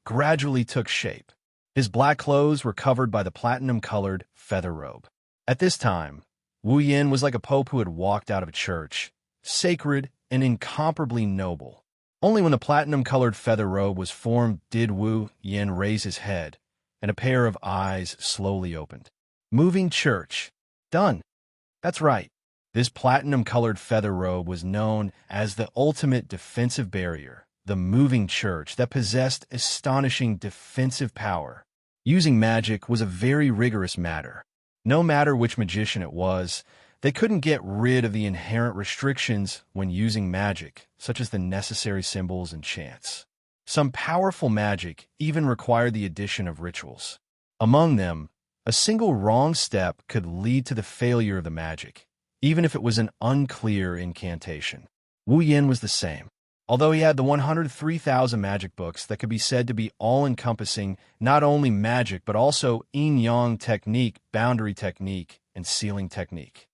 gradually took shape. His black clothes were covered by the platinum-colored feather robe. At this time, Wu Yin was like a pope who had walked out of a church, sacred, and incomparably noble. Only when the platinum-colored feather robe was formed did Wu Yin raise his head, and a pair of eyes slowly opened. Moving church. Done. That's right. This platinum-colored feather robe was known as the ultimate defensive barrier, the moving church that possessed astonishing defensive power. Using magic was a very rigorous matter. No matter which magician it was, they couldn't get rid of the inherent restrictions when using magic, such as the necessary symbols and chants. Some powerful magic even required the addition of rituals. Among them, a single wrong step could lead to the failure of the magic, even if it was an unclear incantation. Wu Yin was the same. Although he had the 103,000 magic books that could be said to be all-encompassing not only magic but also yin-yang technique, boundary technique, and sealing technique.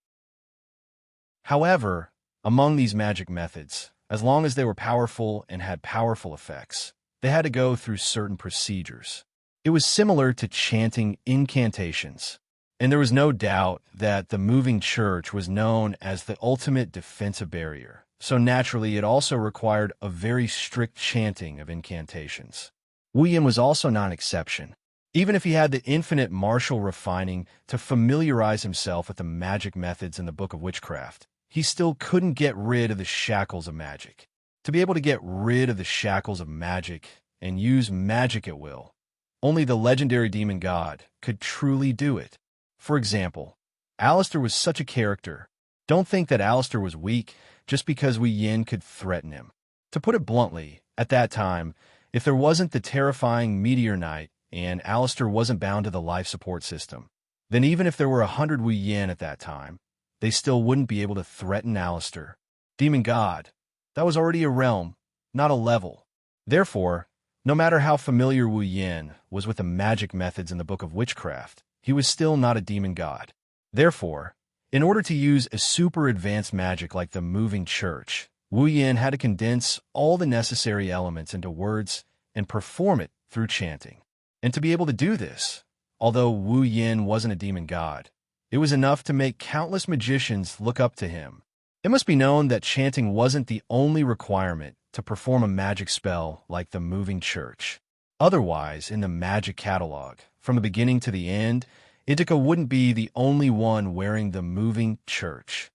However, among these magic methods, as long as they were powerful and had powerful effects, they had to go through certain procedures. It was similar to chanting incantations, and there was no doubt that the moving church was known as the ultimate defensive barrier. So naturally, it also required a very strict chanting of incantations. Wu Yin was also not an exception. Even if he had the infinite martial refining to familiarize himself with the magic methods in the Book of Witchcraft, he still couldn't get rid of the shackles of magic. To be able to get rid of the shackles of magic and use magic at will, only the legendary demon god could truly do it. For example, Alistair was such a character. Don't think that Alistair was weak just because Wu Yin could threaten him. To put it bluntly, at that time, if there wasn't the terrifying Meteor Knight and Alistair wasn't bound to the life support system, then even if there were 100 Wu Yin at that time, they still wouldn't be able to threaten Alistair. Demon God, that was already a realm, not a level. Therefore, no matter how familiar Wu Yin was with the magic methods in the Book of Witchcraft, he was still not a demon god. Therefore, in order to use a super advanced magic like the moving church, Wu Yin had to condense all the necessary elements into words and perform it through chanting. And to be able to do this, although Wu Yin wasn't a demon god, it was enough to make countless magicians look up to him. It must be known that chanting wasn't the only requirement to perform a magic spell like the moving church. Otherwise, in the magic catalog, from the beginning to the end, Ithaca wouldn't be the only one wearing the moving church.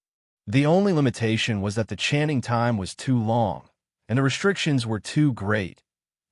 The only limitation was that the chanting time was too long, and the restrictions were too great.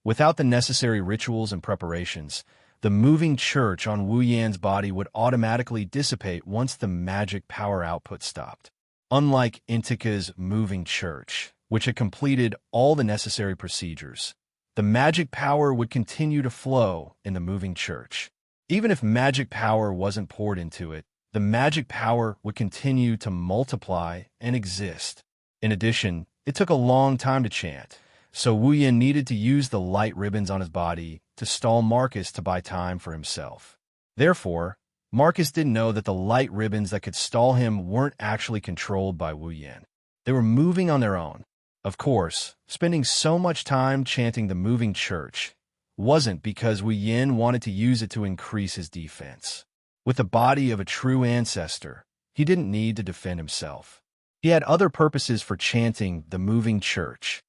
Without the necessary rituals and preparations, the moving church on Wu Yan's body would automatically dissipate once the magic power output stopped. Unlike Ithaca's moving church, which had completed all the necessary procedures, the magic power would continue to flow in the moving church. Even if magic power wasn't poured into it, the magic power would continue to multiply and exist. In addition, it took a long time to chant, so Wu Yin needed to use the light ribbons on his body to stall Marcus to buy time for himself. Therefore, Marcus didn't know that the light ribbons that could stall him weren't actually controlled by Wu Yin. They were moving on their own. Of course, spending so much time chanting the moving church wasn't because Wu Yin wanted to use it to increase his defense. With the body of a true ancestor, he didn't need to defend himself. He had other purposes for chanting the moving church.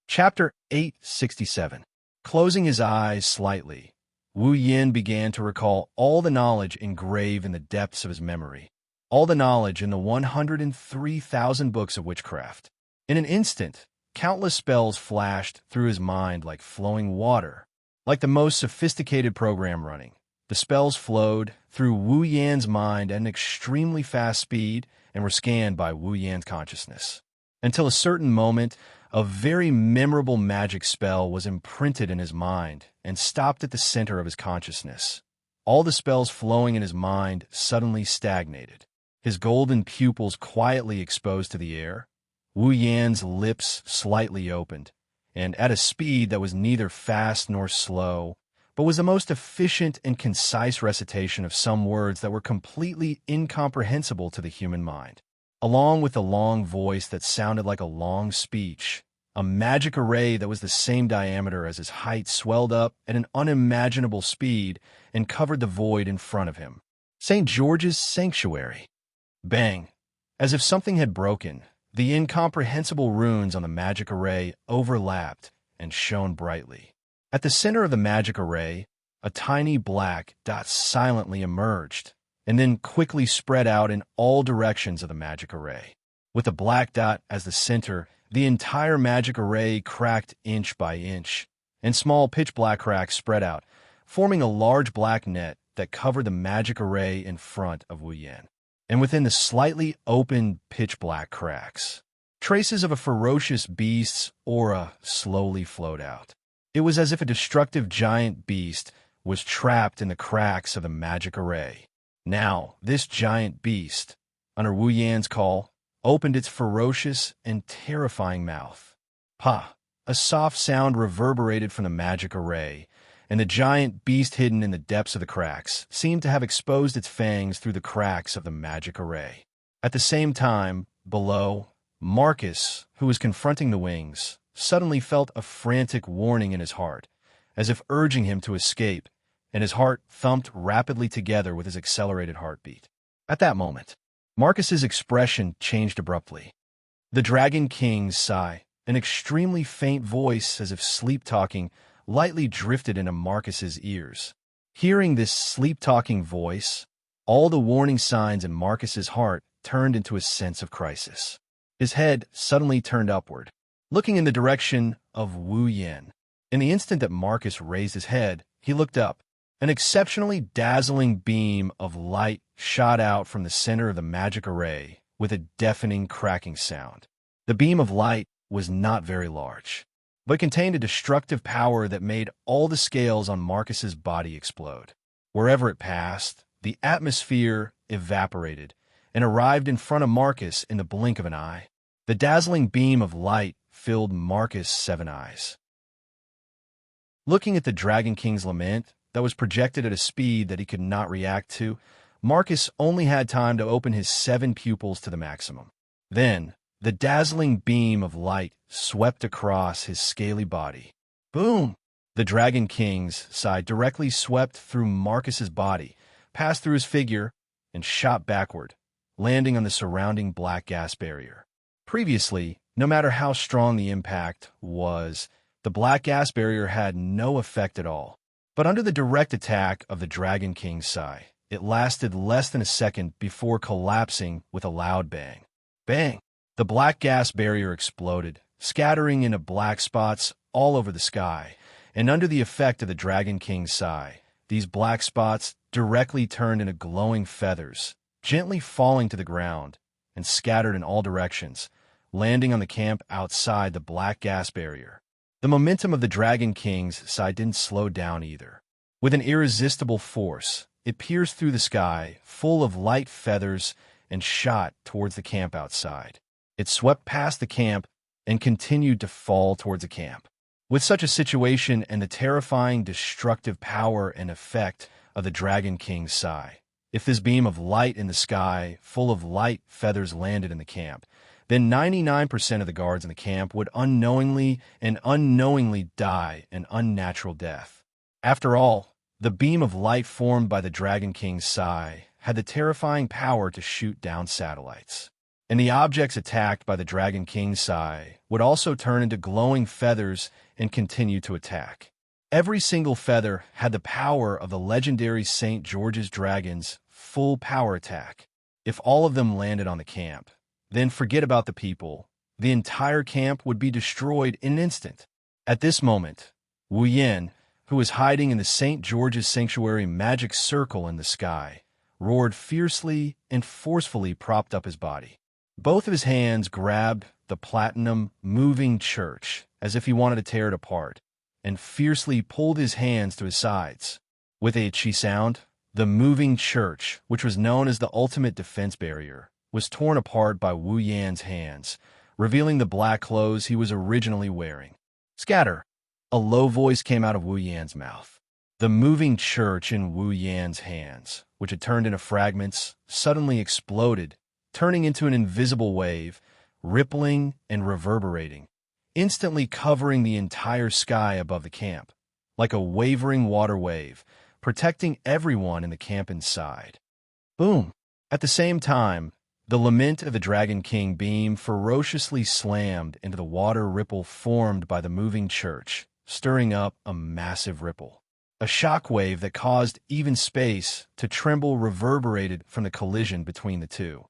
Chapter 867. Closing his eyes slightly, Wu Yin began to recall all the knowledge engraved in the depths of his memory, all the knowledge in the 103,000 books of witchcraft. In an instant, countless spells flashed through his mind like flowing water. Like the most sophisticated program running, the spells flowed through Wu Yan's mind at an extremely fast speed and were scanned by Wu Yan's consciousness. Until a certain moment, a very memorable magic spell was imprinted in his mind and stopped at the center of his consciousness. All the spells flowing in his mind suddenly stagnated. His golden pupils quietly exposed to the air. Wu Yan's lips slightly opened, and at a speed that was neither fast nor slow, but was the most efficient and concise recitation of some words that were completely incomprehensible to the human mind. Along with a long voice that sounded like a long speech, a magic array that was the same diameter as his height swelled up at an unimaginable speed and covered the void in front of him. St. George's Sanctuary. Bang! As if something had broken, the incomprehensible runes on the magic array overlapped and shone brightly. At the center of the magic array, a tiny black dot silently emerged, and then quickly spread out in all directions of the magic array. With the black dot as the center, the entire magic array cracked inch by inch, and small pitch-black cracks spread out, forming a large black net that covered the magic array in front of Wu Yan. And within the slightly opened pitch-black cracks, traces of a ferocious beast's aura slowly flowed out. It was as if a destructive giant beast was trapped in the cracks of the magic array. Now, this giant beast, under Wu Yan's call, opened its ferocious and terrifying mouth. Pa! A soft sound reverberated from the magic array, and the giant beast hidden in the depths of the cracks seemed to have exposed its fangs through the cracks of the magic array. At the same time, below, Marcus, who was confronting the wings, suddenly felt a frantic warning in his heart, as if urging him to escape, and his heart thumped rapidly together with his accelerated heartbeat. At that moment, Marcus's expression changed abruptly. The Dragon King's sigh, an extremely faint voice as if sleep-talking, lightly drifted into Marcus's ears. Hearing this sleep-talking voice, all the warning signs in Marcus's heart turned into a sense of crisis. His head suddenly turned upward, looking in the direction of Wu Yan. In the instant that Marcus raised his head, he looked up. An exceptionally dazzling beam of light shot out from the center of the magic array with a deafening cracking sound. The beam of light was not very large, but contained a destructive power that made all the scales on Marcus's body explode. Wherever it passed, the atmosphere evaporated and arrived in front of Marcus in the blink of an eye. The dazzling beam of light filled Marcus' 7 eyes. Looking at the Dragon King's lament that was projected at a speed that he could not react to, Marcus only had time to open his 7 pupils to the maximum. Then, the dazzling beam of light swept across his scaly body. Boom! The Dragon King's side directly swept through Marcus's body, passed through his figure, and shot backward, landing on the surrounding black gas barrier. Previously, no matter how strong the impact was, the black gas barrier had no effect at all. But under the direct attack of the Dragon King's sigh, it lasted less than a second before collapsing with a loud bang. Bang! The black gas barrier exploded, scattering into black spots all over the sky, and under the effect of the Dragon King's sigh, these black spots directly turned into glowing feathers, gently falling to the ground and scattered in all directions, landing on the camp outside the black gas barrier. The momentum of the Dragon King's side didn't slow down either. With an irresistible force, it pierced through the sky, full of light feathers, and shot towards the camp outside. It swept past the camp and continued to fall towards the camp. With such a situation and the terrifying destructive power and effect of the Dragon King's sigh, if this beam of light in the sky, full of light feathers, landed in the camp, then 99% of the guards in the camp would unknowingly die an unnatural death. After all, the beam of light formed by the Dragon King's sigh had the terrifying power to shoot down satellites. And the objects attacked by the Dragon King's sigh would also turn into glowing feathers and continue to attack. Every single feather had the power of the legendary St. George's Dragon's full power attack. If all of them landed on the camp, then forget about the people. The entire camp would be destroyed in an instant. At this moment, Wu Yan, who was hiding in the St. George's Sanctuary magic circle in the sky, roared fiercely and forcefully propped up his body. Both of his hands grabbed the platinum moving church as if he wanted to tear it apart, and fiercely pulled his hands to his sides. With a chi sound, the moving church, which was known as the ultimate defense barrier, was torn apart by Wu Yan's hands, revealing the black clothes he was originally wearing. Scatter! A low voice came out of Wu Yan's mouth. The moving church in Wu Yan's hands, which had turned into fragments, suddenly exploded, turning into an invisible wave, rippling and reverberating, instantly covering the entire sky above the camp, like a wavering water wave, protecting everyone in the camp inside. Boom! At the same time, the lament of the Dragon King beam ferociously slammed into the water ripple formed by the moving church, stirring up a massive ripple. A shockwave that caused even space to tremble reverberated from the collision between the two.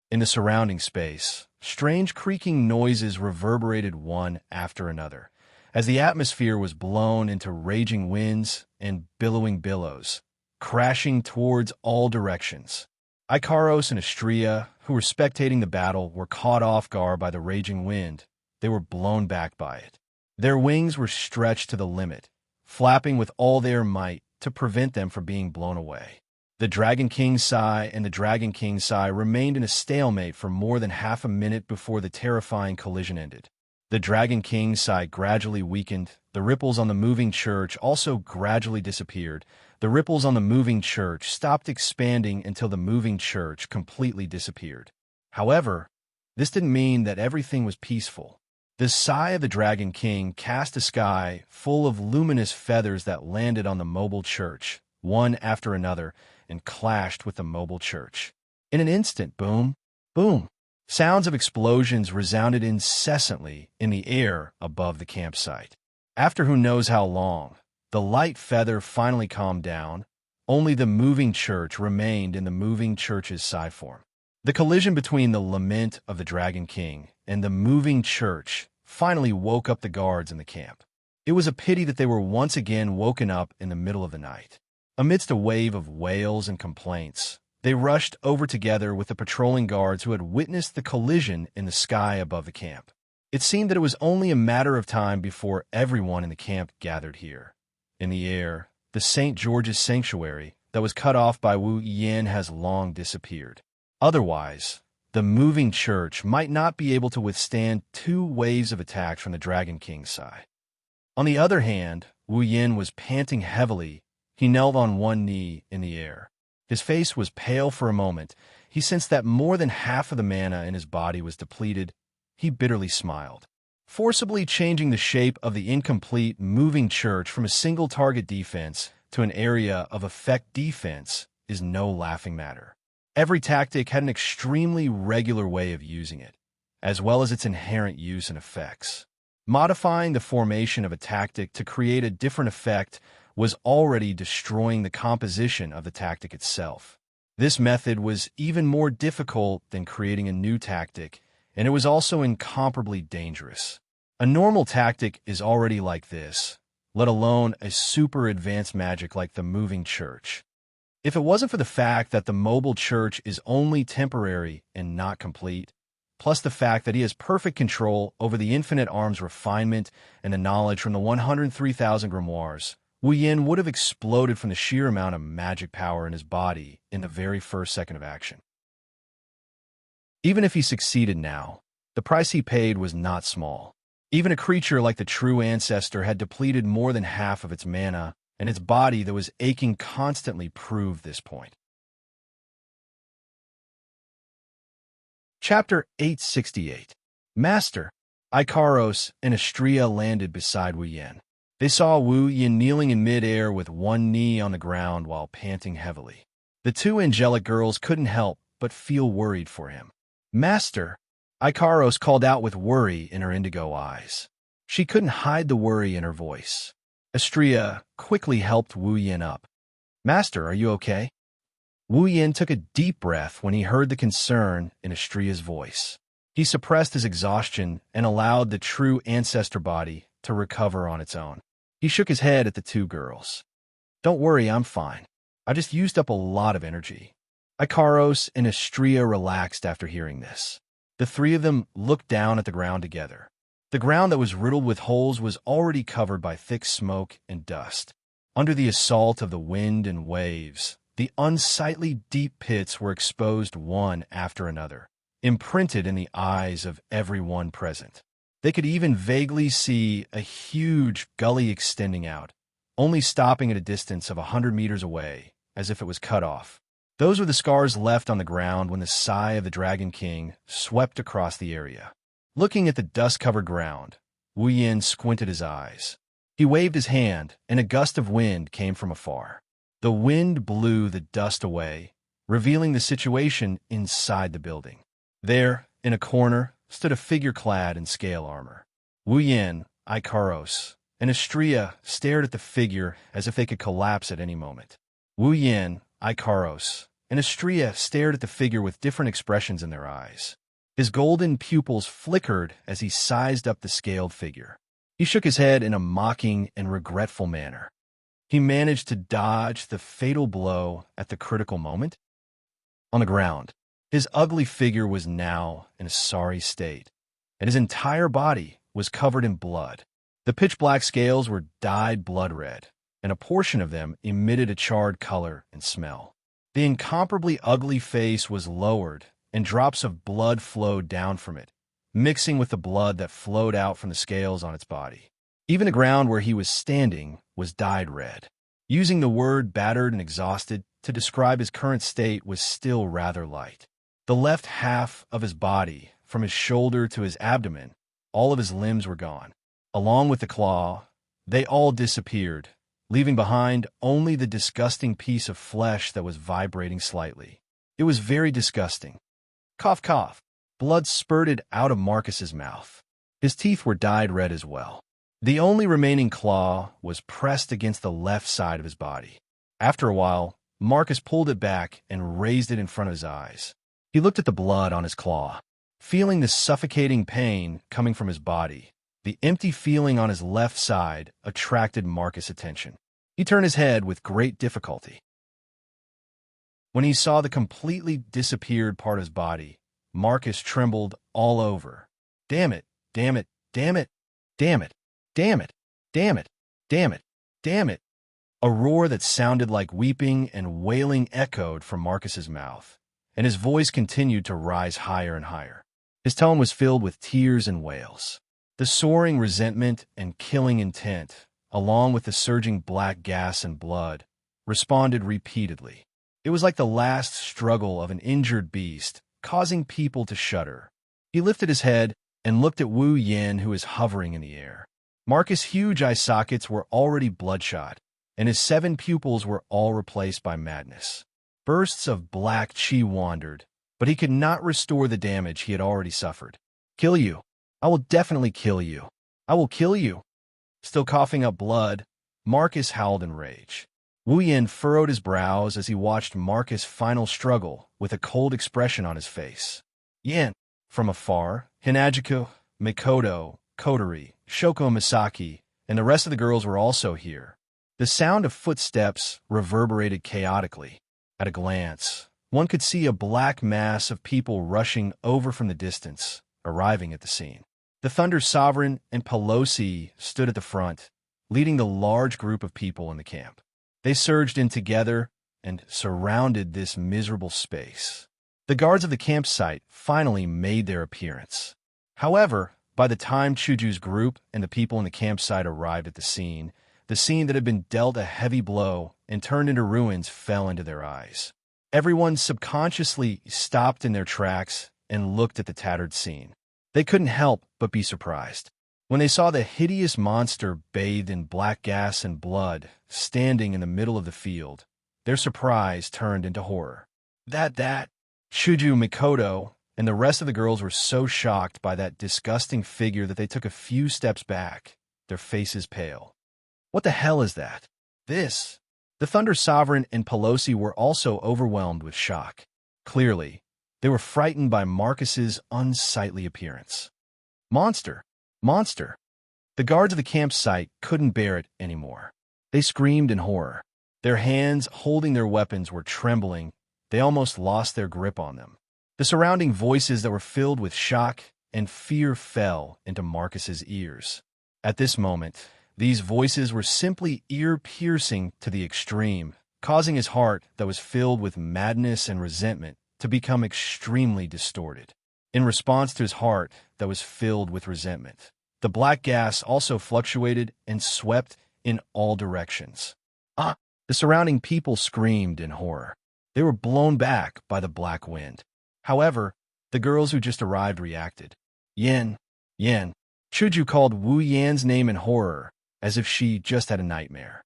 In the surrounding space, strange creaking noises reverberated one after another, as the atmosphere was blown into raging winds and billowing billows, crashing towards all directions. Ikaros and Astrea, who were spectating the battle, were caught off guard by the raging wind. They were blown back by it. Their wings were stretched to the limit, flapping with all their might to prevent them from being blown away. The Dragon King's Sigh and the Dragon King's Sigh remained in a stalemate for more than half a minute before the terrifying collision ended. The Dragon King's Sigh gradually weakened, the ripples on the moving church also gradually disappeared. The ripples on the moving church stopped expanding until the moving church completely disappeared. However, this didn't mean that everything was peaceful. The sigh of the Dragon King cast a sky full of luminous feathers that landed on the mobile church, one after another, and clashed with the mobile church. In an instant, boom, boom, sounds of explosions resounded incessantly in the air above the campsite. After who knows how long, the light feather finally calmed down. Only the moving church remained in the moving church's sigh form. The collision between the lament of the Dragon King and the moving church finally woke up the guards in the camp. It was a pity that they were once again woken up in the middle of the night. Amidst a wave of wails and complaints, they rushed over together with the patrolling guards who had witnessed the collision in the sky above the camp. It seemed that it was only a matter of time before everyone in the camp gathered here. In the air, the St. George's sanctuary that was cut off by Wu Yin has long disappeared. Otherwise, the moving church might not be able to withstand 2 waves of attacks from the Dragon King's side. On the other hand, Wu Yin was panting heavily. He knelt on one knee in the air. His face was pale for a moment. He sensed that more than half of the mana in his body was depleted. He bitterly smiled. Forcibly changing the shape of the incomplete moving church from a single target defense to an area of effect defense is no laughing matter. Every tactic had an extremely regular way of using it, as well as its inherent use and effects. Modifying the formation of a tactic to create a different effect was already destroying the composition of the tactic itself. This method was even more difficult than creating a new tactic, and it was also incomparably dangerous. A normal tactic is already like this, let alone a super advanced magic like the moving church. If it wasn't for the fact that the mobile church is only temporary and not complete, plus the fact that he has perfect control over the infinite arm's refinement and the knowledge from the 103,000 grimoires, Wu Yin would have exploded from the sheer amount of magic power in his body in the very first second of action. Even if he succeeded now, the price he paid was not small. Even a creature like the true ancestor had depleted more than half of its mana, and its body that was aching constantly proved this point. Chapter 868. Master, Ikaros and Astrea landed beside Wu Yin. They saw Wu Yin kneeling in mid-air with one knee on the ground while panting heavily. The 2 angelic girls couldn't help but feel worried for him. Master, Ikaros called out with worry in her indigo eyes. She couldn't hide the worry in her voice. Astrea quickly helped Wu Yin up. Master, are you okay? Wu Yin took a deep breath when he heard the concern in Astrea's voice. He suppressed his exhaustion and allowed the true ancestor body to recover on its own. He shook his head at the 2 girls. Don't worry, I'm fine. I just used up a lot of energy. Ikaros and Astrea relaxed after hearing this. The 3 of them looked down at the ground together. The ground that was riddled with holes was already covered by thick smoke and dust. Under the assault of the wind and waves, the unsightly deep pits were exposed one after another, imprinted in the eyes of everyone present. They could even vaguely see a huge gully extending out, only stopping at a distance of 100 meters away, as if it was cut off. Those were the scars left on the ground when the sigh of the Dragon King swept across the area. Looking at the dust-covered ground, Wu Yin squinted his eyes. He waved his hand, and a gust of wind came from afar. The wind blew the dust away, revealing the situation inside the building. There, in a corner, stood a figure clad in scale armor. Wu Yin, Ikaros, and Istria stared at the figure as if they could collapse at any moment. Wu Yin, Ikaros, and Istria stared at the figure with different expressions in their eyes. His golden pupils flickered as he sized up the scaled figure. He shook his head in a mocking and regretful manner. He managed to dodge the fatal blow at the critical moment. On the ground, his ugly figure was now in a sorry state, and his entire body was covered in blood. The pitch-black scales were dyed blood red, and a portion of them emitted a charred color and smell. The incomparably ugly face was lowered, and drops of blood flowed down from it, mixing with the blood that flowed out from the scales on its body. Even the ground where he was standing was dyed red. Using the word battered and exhausted to describe his current state was still rather light. The left half of his body, from his shoulder to his abdomen, all of his limbs were gone. Along with the claw, they all disappeared, leaving behind only the disgusting piece of flesh that was vibrating slightly. It was very disgusting. Cough, cough. Blood spurted out of Marcus's mouth. His teeth were dyed red as well. The only remaining claw was pressed against the left side of his body. After a while, Marcus pulled it back and raised it in front of his eyes. He looked at the blood on his claw. Feeling the suffocating pain coming from his body, the empty feeling on his left side attracted Marcus' attention. He turned his head with great difficulty. When he saw the completely disappeared part of his body, Marcus trembled all over. Damn it, damn it, damn it, damn it, damn it, damn it, damn it, damn it. A roar that sounded like weeping and wailing echoed from Marcus's mouth, and his voice continued to rise higher and higher. His tone was filled with tears and wails. The soaring resentment and killing intent, along with the surging black gas and blood, responded repeatedly. It was like the last struggle of an injured beast, causing people to shudder. He lifted his head and looked at Wu Yin, who was hovering in the air. Marcus' huge eye sockets were already bloodshot, and his 7 pupils were all replaced by madness. Bursts of black chi wandered, but he could not restore the damage he had already suffered. Kill you. I will definitely kill you. I will kill you. Still coughing up blood, Marcus howled in rage. Wu Yin furrowed his brows as he watched Marcus' final struggle with a cold expression on his face. Yin. From afar, Hinajiko, Mikoto, Kotori, Shoko Misaki, and the rest of the girls were also here. The sound of footsteps reverberated chaotically. At a glance, one could see a black mass of people rushing over from the distance, arriving at the scene. The Thunder Sovereign and Pelosi stood at the front, leading the large group of people in the camp. They surged in together and surrounded this miserable space. The guards of the campsite finally made their appearance. However, by the time Chuju's group and the people in the campsite arrived at the scene that had been dealt a heavy blow and turned into ruins fell into their eyes. Everyone subconsciously stopped in their tracks and looked at the tattered scene. They couldn't help but be surprised when they saw the hideous monster bathed in black gas and blood standing in the middle of the field. Their surprise turned into horror. That Chuju, Mikoto, and the rest of the girls were so shocked by that disgusting figure that they took a few steps back, their faces pale. What the hell is that? This? The Thunder Sovereign and Pelosi were also overwhelmed with shock. Clearly, they were frightened by Marcus's unsightly appearance. Monster! Monster! The guards of the campsite couldn't bear it anymore. They screamed in horror. Their hands holding their weapons were trembling. They almost lost their grip on them. The surrounding voices that were filled with shock and fear fell into Marcus's ears. At this moment, these voices were simply ear-piercing to the extreme, causing his heart that was filled with madness and resentment to become extremely distorted. In response to his heart that was filled with resentment, the black gas also fluctuated and swept in all directions. The surrounding people screamed in horror. They were blown back by the black wind. However, the girls who just arrived reacted. Yin. Chuju called Wu Yan's name in horror, as if she just had a nightmare.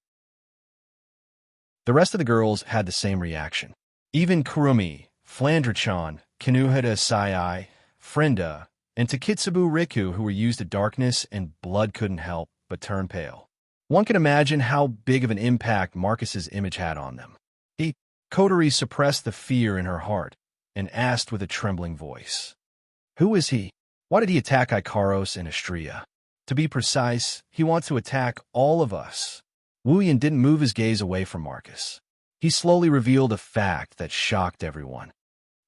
The rest of the girls had the same reaction. Even Kurumi, Flandra-chan, Kinuhita Sai, Frenda, and Takitsubu Riku, who were used to darkness and blood, couldn't help but turn pale. One can imagine how big of an impact Marcus's image had on them. Kotori suppressed the fear in her heart and asked with a trembling voice, "Who is he? Why did he attack Ikaros and Astria? To be precise, he wants to attack all of us." Wu Yan didn't move his gaze away from Marcus. He slowly revealed a fact that shocked everyone.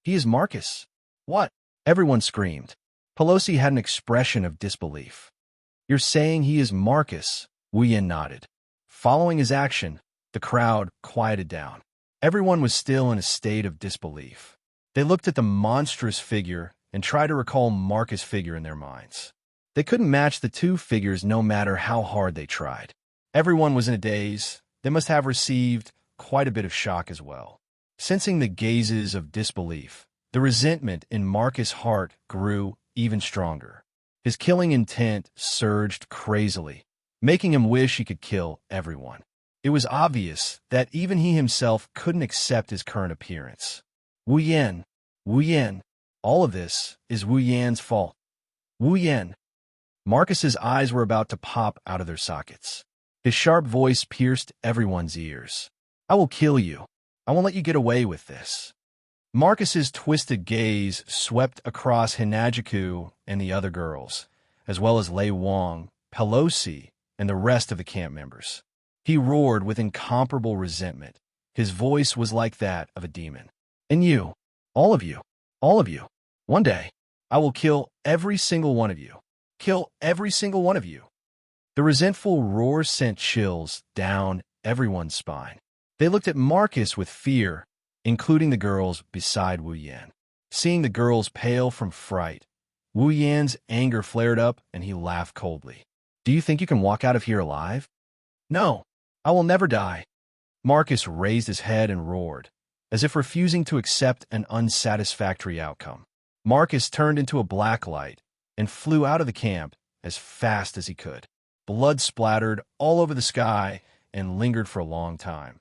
"He is Marcus." "What?" Everyone screamed. Pelosi had an expression of disbelief. "You're saying he is Marcus?" Wu Yan nodded. Following his action, the crowd quieted down. Everyone was still in a state of disbelief. They looked at the monstrous figure and tried to recall Marcus' figure in their minds. They couldn't match the two figures no matter how hard they tried. Everyone was in a daze. They must have received quite a bit of shock as well. Sensing the gazes of disbelief, the resentment in Marcus' heart grew even stronger. His killing intent surged crazily, making him wish he could kill everyone. It was obvious that even he himself couldn't accept his current appearance. Wu Yan, all of this is Wu Yan's fault. Wu Yan. Marcus's eyes were about to pop out of their sockets. His sharp voice pierced everyone's ears. "I will kill you. I won't let you get away with this." Marcus's twisted gaze swept across Hinajiku and the other girls, as well as Lei Wang, Pelosi, and the rest of the camp members. He roared with incomparable resentment. His voice was like that of a demon. "And you, all of you, one day, I will kill every single one of you. Kill every single one of you." The resentful roar sent chills down everyone's spine. They looked at Marcus with fear, including the girls beside Wu Yan. Seeing the girls pale from fright, Wu Yan's anger flared up and he laughed coldly. "Do you think you can walk out of here alive?" "No, I will never die." Marcus raised his head and roared, as if refusing to accept an unsatisfactory outcome. Marcus turned into a black light and flew out of the camp as fast as he could. Blood splattered all over the sky and lingered for a long time.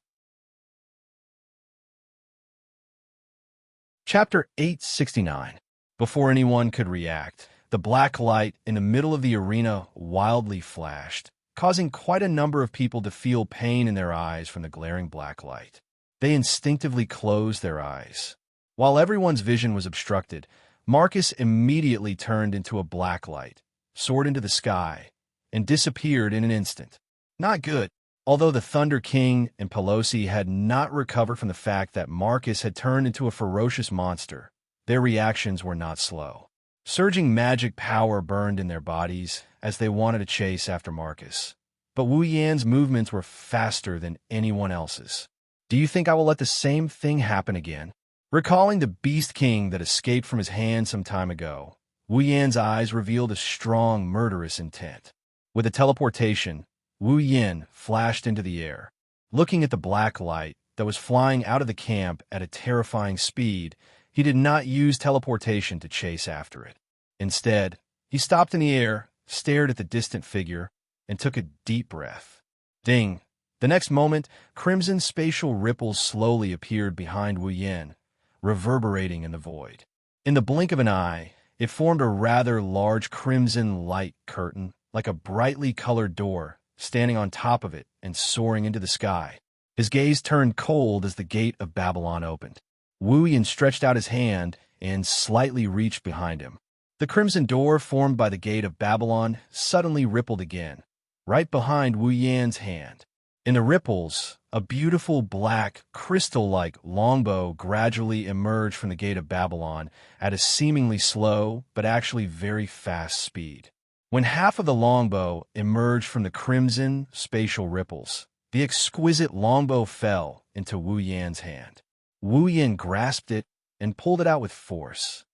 Chapter 869. Before anyone could react, the black light in the middle of the arena wildly flashed, causing quite a number of people to feel pain in their eyes from the glaring black light. They instinctively closed their eyes. While everyone's vision was obstructed, Marcus immediately turned into a black light, soared into the sky, and disappeared in an instant. Not good. Although the Thunder King and Pelosi had not recovered from the fact that Marcus had turned into a ferocious monster, their reactions were not slow. Surging magic power burned in their bodies as they wanted to chase after Marcus. But Wu Yan's movements were faster than anyone else's. "Do you think I will let the same thing happen again?" Recalling the Beast King that escaped from his hand some time ago, Wu Yan's eyes revealed a strong, murderous intent. With a teleportation, Wu Yan flashed into the air. Looking at the black light that was flying out of the camp at a terrifying speed, he did not use teleportation to chase after it. Instead, he stopped in the air, stared at the distant figure, and took a deep breath. Ding! The next moment, crimson spatial ripples slowly appeared behind Wu Yan, reverberating in the void. In the blink of an eye, it formed a rather large crimson light curtain, like a brightly colored door, standing on top of it and soaring into the sky. His gaze turned cold as the gate of Babylon opened. Wu Yan stretched out his hand and slightly reached behind him. The crimson door formed by the gate of Babylon suddenly rippled again, right behind Wu Yan's hand. In the ripples, a beautiful black, crystal-like longbow gradually emerged from the gate of Babylon at a seemingly slow but actually very fast speed. When half of the longbow emerged from the crimson spatial ripples, the exquisite longbow fell into Wu Yan's hand. Wu Yan grasped it and pulled it out with force.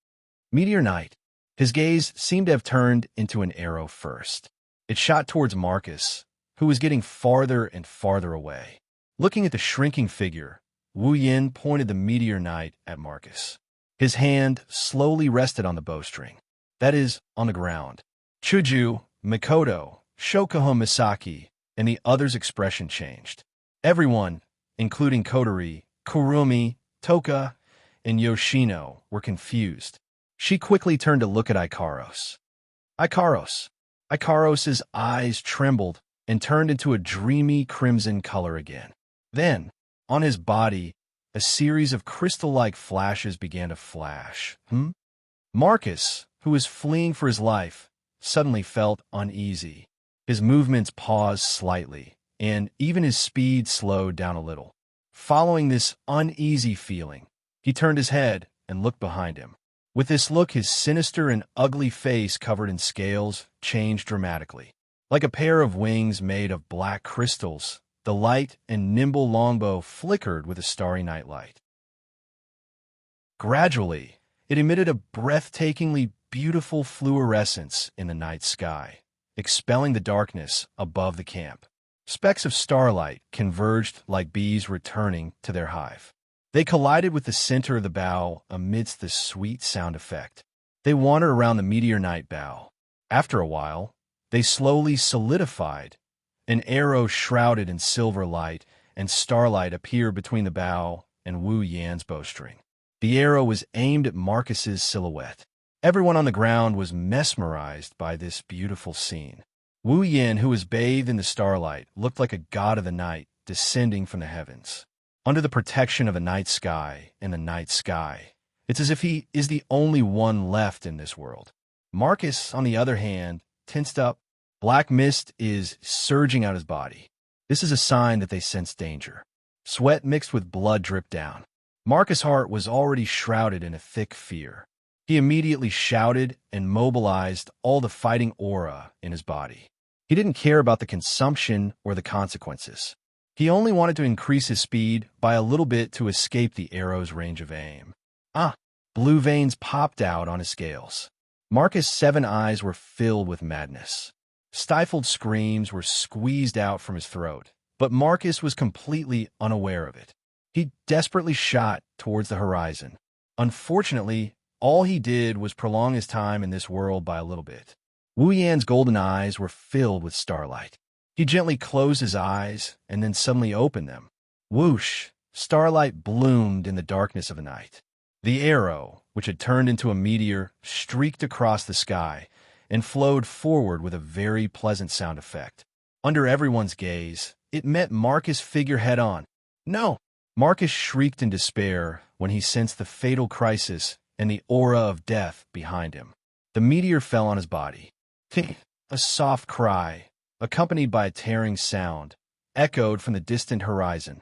Meteor Knight. His gaze seemed to have turned into an arrow first. It shot towards Marcus, who was getting farther and farther away. Looking at the shrinking figure, Wu Yan pointed the Meteor Knight at Marcus. His hand slowly rested on the bowstring, that is, on the ground. Chuju, Mikoto, Shokuho Misaki, and the others' expression changed. Everyone, including Kotori, Kurumi, Toka, and Yoshino, were confused. She quickly turned to look at Ikaros. Ikaros! Ikaros's eyes trembled and turned into a dreamy crimson color again. Then, on his body, a series of crystal-like flashes began to flash. Marcus, who was fleeing for his life, suddenly felt uneasy. His movements paused slightly, and even his speed slowed down a little. Following this uneasy feeling, he turned his head and looked behind him. With this look, his sinister and ugly face covered in scales changed dramatically. Like a pair of wings made of black crystals, the light and nimble longbow flickered with a starry nightlight. Gradually, it emitted a breathtakingly beautiful fluorescence in the night sky, expelling the darkness above the camp. Specks of starlight converged like bees returning to their hive. They collided with the center of the bow amidst the sweet sound effect. They wandered around the meteor night bow. After a while, they slowly solidified. An arrow shrouded in silver light and starlight appeared between the bow and Wu Yan's bowstring. The arrow was aimed at Marcus's silhouette. Everyone on the ground was mesmerized by this beautiful scene. Wu Yan, who was bathed in the starlight, looked like a god of the night descending from the heavens. Under the protection of the night sky and the night sky, it's as if he is the only one left in this world. Marcus, on the other hand, tensed up. Black mist is surging out his body. This is a sign that they sense danger. Sweat mixed with blood dripped down. Marcus' heart was already shrouded in a thick fear. He immediately shouted and mobilized all the fighting aura in his body. He didn't care about the consumption or the consequences. He only wanted to increase his speed by a little bit to escape the arrow's range of aim. Blue veins popped out on his scales. Marcus' 7 eyes were filled with madness. Stifled screams were squeezed out from his throat, but Marcus was completely unaware of it. He desperately shot towards the horizon. Unfortunately, all he did was prolong his time in this world by a little bit. Wu Yan's golden eyes were filled with starlight. He gently closed his eyes and then suddenly opened them. Whoosh! Starlight bloomed in the darkness of the night. The arrow, which had turned into a meteor, streaked across the sky and flowed forward with a very pleasant sound effect. Under everyone's gaze, it met Marcus' figure head-on. No! Marcus shrieked in despair when he sensed the fatal crisis and the aura of death behind him. The meteor fell on his body. A soft cry, accompanied by a tearing sound, echoed from the distant horizon.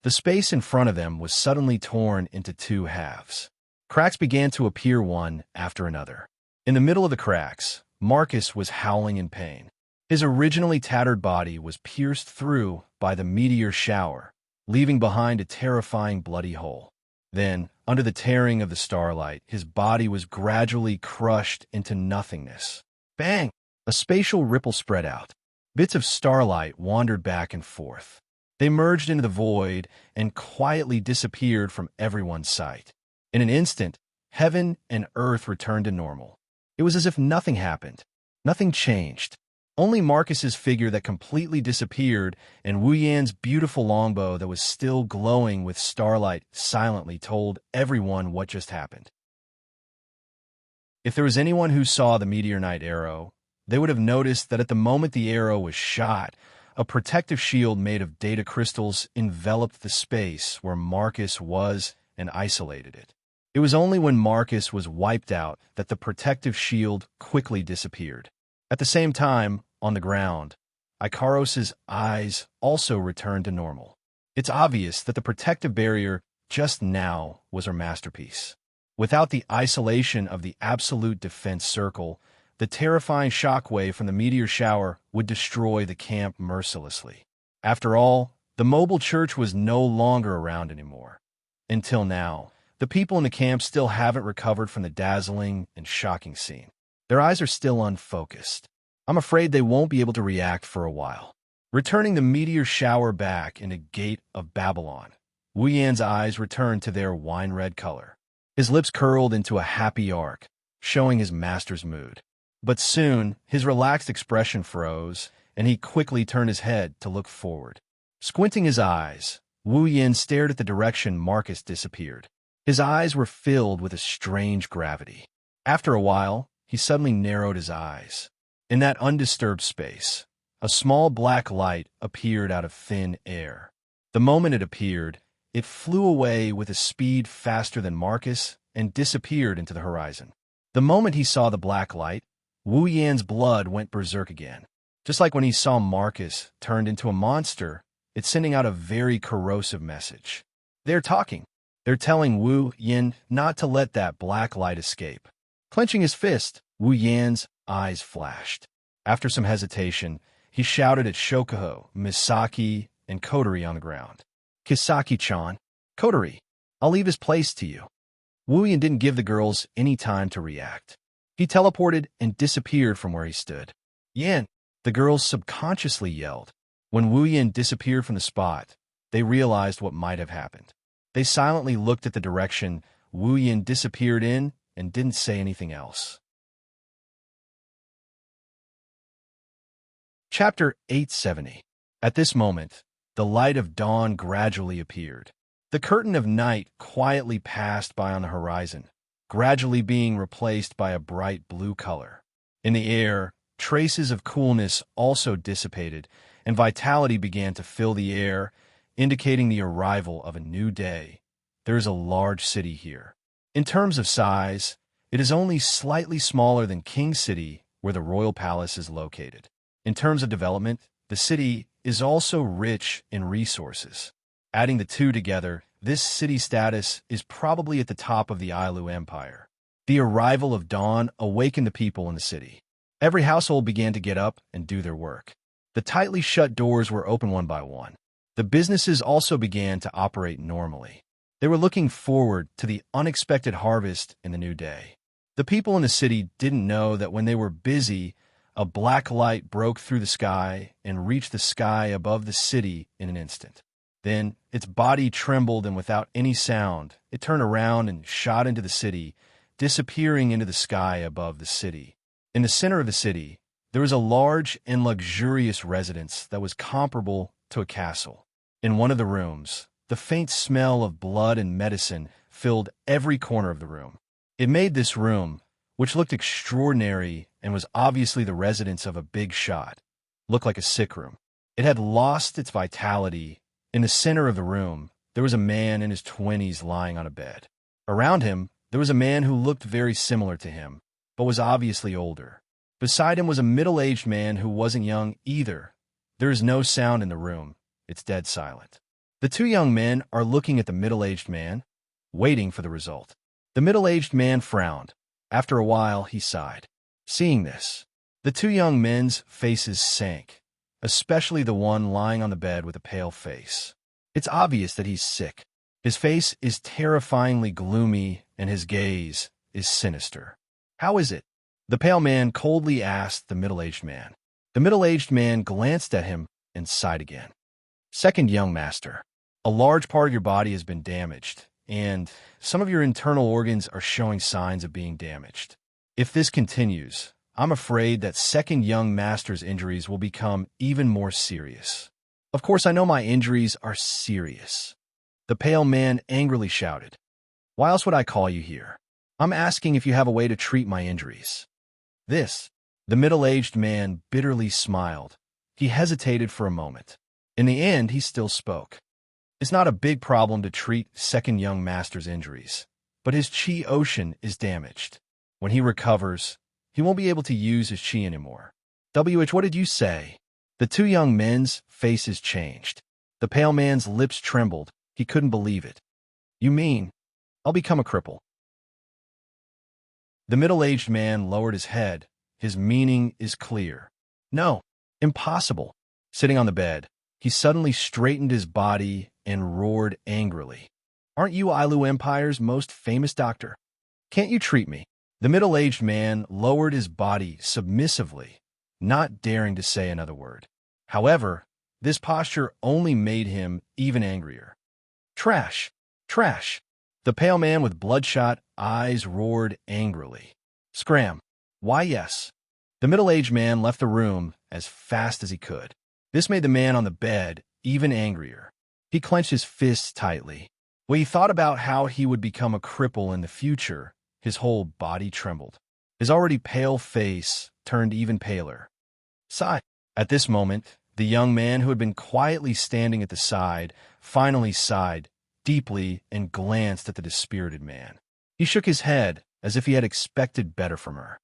The space in front of them was suddenly torn into 2 halves. Cracks began to appear one after another. In the middle of the cracks, Marcus was howling in pain. His originally tattered body was pierced through by the meteor shower, leaving behind a terrifying bloody hole. Then, under the tearing of the starlight, his body was gradually crushed into nothingness. Bang! A spatial ripple spread out. Bits of starlight wandered back and forth. They merged into the void and quietly disappeared from everyone's sight. In an instant, heaven and earth returned to normal. It was as if nothing happened. Nothing changed. Only Marcus's figure that completely disappeared and Wu Yan's beautiful longbow that was still glowing with starlight silently told everyone what just happened. If there was anyone who saw the meteor night arrow, they would have noticed that at the moment the arrow was shot, a protective shield made of data crystals enveloped the space where Marcus was and isolated it. It was only when Marcus was wiped out that the protective shield quickly disappeared. At the same time, on the ground, Ikaros's eyes also returned to normal. It's obvious that the protective barrier just now was her masterpiece. Without the isolation of the absolute defense circle, the terrifying shockwave from the meteor shower would destroy the camp mercilessly. After all, the mobile church was no longer around anymore. Until now, the people in the camp still haven't recovered from the dazzling and shocking scene. Their eyes are still unfocused. I'm afraid they won't be able to react for a while. Returning the meteor shower back in a gate of Babylon, Wu Yan's eyes returned to their wine-red color. His lips curled into a happy arc, showing his master's mood. But soon, his relaxed expression froze, and he quickly turned his head to look forward. Squinting his eyes, Wu Yin stared at the direction Marcus disappeared. His eyes were filled with a strange gravity. After a while, he suddenly narrowed his eyes. In that undisturbed space, a small black light appeared out of thin air. The moment it appeared, it flew away with a speed faster than Marcus and disappeared into the horizon. The moment he saw the black light, Wu Yan's blood went berserk again. Just like when he saw Marcus turned into a monster, it's sending out a very corrosive message. They're talking. They're telling Wu Yan not to let that black light escape. Clenching his fist, Wu Yan's eyes flashed. After some hesitation, he shouted at Shokuho, Misaki, and Kotori on the ground. Kisaki-chan, Kotori, I'll leave his place to you. Wu Yan didn't give the girls any time to react. He teleported and disappeared from where he stood. Yan, the girls subconsciously yelled. When Wu Yan disappeared from the spot, they realized what might have happened. They silently looked at the direction Wu Yan disappeared in and didn't say anything else. Chapter 870. At this moment, the light of dawn gradually appeared. The curtain of night quietly passed by on the horizon, gradually being replaced by a bright blue color. In the air, traces of coolness also dissipated, and vitality began to fill the air, indicating the arrival of a new day. There is a large city here. In terms of size, it is only slightly smaller than King City, where the royal palace is located. In terms of development, the city is also rich in resources. Adding the two together, this city status is probably at the top of the Ailu Empire. The arrival of dawn awakened the people in the city. Every household began to get up and do their work. The tightly shut doors were open one by one. The businesses also began to operate normally. They were looking forward to the unexpected harvest in the new day. The people in the city didn't know that when they were busy, a black light broke through the sky and reached the sky above the city in an instant. Then, its body trembled, and without any sound, it turned around and shot into the city, disappearing into the sky above the city. In the center of the city, there was a large and luxurious residence that was comparable to a castle. In one of the rooms, the faint smell of blood and medicine filled every corner of the room. It made this room, which looked extraordinary and was obviously the residence of a big shot, look like a sick room. It had lost its vitality. In the center of the room, there was a man in his 20s lying on a bed. Around him, there was a man who looked very similar to him, but was obviously older. Beside him was a middle-aged man who wasn't young either. There is no sound in the room. It's dead silent. The two young men are looking at the middle-aged man, waiting for the result. The middle-aged man frowned. After a while, he sighed. Seeing this, the two young men's faces sank, especially the one lying on the bed with a pale face. It's obvious that he's sick. His face is terrifyingly gloomy, and his gaze is sinister. How is it? The pale man coldly asked the middle-aged man. The middle-aged man glanced at him and sighed again. Second young master, a large part of your body has been damaged, and some of your internal organs are showing signs of being damaged. If this continues, I'm afraid that second young master's injuries will become even more serious. Of course, I know my injuries are serious. The pale man angrily shouted. Why else would I call you here? I'm asking if you have a way to treat my injuries. The middle-aged man bitterly smiled. He hesitated for a moment. In the end, he still spoke. It's not a big problem to treat second young master's injuries, but his chi ocean is damaged. When he recovers, he won't be able to use his chi anymore. What did you say? The two young men's faces changed. The pale man's lips trembled. He couldn't believe it. You mean, I'll become a cripple? The middle-aged man lowered his head. His meaning is clear. No, impossible. Sitting on the bed, he suddenly straightened his body and roared angrily. Aren't you Ailu Empire's most famous doctor? Can't you treat me? The middle-aged man lowered his body submissively, not daring to say another word. However, this posture only made him even angrier. Trash! Trash! The pale man with bloodshot eyes roared angrily. Scram! Why, yes. The middle-aged man left the room as fast as he could. This made the man on the bed even angrier. He clenched his fists tightly. When he thought about how he would become a cripple in the future, his whole body trembled. His already pale face turned even paler. Sigh. At this moment, the young man who had been quietly standing at the side finally sighed deeply and glanced at the dispirited man. He shook his head as if he had expected better from her.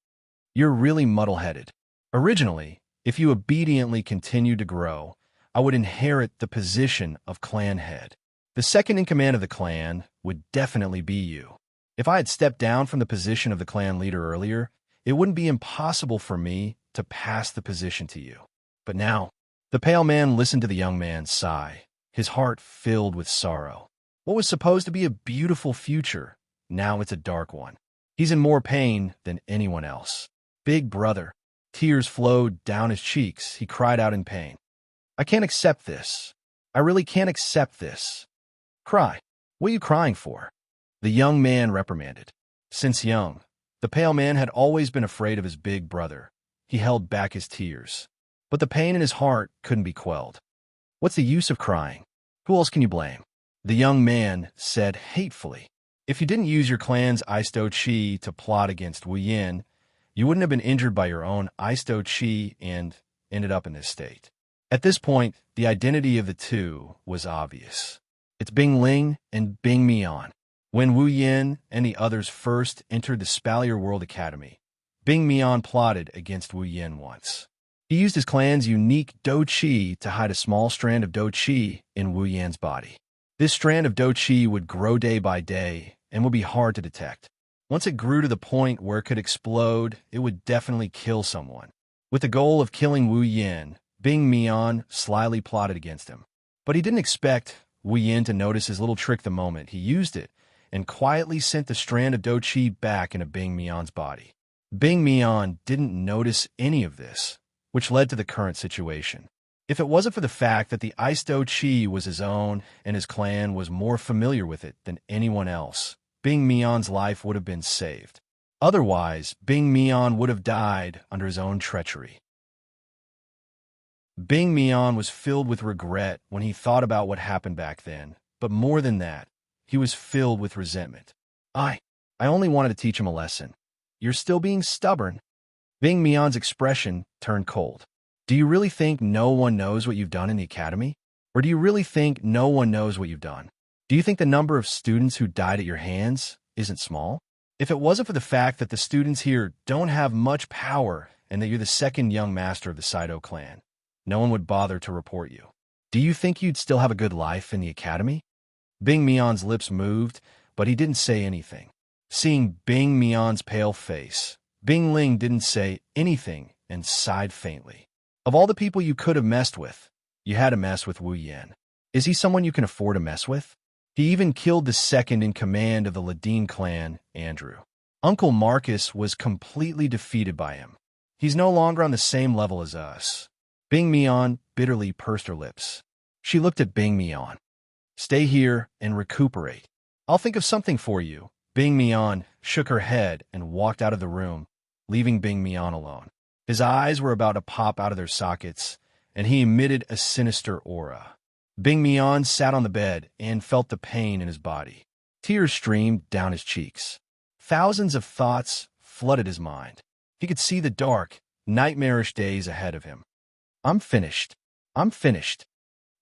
You're really muddle-headed. Originally, if you obediently continued to grow, I would inherit the position of clan head. The second in command of the clan would definitely be you. If I had stepped down from the position of the clan leader earlier, it wouldn't be impossible for me to pass the position to you. But now, the pale man listened to the young man's sigh, his heart filled with sorrow. What was supposed to be a beautiful future, now it's a dark one. He's in more pain than anyone else. Big brother. Tears flowed down his cheeks. He cried out in pain. I can't accept this. I really can't accept this. Cry. What are you crying for? The young man reprimanded. Since young, the pale man had always been afraid of his big brother. He held back his tears. But the pain in his heart couldn't be quelled. What's the use of crying? Who else can you blame? The young man said hatefully. If you didn't use your clan's Aisto Chi to plot against Wu Yin, you wouldn't have been injured by your own Aisto Chi and ended up in this state. At this point, the identity of the two was obvious. It's Bing Ling and Bing Mian. When Wu Yin and the others first entered the Spalier World Academy, Bing Mian plotted against Wu Yin once. He used his clan's unique Do Chi to hide a small strand of Do Chi in Wu Yan's body. This strand of Do Chi would grow day by day and would be hard to detect. Once it grew to the point where it could explode, it would definitely kill someone. With the goal of killing Wu Yin, Bing Mian slyly plotted against him. But he didn't expect Wu Yin to notice his little trick the moment he used it, and quietly sent the strand of Do Chi back into Bing Mian's body. Bing Mian didn't notice any of this, which led to the current situation. If it wasn't for the fact that the Aisto Chi was his own and his clan was more familiar with it than anyone else, Bing Mian's life would have been saved. Otherwise, Bing Mian would have died under his own treachery. Bing Mian was filled with regret when he thought about what happened back then, but more than that, he was filled with resentment. I only wanted to teach him a lesson. You're still being stubborn. Bing Mian's expression turned cold. Do you really think no one knows what you've done in the academy? Or do you really think no one knows what you've done? Do you think the number of students who died at your hands isn't small? If it wasn't for the fact that the students here don't have much power and that you're the second young master of the Saido clan, no one would bother to report you. Do you think you'd still have a good life in the academy? Bing Mian's lips moved, but he didn't say anything. Seeing Bing Mian's pale face, Bing Ling didn't say anything and sighed faintly. Of all the people you could have messed with, you had to mess with Wu Yin. Is he someone you can afford to mess with? He even killed the second in command of the Ladine clan, Andrew. Uncle Marcus was completely defeated by him. He's no longer on the same level as us. Bing Mian bitterly pursed her lips. She looked at Bing Mian. Stay here and recuperate. I'll think of something for you. Bing Mian shook her head and walked out of the room, leaving Bing Mian alone. His eyes were about to pop out of their sockets, and he emitted a sinister aura. Bing Mian sat on the bed and felt the pain in his body. Tears streamed down his cheeks. Thousands of thoughts flooded his mind. He could see the dark, nightmarish days ahead of him. I'm finished. I'm finished.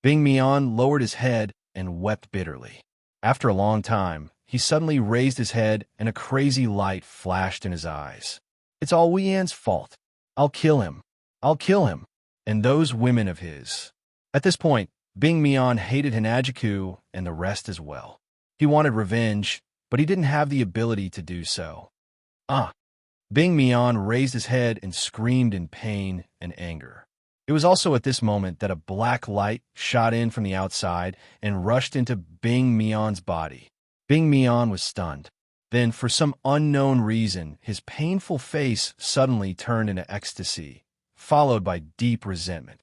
Bing Mian lowered his head and wept bitterly. After a long time, he suddenly raised his head and a crazy light flashed in his eyes. It's all Wu Yan's fault. I'll kill him. I'll kill him. And those women of his. At this point, Bing Mian hated Hinajiku and the rest as well. He wanted revenge, but he didn't have the ability to do so. Bing Mian raised his head and screamed in pain and anger. It was also at this moment that a black light shot in from the outside and rushed into Bing Mian's body. Bing Mian was stunned. Then, for some unknown reason, his painful face suddenly turned into ecstasy, followed by deep resentment.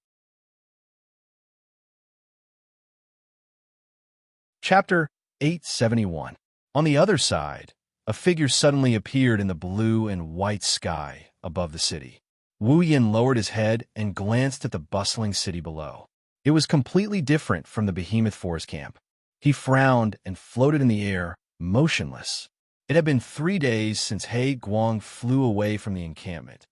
Chapter 871. On the other side, a figure suddenly appeared in the blue and white sky above the city. Wu Yin lowered his head and glanced at the bustling city below. It was completely different from the behemoth forest camp. He frowned and floated in the air, motionless. It had been 3 days since He Guang flew away from the encampment.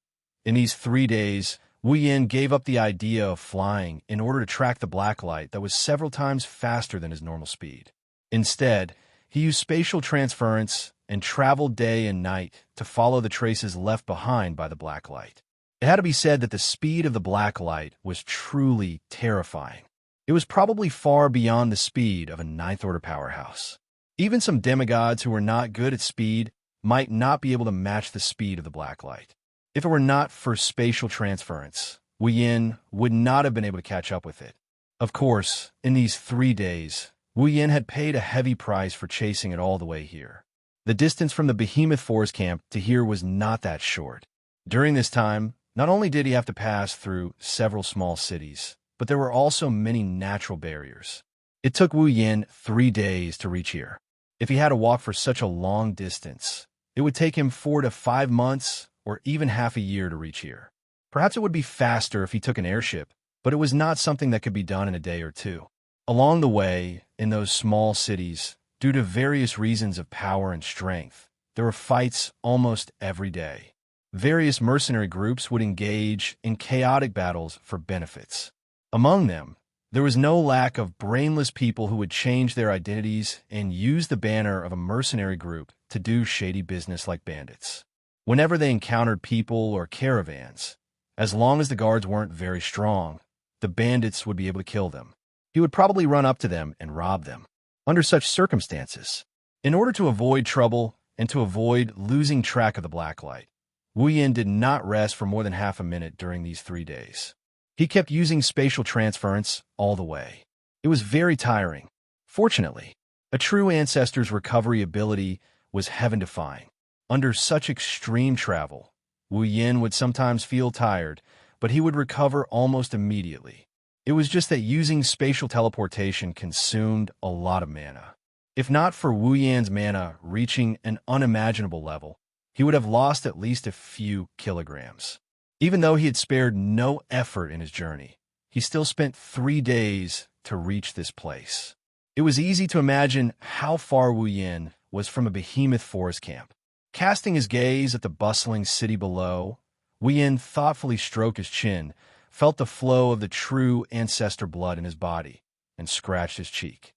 In these 3 days, Wu Yin gave up the idea of flying in order to track the black light that was several times faster than his normal speed. Instead, he used spatial transference and traveled day and night to follow the traces left behind by the black light. It had to be said that the speed of the black light was truly terrifying. It was probably far beyond the speed of a ninth-order powerhouse. Even some demigods who were not good at speed might not be able to match the speed of the black light. If it were not for spatial transference, Wu Yin would not have been able to catch up with it. Of course, in these 3 days, Wu Yin had paid a heavy price for chasing it all the way here. The distance from the behemoth forest camp to here was not that short. During this time, not only did he have to pass through several small cities, but there were also many natural barriers. It took Wu Yin 3 days to reach here. If he had to walk for such a long distance, it would take him 4 to 5 months or even half a year to reach here. Perhaps it would be faster if he took an airship, but it was not something that could be done in a day or two. Along the way, in those small cities, due to various reasons of power and strength, there were fights almost every day. Various mercenary groups would engage in chaotic battles for benefits. Among them, there was no lack of brainless people who would change their identities and use the banner of a mercenary group to do shady business like bandits. Whenever they encountered people or caravans, as long as the guards weren't very strong, the bandits would be able to kill them. He would probably run up to them and rob them. Under such circumstances, in order to avoid trouble and to avoid losing track of the black light, Wu Yin did not rest for more than half a minute during these 3 days. He kept using spatial transference all the way. It was very tiring. Fortunately, a true ancestor's recovery ability was heaven-defying. Under such extreme travel, Wu Yin would sometimes feel tired, but he would recover almost immediately. It was just that using spatial teleportation consumed a lot of mana. If not for Wu Yin's mana reaching an unimaginable level, he would have lost at least a few kilograms. Even though he had spared no effort in his journey, he still spent 3 days to reach this place. It was easy to imagine how far Wu Yin was from a behemoth forest camp. Casting his gaze at the bustling city below, Wu Yin thoughtfully stroked his chin, felt the flow of the true ancestor blood in his body, and scratched his cheek.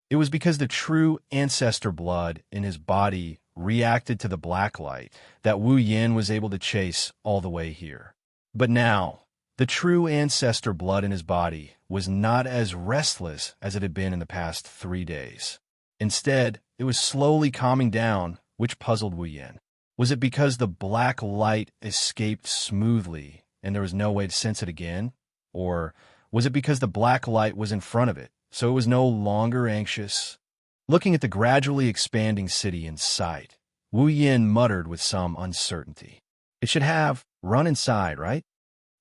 It was because the true ancestor blood in his body reacted to the black light that Wu Yin was able to chase all the way here. But now, the true ancestor blood in his body was not as restless as it had been in the past 3 days. Instead, it was slowly calming down, which puzzled Wu Yin. Was it because the black light escaped smoothly and there was no way to sense it again? Or was it because the black light was in front of it, so it was no longer anxious? Looking at the gradually expanding city in sight, Wu Yin muttered with some uncertainty. It should have run inside, right?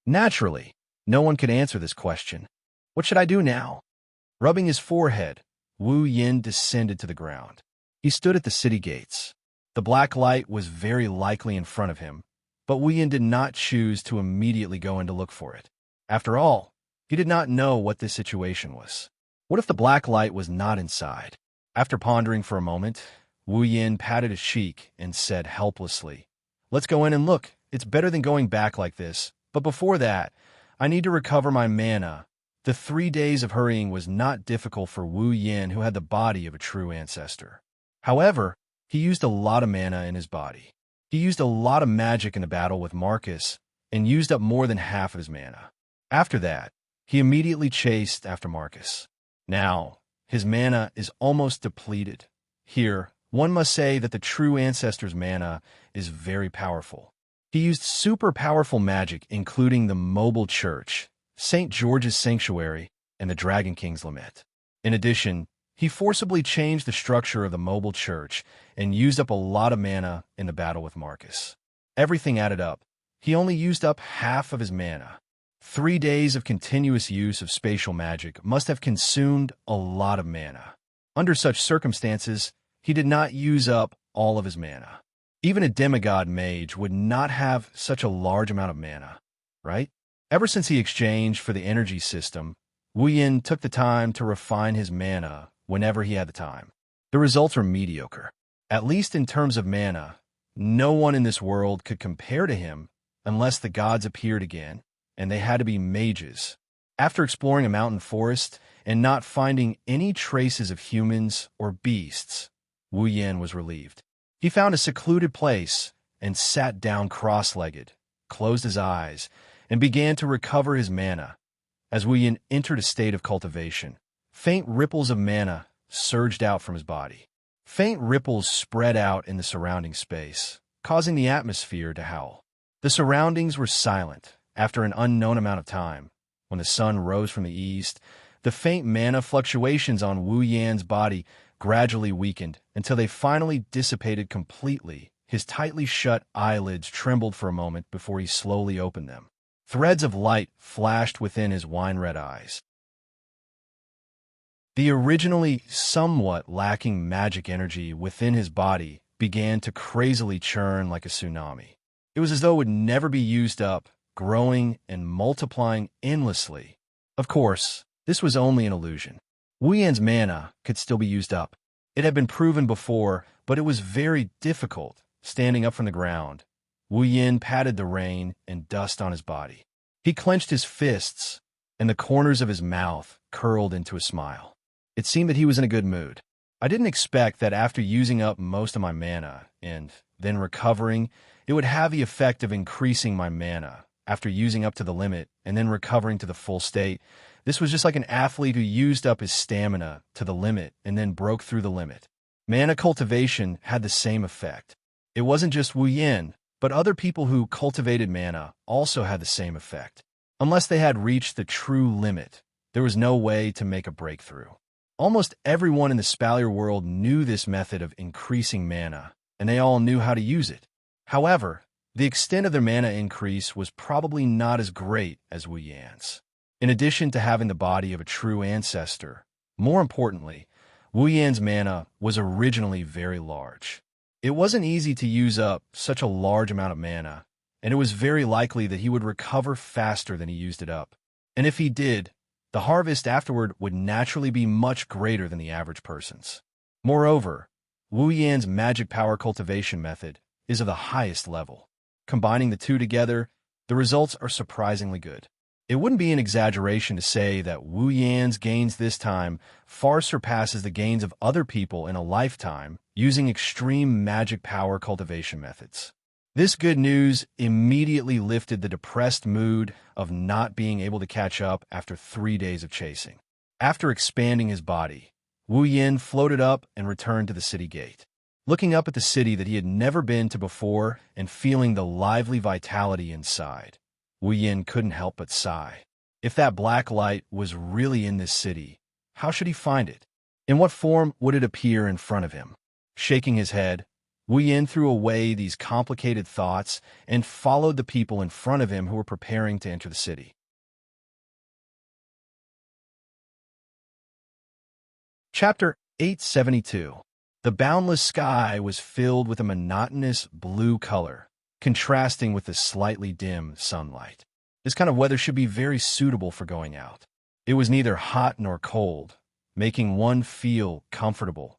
Naturally, no one could answer this question. What should I do now? Rubbing his forehead, Wu Yin descended to the ground. He stood at the city gates. The black light was very likely in front of him, but Wu Yin did not choose to immediately go in to look for it. After all, he did not know what this situation was. What if the black light was not inside? After pondering for a moment, Wu Yin patted his cheek and said helplessly, "Let's go in and look. It's better than going back like this. But before that, I need to recover my mana." The 3 days of hurrying was not difficult for Wu Yin, who had the body of a true ancestor. However, he used a lot of mana in his body. He used a lot of magic in the battle with Marcus and used up more than half of his mana. After that, he immediately chased after Marcus. Now, his mana is almost depleted. Here, one must say that the true ancestor's mana is very powerful. He used super powerful magic, including the mobile church, St. George's Sanctuary, and the Dragon King's Lament. In addition, he forcibly changed the structure of the mobile church and used up a lot of mana in the battle with Marcus. Everything added up. He only used up half of his mana. 3 days of continuous use of spatial magic must have consumed a lot of mana. Under such circumstances, he did not use up all of his mana. Even a demigod mage would not have such a large amount of mana, right? Ever since he exchanged for the energy system, Wu Yin took the time to refine his mana whenever he had the time. The results were mediocre. At least in terms of mana, no one in this world could compare to him unless the gods appeared again, and they had to be mages. After exploring a mountain forest and not finding any traces of humans or beasts, Wu Yin was relieved. He found a secluded place and sat down cross-legged, closed his eyes, and began to recover his mana. As Wu Yin entered a state of cultivation, faint ripples of mana surged out from his body. Faint ripples spread out in the surrounding space, causing the atmosphere to howl. The surroundings were silent. After an unknown amount of time, when the sun rose from the east, the faint mana fluctuations on Wu Yan's body gradually weakened until they finally dissipated completely. His tightly shut eyelids trembled for a moment before he slowly opened them. Threads of light flashed within his wine-red eyes. The originally somewhat lacking magic energy within his body began to crazily churn like a tsunami. It was as though it would never be used up, growing and multiplying endlessly. Of course, this was only an illusion. Wu Yan's mana could still be used up. It had been proven before, but it was very difficult. Standing up from the ground, Wu Yin patted the rain and dust on his body. He clenched his fists, and the corners of his mouth curled into a smile. It seemed that he was in a good mood. I didn't expect that after using up most of my mana and then recovering, it would have the effect of increasing my mana. After using up to the limit and then recovering to the full state, this was just like an athlete who used up his stamina to the limit and then broke through the limit. Mana cultivation had the same effect. It wasn't just Wu Yin, but other people who cultivated mana also had the same effect. Unless they had reached the true limit, there was no way to make a breakthrough. Almost everyone in the Spalier world knew this method of increasing mana, and they all knew how to use it. However, the extent of their mana increase was probably not as great as Wu Yan's. In addition to having the body of a true ancestor, more importantly, Wu Yan's mana was originally very large. It wasn't easy to use up such a large amount of mana, and it was very likely that he would recover faster than he used it up. And if he did, the harvest afterward would naturally be much greater than the average person's. Moreover, Wu Yan's magic power cultivation method is of the highest level. Combining the two together, the results are surprisingly good. It wouldn't be an exaggeration to say that Wu Yan's gains this time far surpasses the gains of other people in a lifetime using extreme magic power cultivation methods. This good news immediately lifted the depressed mood of not being able to catch up after 3 days of chasing. After expanding his body, Wu Yin floated up and returned to the city gate. Looking up at the city that he had never been to before and feeling the lively vitality inside, Wu Yin couldn't help but sigh. If that black light was really in this city, how should he find it? In what form would it appear in front of him? Shaking his head, Wu Yin threw away these complicated thoughts and followed the people in front of him who were preparing to enter the city. Chapter 872. The boundless sky was filled with a monotonous blue color, contrasting with the slightly dim sunlight. This kind of weather should be very suitable for going out. It was neither hot nor cold, making one feel comfortable.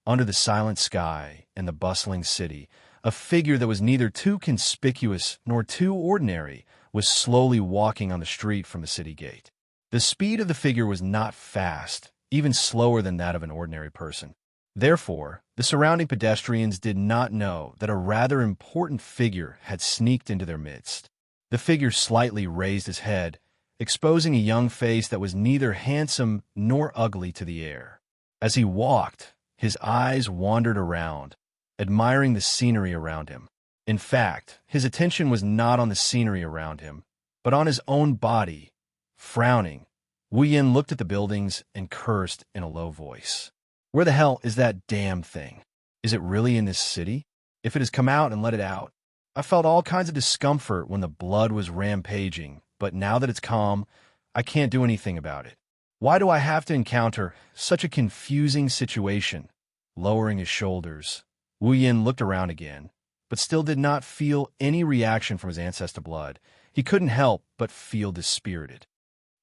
Under the silent sky and the bustling city, a figure that was neither too conspicuous nor too ordinary was slowly walking on the street from the city gate. The speed of the figure was not fast, even slower than that of an ordinary person. Therefore, the surrounding pedestrians did not know that a rather important figure had sneaked into their midst. The figure slightly raised his head, exposing a young face that was neither handsome nor ugly to the air. As he walked, his eyes wandered around, admiring the scenery around him. In fact, his attention was not on the scenery around him, but on his own body. Frowning, Wu Yin looked at the buildings and cursed in a low voice. Where the hell is that damn thing? Is it really in this city? If it has come out and let it out. I felt all kinds of discomfort when the blood was rampaging, but now that it's calm, I can't do anything about it. Why do I have to encounter such a confusing situation? Lowering his shoulders, Wu Yin looked around again, but still did not feel any reaction from his ancestor blood. He couldn't help but feel dispirited.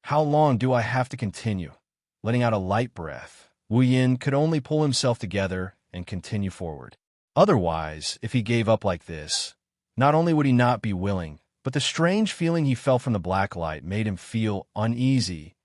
How long do I have to continue? Letting out a light breath, Wu Yin could only pull himself together and continue forward. Otherwise, if he gave up like this, not only would he not be willing, but the strange feeling he felt from the black light made him feel uneasy.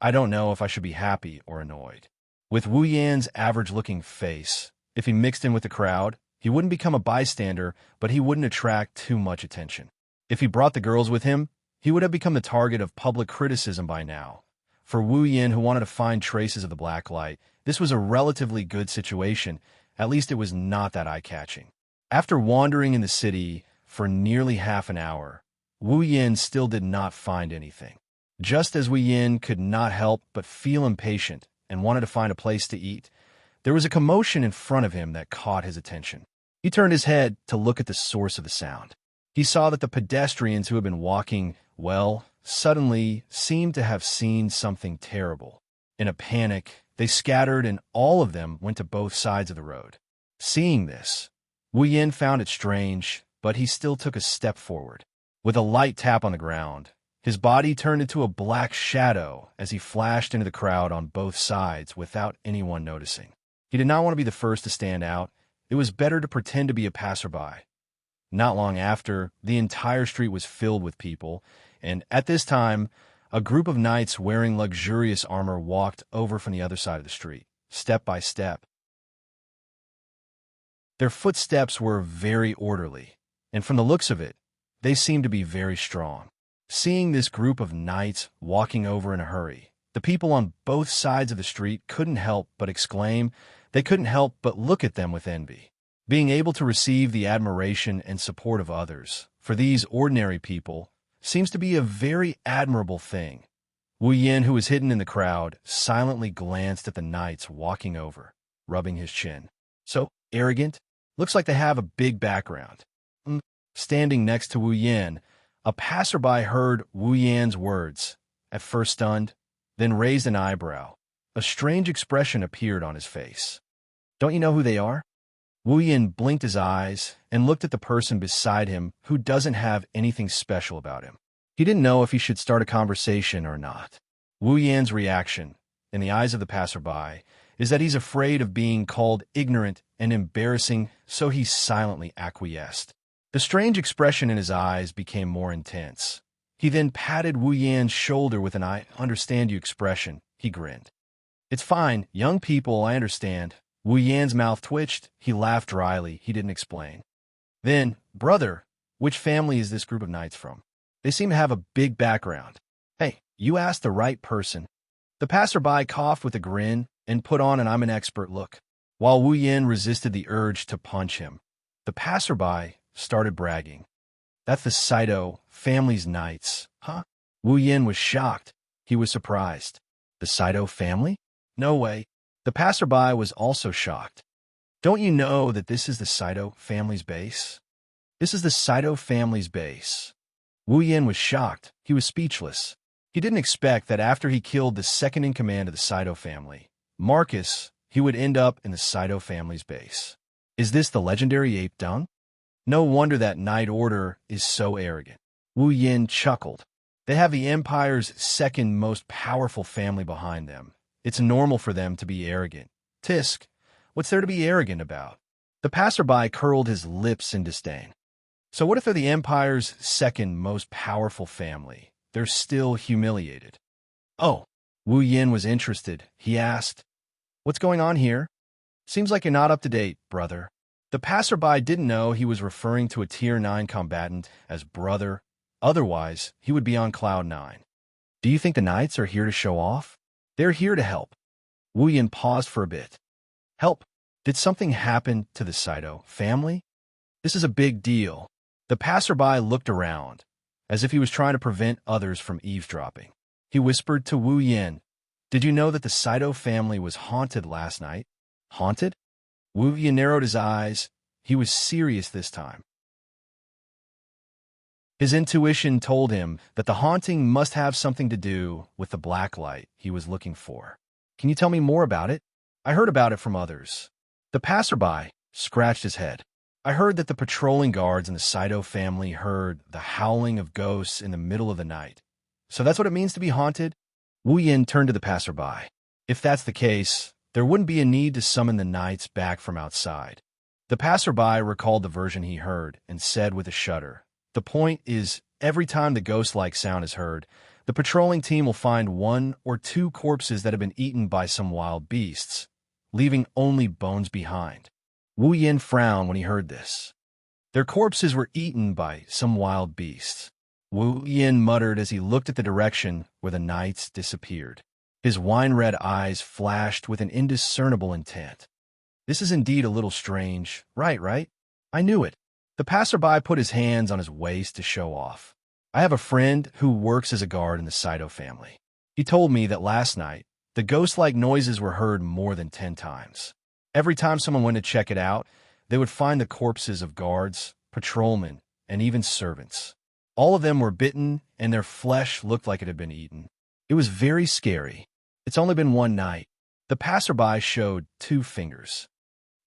I don't know if I should be happy or annoyed. With Wu Yan's average-looking face, if he mixed in with the crowd, he wouldn't become a bystander, but he wouldn't attract too much attention. If he brought the girls with him, he would have become the target of public criticism by now. For Wu Yin, who wanted to find traces of the black light, this was a relatively good situation. At least it was not that eye-catching. After wandering in the city for nearly half an hour, Wu Yin still did not find anything. Just as Wu Yin could not help but feel impatient and wanted to find a place to eat, there was a commotion in front of him that caught his attention. He turned his head to look at the source of the sound. He saw that the pedestrians who had been walking, suddenly seemed to have seen something terrible. In a panic, they scattered and all of them went to both sides of the road. Seeing this, Wu Yin found it strange, but he still took a step forward. With a light tap on the ground, his body turned into a black shadow as he flashed into the crowd on both sides without anyone noticing. He did not want to be the first to stand out. It was better to pretend to be a passerby. Not long after, the entire street was filled with people, and at this time, a group of knights wearing luxurious armor walked over from the other side of the street, step by step. Their footsteps were very orderly, and from the looks of it, they seemed to be very strong. Seeing this group of knights walking over in a hurry, the people on both sides of the street couldn't help but exclaim. They couldn't help but look at them with envy. Being able to receive the admiration and support of others, for these ordinary people, seems to be a very admirable thing. Wu Yin, who was hidden in the crowd, silently glanced at the knights walking over, rubbing his chin. So arrogant, looks like they have a big background. Standing next to Wu Yin, a passerby heard Wu Yan's words, at first stunned, then raised an eyebrow. A strange expression appeared on his face. Don't you know who they are? Wu Yin blinked his eyes and looked at the person beside him who doesn't have anything special about him. He didn't know if he should start a conversation or not. Wu Yan's reaction, in the eyes of the passerby, is that he's afraid of being called ignorant and embarrassing, so he silently acquiesced. The strange expression in his eyes became more intense. He then patted Wu Yan's shoulder with an "I understand you" expression. He grinned. It's fine, young people, I understand. Wu Yan's mouth twitched. He laughed dryly. He didn't explain. Then, brother, which family is this group of knights from? They seem to have a big background. Hey, you asked the right person. The passerby coughed with a grin and put on an "I'm an expert" look. While Wu Yin resisted the urge to punch him, the passerby started bragging. That's the Saito family's knights, huh? Wu Yin was shocked. He was surprised. The Saito family? No way. The passerby was also shocked. Don't you know that this is the Saito family's base? This is the Saito family's base. Wu Yin was shocked. He was speechless. He didn't expect that after he killed the second-in-command of the Saito family, Marcus, he would end up in the Saito family's base. Is this the legendary ape dung? No wonder that Knight Order is so arrogant. Wu Yin chuckled. They have the Empire's second most powerful family behind them. It's normal for them to be arrogant. Tisk, what's there to be arrogant about? The passerby curled his lips in disdain. So what if they're the Empire's second most powerful family? They're still humiliated. Oh, Wu Yin was interested. He asked, what's going on here? Seems like you're not up to date, brother. The passerby didn't know he was referring to a Tier 9 combatant as brother. Otherwise, he would be on Cloud 9. Do you think the knights are here to show off? They're here to help. Wu Yin paused for a bit. Help? Did something happen to the Saito family? This is a big deal. The passerby looked around, as if he was trying to prevent others from eavesdropping. He whispered to Wu Yin, did you know that the Saito family was haunted last night? Haunted? Wu Yin narrowed his eyes. He was serious this time. His intuition told him that the haunting must have something to do with the black light he was looking for. Can you tell me more about it? I heard about it from others. The passerby scratched his head. I heard that the patrolling guards in the Saito family heard the howling of ghosts in the middle of the night. So that's what it means to be haunted? Wu Yin turned to the passerby. If that's the case, there wouldn't be a need to summon the knights back from outside. The passerby recalled the version he heard and said with a shudder, "The point is, every time the ghost-like sound is heard, the patrolling team will find 1 or 2 corpses that have been eaten by some wild beasts, leaving only bones behind." Wu Yin frowned when he heard this. Their corpses were eaten by some wild beasts. Wu Yin muttered as he looked at the direction where the knights disappeared. His wine-red eyes flashed with an indiscernible intent. This is indeed a little strange. Right? I knew it. The passerby put his hands on his waist to show off. I have a friend who works as a guard in the Saito family. He told me that last night, the ghost-like noises were heard more than 10 times. Every time someone went to check it out, they would find the corpses of guards, patrolmen, and even servants. All of them were bitten, and their flesh looked like it had been eaten. It was very scary. It's only been one night. The passerby showed 2 fingers.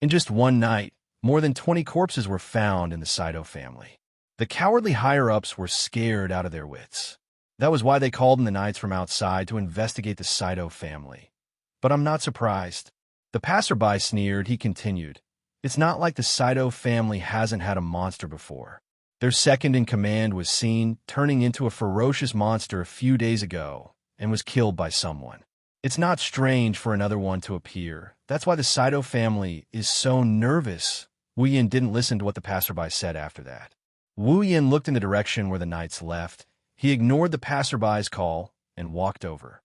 In just one night, more than 20 corpses were found in the Saito family. The cowardly higher-ups were scared out of their wits. That was why they called in the knights from outside to investigate the Saito family. But I'm not surprised. The passerby sneered. He continued, "It's not like the Saito family hasn't had a monster before. Their second-in-command was seen turning into a ferocious monster a few days ago and was killed by someone. It's not strange for another one to appear. That's why the Saito family is so nervous." Wu Yin didn't listen to what the passerby said after that. Wu Yin looked in the direction where the knights left. He ignored the passerby's call and walked over.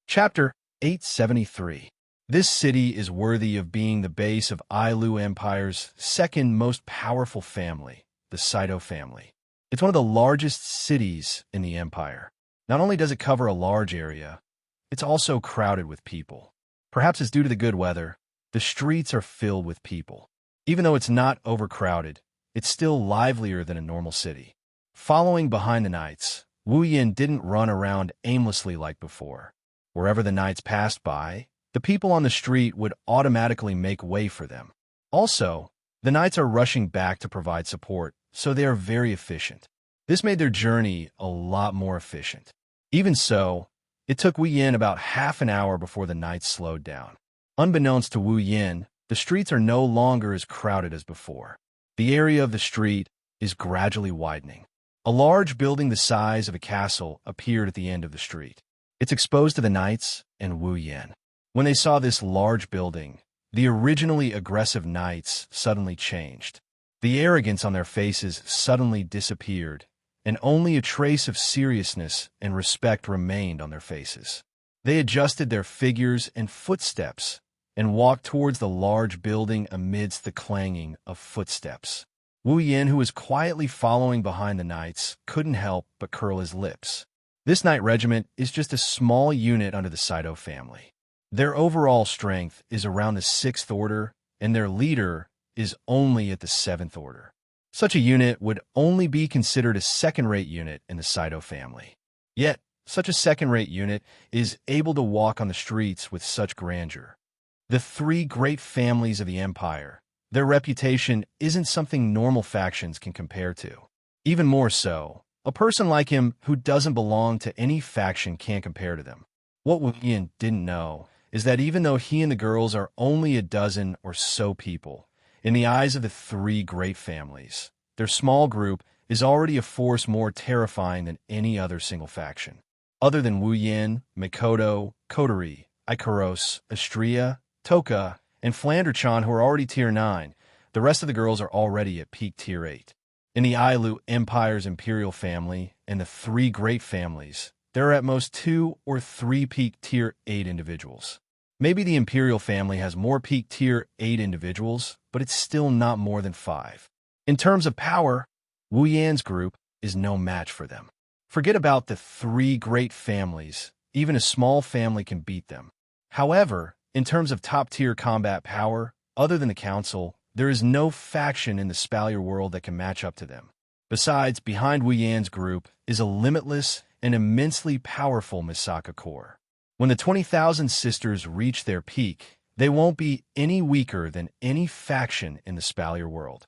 Chapter 873. This city is worthy of being the base of Ailu Empire's second most powerful family, the Saito family. It's one of the largest cities in the empire. Not only does it cover a large area, it's also crowded with people. Perhaps it's due to the good weather. The streets are filled with people. Even though it's not overcrowded, it's still livelier than a normal city. Following behind the knights, Wu Yin didn't run around aimlessly like before. Wherever the knights passed by, the people on the street would automatically make way for them. Also, the knights are rushing back to provide support, so they are very efficient. This made their journey a lot more efficient. Even so, it took Wu Yin about half an hour before the knights slowed down. Unbeknownst to Wu Yin, the streets are no longer as crowded as before. The area of the street is gradually widening. A large building the size of a castle appeared at the end of the street. It's exposed to the knights and Wu Yin. When they saw this large building, the originally aggressive knights suddenly changed. The arrogance on their faces suddenly disappeared, and only a trace of seriousness and respect remained on their faces. They adjusted their figures and footsteps and walked towards the large building amidst the clanging of footsteps. Wu Yin, who was quietly following behind the knights, couldn't help but curl his lips. This knight regiment is just a small unit under the Saito family. Their overall strength is around the 6th order, and their leader is only at the 7th order. Such a unit would only be considered a second-rate unit in the Saito family. Yet, such a second-rate unit is able to walk on the streets with such grandeur. The 3 great families of the empire, their reputation isn't something normal factions can compare to. Even more so, a person like him who doesn't belong to any faction can't compare to them. What Wu Yin didn't know is that even though he and the girls are only a dozen or so people, in the eyes of the 3 great families, their small group is already a force more terrifying than any other single faction. Other than Wu Yin, Mikoto, Kotori, Ikaros, Astria, Toka, and Flanderchan, who are already Tier 9, the rest of the girls are already at peak Tier 8. In the Ailu Empire's imperial family and the 3 great families, there are at most 2 or 3 peak Tier 8 individuals. Maybe the imperial family has more peak Tier 8 individuals, but it's still not more than 5. In terms of power, Wu Yan's group is no match for them. Forget about the 3 great families. Even a small family can beat them. However, in terms of top-tier combat power, other than the Council, there is no faction in the Spalier world that can match up to them. Besides, behind Wu Yan's group is a limitless and immensely powerful Misaka Corps. When the 20,000 sisters reach their peak, They won't be any weaker than any faction in the Spalier world.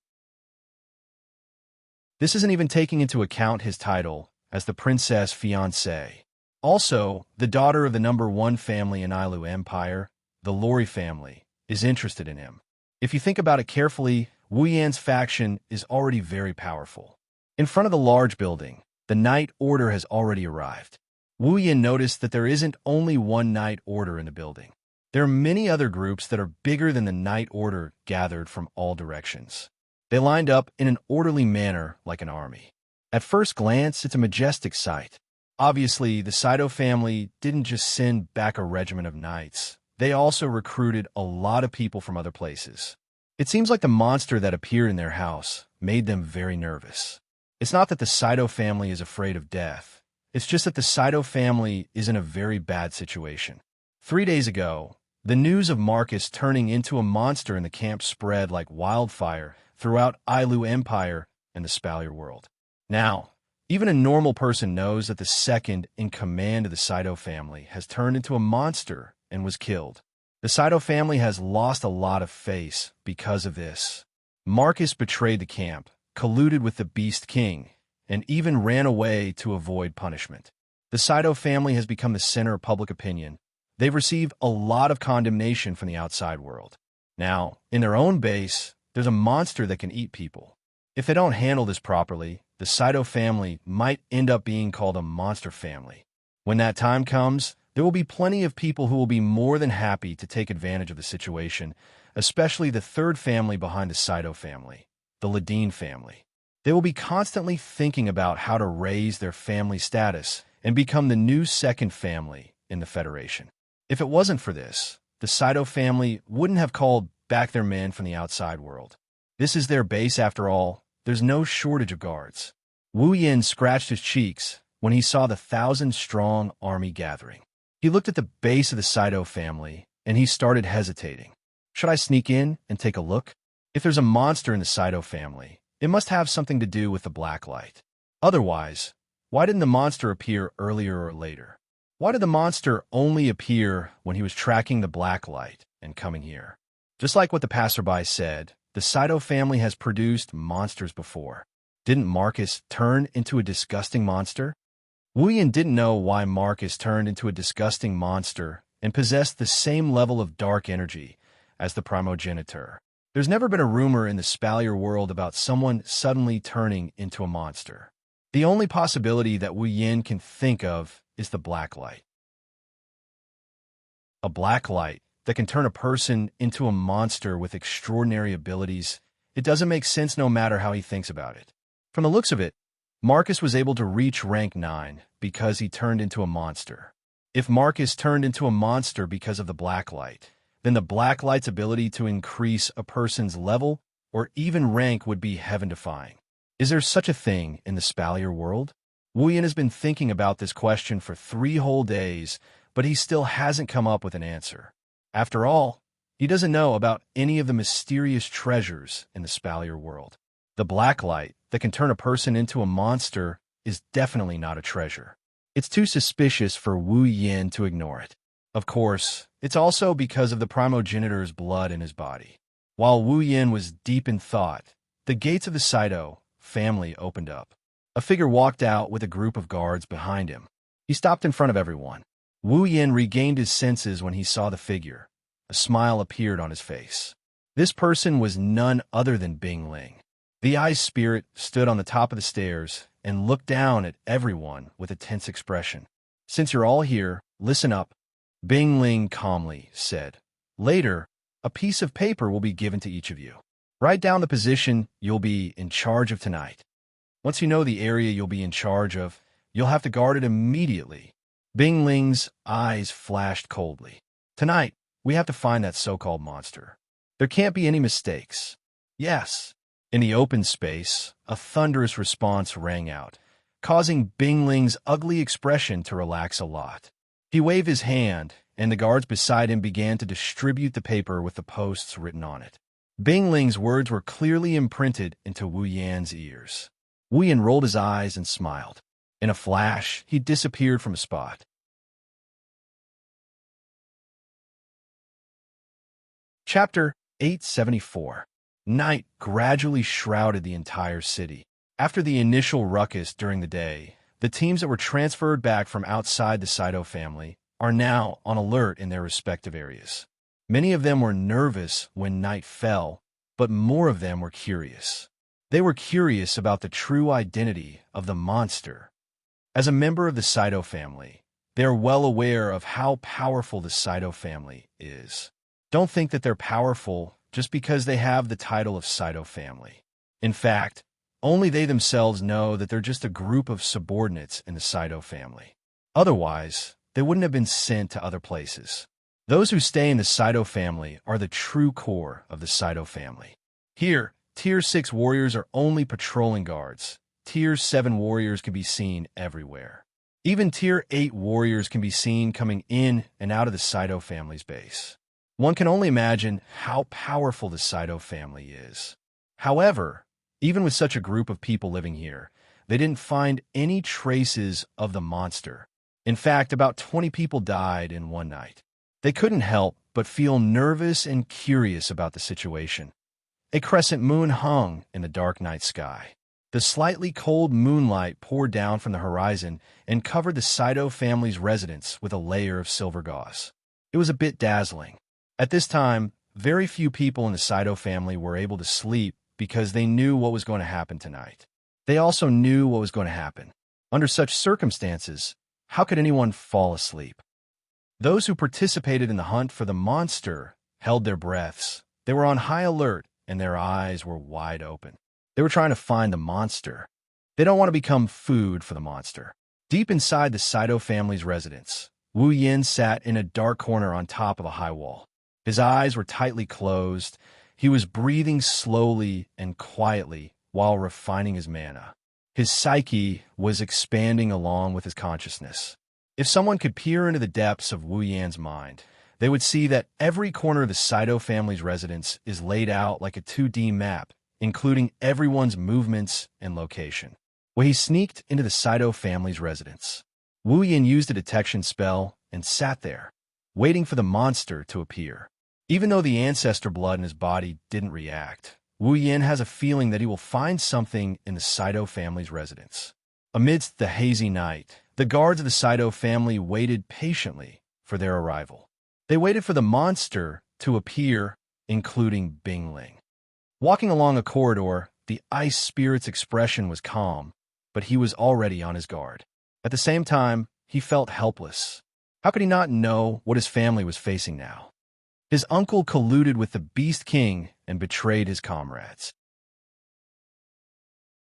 This isn't even taking into account his title as the princess fiancée. Also, the daughter of the #1 family in Ilu Empire, the Lori family, is interested in him. If you think about it carefully, Wu Yan's faction is already very powerful. In front of the large building, the Night Order has already arrived. Wu Yan noticed that there isn't only one Night Order in the building. There are many other groups that are bigger than the Night Order gathered from all directions. They lined up in an orderly manner like an army. At first glance, it's a majestic sight. Obviously, the Saito family didn't just send back a regiment of knights. They also recruited a lot of people from other places. It seems like the monster that appeared in their house made them very nervous. It's not that the Saito family is afraid of death. It's just that the Saito family is in a very bad situation. 3 days ago, the news of Marcus turning into a monster in the camp spread like wildfire throughout Ilu Empire and the Spalier world. Now, even a normal person knows that the second in command of the Saito family has turned into a monster and was killed. The Saito family has lost a lot of face because of this. Marcus betrayed the camp, colluded with the Beast King, and even ran away to avoid punishment. The Saito family has become the center of public opinion. They've received a lot of condemnation from the outside world. Now, in their own base, there's a monster that can eat people. If they don't handle this properly, the Saito family might end up being called a monster family. When that time comes, there will be plenty of people who will be more than happy to take advantage of the situation, especially the third family behind the Saito family, the Ladine family. They will be constantly thinking about how to raise their family status and become the new second family in the Federation. If it wasn't for this, the Saito family wouldn't have called back their men from the outside world. This is their base after all. There's no shortage of guards. Wu Yan scratched his cheeks when he saw the 1,000-strong army gathering. He looked at the base of the Saito family, and he started hesitating. Should I sneak in and take a look? If there's a monster in the Saito family, it must have something to do with the black light. Otherwise, why didn't the monster appear earlier or later? Why did the monster only appear when he was tracking the black light and coming here? Just like what the passerby said, the Saito family has produced monsters before. Didn't Marcus turn into a disgusting monster? Wu Yan didn't know why Marcus turned into a disgusting monster and possessed the same level of dark energy as the primogenitor. There's never been a rumor in the Spalier world about someone suddenly turning into a monster. The only possibility that Wu Yan can think of is the black light. A black light that can turn a person into a monster with extraordinary abilities. It doesn't make sense no matter how he thinks about it. From the looks of it, Marcus was able to reach rank 9 because he turned into a monster. If Marcus turned into a monster because of the black light, then the black light's ability to increase a person's level or even rank would be heaven-defying. Is there such a thing in the Spalier world? Wu Yan has been thinking about this question for 3 whole days, but he still hasn't come up with an answer. After all, he doesn't know about any of the mysterious treasures in the Spalier world. The black light that can turn a person into a monster is definitely not a treasure. It's too suspicious for Wu Yan to ignore it. Of course, it's also because of the primogenitor's blood in his body. While Wu Yan was deep in thought, the gates of the Saito family opened up. A figure walked out with a group of guards behind him. He stopped in front of everyone. Wu Yan regained his senses when he saw the figure. A smile appeared on his face. This person was none other than Bing Ling. The ice spirit stood on the top of the stairs and looked down at everyone with a tense expression. Since you're all here, listen up, Bing Ling calmly said. Later, a piece of paper will be given to each of you. Write down the position you'll be in charge of tonight. Once you know the area you'll be in charge of, you'll have to guard it immediately. Bing Ling's eyes flashed coldly. Tonight, we have to find that so-called monster. There can't be any mistakes. Yes. In the open space, a thunderous response rang out, causing Bing Ling's ugly expression to relax a lot. He waved his hand, and the guards beside him began to distribute the paper with the posts written on it. Bing Ling's words were clearly imprinted into Wu Yan's ears. Wu Yan rolled his eyes and smiled. In a flash, he disappeared from a spot. Chapter 874. Night gradually shrouded the entire city. After the initial ruckus during the day, the teams that were transferred back from outside the Saito family are now on alert in their respective areas. Many of them were nervous when night fell, but more of them were curious. They were curious about the true identity of the monster. As a member of the Saito family, they are well aware of how powerful the Saito family is. Don't think that they're powerful just because they have the title of Saito family. In fact, only they themselves know that they're just a group of subordinates in the Saito family. Otherwise, they wouldn't have been sent to other places. Those who stay in the Saito family are the true core of the Saito family. Here, Tier 6 warriors are only patrolling guards. Tier 7 warriors can be seen everywhere. Even Tier 8 warriors can be seen coming in and out of the Saito family's base. One can only imagine how powerful the Saito family is. However, even with such a group of people living here, they didn't find any traces of the monster. In fact, about 20 people died in one night. They couldn't help but feel nervous and curious about the situation. A crescent moon hung in the dark night sky. The slightly cold moonlight poured down from the horizon and covered the Saito family's residence with a layer of silver gauze. It was a bit dazzling. At this time, very few people in the Saito family were able to sleep because they knew what was going to happen tonight. They also knew what was going to happen. Under such circumstances, how could anyone fall asleep? Those who participated in the hunt for the monster held their breaths. They were on high alert, and their eyes were wide open. They were trying to find the monster. They don't want to become food for the monster. Deep inside the Saito family's residence, Wu Yin sat in a dark corner on top of a high wall. His eyes were tightly closed. He was breathing slowly and quietly while refining his mana. His psyche was expanding along with his consciousness. If someone could peer into the depths of Wu Yan's mind, they would see that every corner of the Saito family's residence is laid out like a 2D map, including everyone's movements and location. When he sneaked into the Saito family's residence, Wu Yan used a detection spell and sat there, waiting for the monster to appear. Even though the ancestor blood in his body didn't react, Wu Yan has a feeling that he will find something in the Saito family's residence. Amidst the hazy night, the guards of the Saito family waited patiently for their arrival. They waited for the monster to appear, including Bingling. Walking along a corridor, the ice spirit's expression was calm, but he was already on his guard. At the same time, he felt helpless. How could he not know what his family was facing now? His uncle colluded with the Beast King and betrayed his comrades.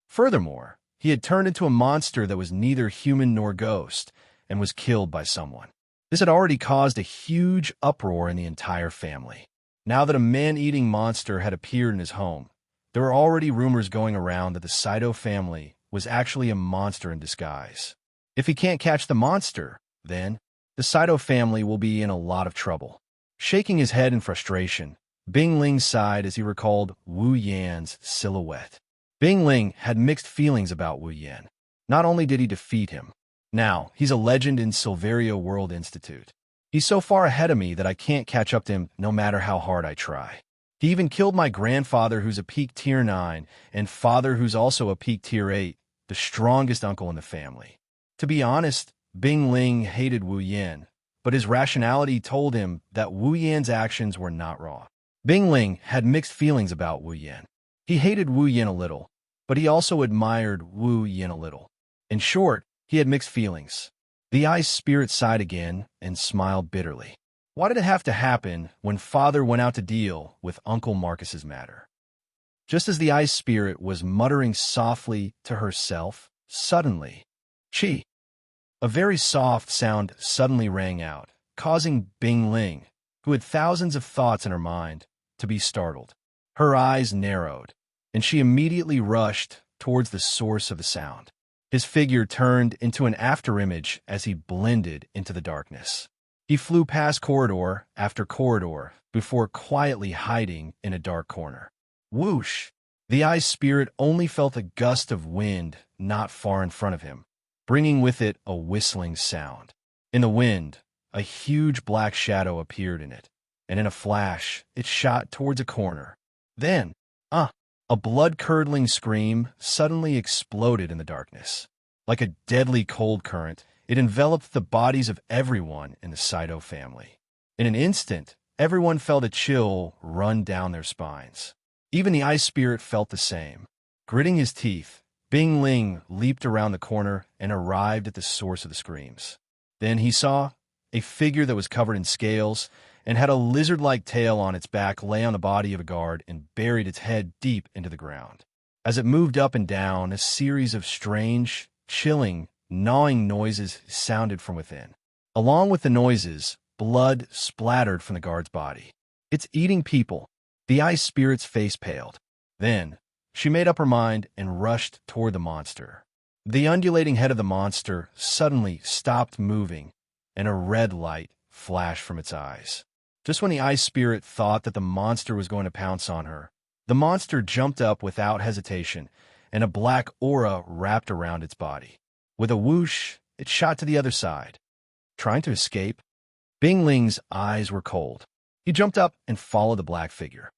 Furthermore, he had turned into a monster that was neither human nor ghost and was killed by someone. This had already caused a huge uproar in the entire family. Now that a man-eating monster had appeared in his home, there were already rumors going around that the Saito family was actually a monster in disguise. If he can't catch the monster, then the Saito family will be in a lot of trouble. Shaking his head in frustration, Bing Ling sighed as he recalled Wu Yan's silhouette. Bing Ling had mixed feelings about Wu Yan. Not only did he defeat him, now he's a legend in Silverio World Institute. He's so far ahead of me that I can't catch up to him no matter how hard I try. He even killed my grandfather, who's a peak tier 9, and father, who's also a peak tier 8, the strongest uncle in the family. To be honest, Bing Ling hated Wu Yan, but his rationality told him that Wu Yan's actions were not wrong. Bing Ling had mixed feelings about Wu Yan. He hated Wu Yan a little, but he also admired Wu Yan a little. In short, he had mixed feelings. The ice spirit sighed again and smiled bitterly. Why did it have to happen when father went out to deal with Uncle Marcus's matter? Just as the ice spirit was muttering softly to herself, suddenly, "Chi!" A very soft sound suddenly rang out, causing Bing Ling, who had thousands of thoughts in her mind, to be startled. Her eyes narrowed, and she immediately rushed towards the source of the sound. His figure turned into an afterimage as he blended into the darkness. He flew past corridor after corridor before quietly hiding in a dark corner. Whoosh! The ice spirit only felt a gust of wind not far in front of him, bringing with it a whistling sound. In the wind, a huge black shadow appeared in it. and in a flash, it shot towards a corner. Then, a blood-curdling scream suddenly exploded in the darkness. Like a deadly cold current, it enveloped the bodies of everyone in the Saito family. In an instant, everyone felt a chill run down their spines. Even the ice spirit felt the same. Gritting his teeth, Bing Ling leaped around the corner and arrived at the source of the screams. Then he saw a figure that was covered in scales and had a lizard-like tail on its back lay on the body of a guard and buried its head deep into the ground. As it moved up and down, a series of strange, chilling, gnawing noises sounded from within. Along with the noises, blood splattered from the guard's body. "It's eating people." The ice spirit's face paled. Then, she made up her mind and rushed toward the monster. The undulating head of the monster suddenly stopped moving, and a red light flashed from its eyes. Just when the ice spirit thought that the monster was going to pounce on her, the monster jumped up without hesitation, and a black aura wrapped around its body. With a whoosh, it shot to the other side. Trying to escape, Bing Ling's eyes were cold. He jumped up and followed the black figure.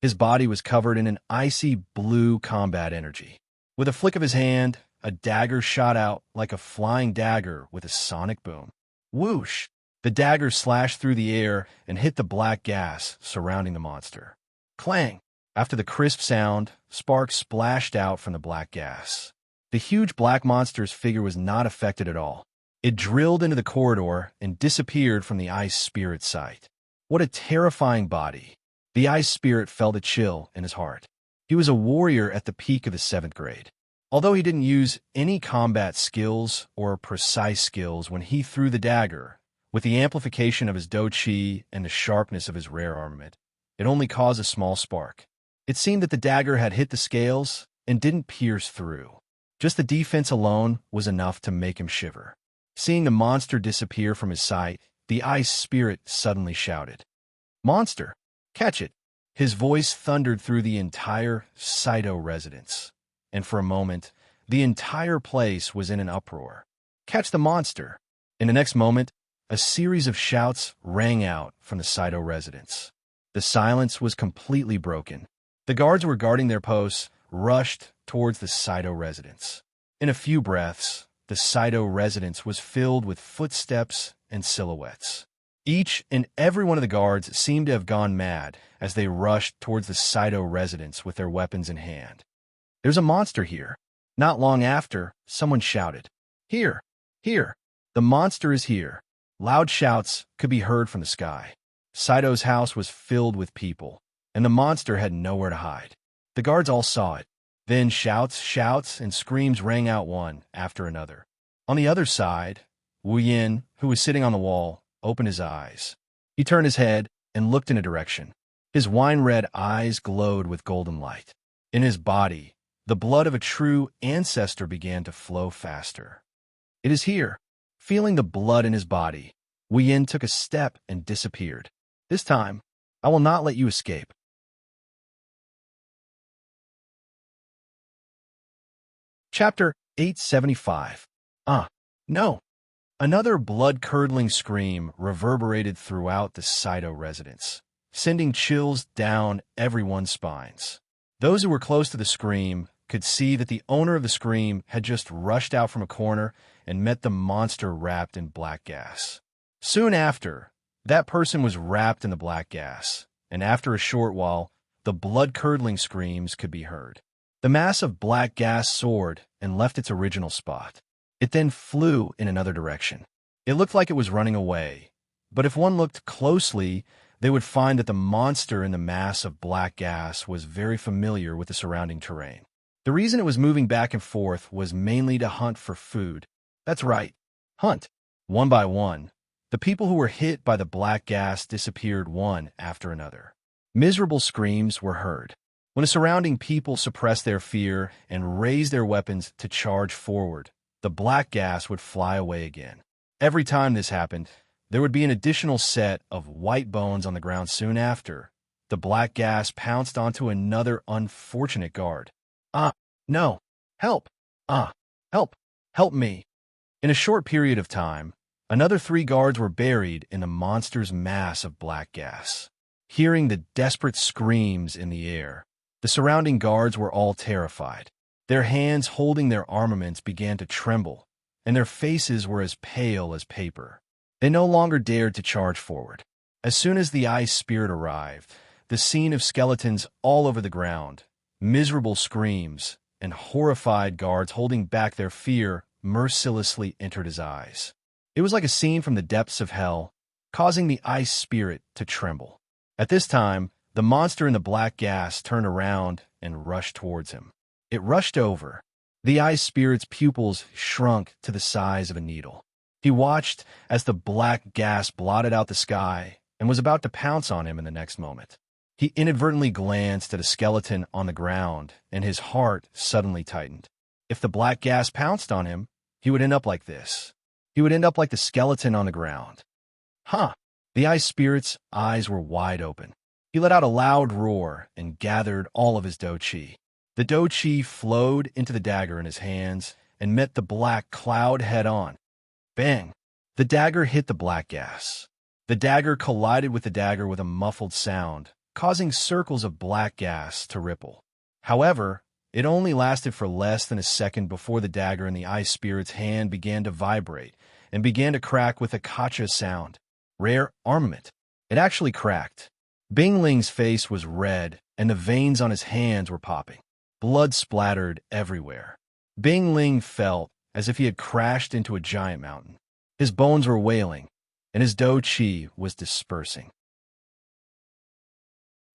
His body was covered in an icy blue combat energy. With a flick of his hand, a dagger shot out like a flying dagger with a sonic boom. Whoosh! The dagger slashed through the air and hit the black gas surrounding the monster. Clang! After the crisp sound, sparks splashed out from the black gas. The huge black monster's figure was not affected at all. It drilled into the corridor and disappeared from the ice spirit's sight. What a terrifying body! The ice spirit felt a chill in his heart. He was a warrior at the peak of the 7th grade. Although he didn't use any combat skills or precise skills when he threw the dagger, with the amplification of his do-chi and the sharpness of his rare armament, it only caused a small spark. It seemed that the dagger had hit the scales and didn't pierce through. Just the defense alone was enough to make him shiver. Seeing the monster disappear from his sight, the ice spirit suddenly shouted, "Monster, catch it!" His voice thundered through the entire Saito residence, and for a moment, the entire place was in an uproar. "Catch the monster!" In the next moment, a series of shouts rang out from the Saito residence. The silence was completely broken. The guards who were guarding their posts rushed towards the Saito residence. In a few breaths, the Saito residence was filled with footsteps and silhouettes. Each and every one of the guards seemed to have gone mad as they rushed towards the Saito residence with their weapons in hand. "There's a monster here." Not long after, someone shouted, "Here! Here! The monster is here!" Loud shouts could be heard from the sky. Saito's house was filled with people, and the monster had nowhere to hide. The guards all saw it. Then shouts, and screams rang out one after another. On the other side, Wu Yin, who was sitting on the wall, opened his eyes. He turned his head and looked in a direction. His wine-red eyes glowed with golden light. In his body, the blood of a true ancestor began to flow faster. "It is here." Feeling the blood in his body, Wu Yin took a step and disappeared. "This time, I will not let you escape." Chapter 875. No! Another blood-curdling scream reverberated throughout the Saito residence, sending chills down everyone's spines. Those who were close to the scream could see that the owner of the scream had just rushed out from a corner and met the monster wrapped in black gas. Soon after, that person was wrapped in the black gas, and after a short while, the blood-curdling screams could be heard. The mass of black gas soared and left its original spot. It then flew in another direction. It looked like it was running away, but if one looked closely, they would find that the monster in the mass of black gas was very familiar with the surrounding terrain. The reason it was moving back and forth was mainly to hunt for food. That's right, hunt. One by one, the people who were hit by the black gas disappeared one after another. Miserable screams were heard. When the surrounding people suppressed their fear and raised their weapons to charge forward, the black gas would fly away again. Every time this happened, there would be an additional set of white bones on the ground soon after. The black gas pounced onto another unfortunate guard. No! Help! Help! Help me! In a short period of time, Another 3 guards were buried in the monster's mass of black gas. Hearing the desperate screams in the air, the surrounding guards were all terrified. Their hands holding their armaments began to tremble, and their faces were as pale as paper. They no longer dared to charge forward. As soon as the ice spirit arrived, the scene of skeletons all over the ground, miserable screams, and horrified guards holding back their fear mercilessly entered his eyes. It was like a scene from the depths of hell, causing the ice spirit to tremble. At this time, the monster in the black gas turned around and rushed towards him. It rushed over. The ice spirit's pupils shrunk to the size of a needle. He watched as the black gas blotted out the sky and was about to pounce on him in the next moment. He inadvertently glanced at a skeleton on the ground, and his heart suddenly tightened. If the black gas pounced on him, he would end up like this. He would end up like the skeleton on the ground. Huh! The ice spirit's eyes were wide open. He let out a loud roar and gathered all of his do-chi. The do-chi flowed into the dagger in his hands and met the black cloud head-on. Bang! The dagger hit the black gas. The dagger collided with the dagger with a muffled sound, causing circles of black gas to ripple. However, it only lasted for less than a second before the dagger in the ice spirit's hand began to vibrate and began to crack with a kacha sound. Rare armament. It actually cracked. Bing Ling's face was red, and the veins on his hands were popping. Blood splattered everywhere. Bing Ling felt as if he had crashed into a giant mountain. His bones were wailing, and his do-chi was dispersing.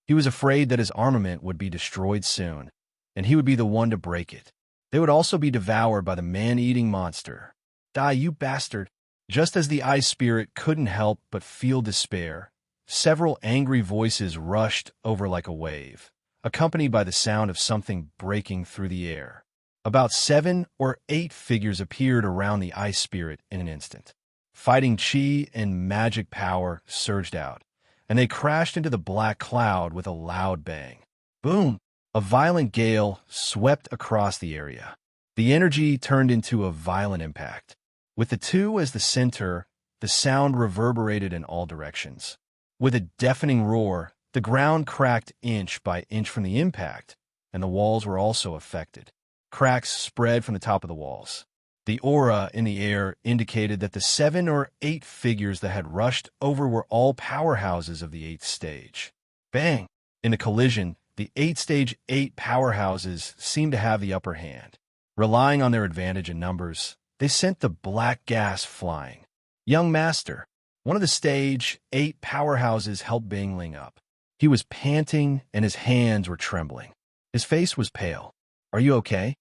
He was afraid that his armament would be destroyed soon, and he would be the one to break it. They would also be devoured by the man-eating monster. Die, you bastard! Just as the ice spirit couldn't help but feel despair, several angry voices rushed over like a wave, accompanied by the sound of something breaking through the air. About 7 or 8 figures appeared around the ice spirit in an instant. Fighting chi and magic power surged out, and they crashed into the black cloud with a loud bang. Boom! A violent gale swept across the area. The energy turned into a violent impact. With the 2 as the center, the sound reverberated in all directions. With a deafening roar, the ground cracked inch by inch from the impact, and the walls were also affected. Cracks spread from the top of the walls. The aura in the air indicated that the 7 or 8 figures that had rushed over were all powerhouses of the 8th stage. Bang! In the collision, the 8th-stage 8 powerhouses seemed to have the upper hand. Relying on their advantage in numbers, they sent the black gas flying. Young Master, one of the stage 8 powerhouses, helped Bing Ling up. He was panting and his hands were trembling. His face was pale. Are you okay?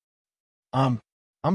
I'm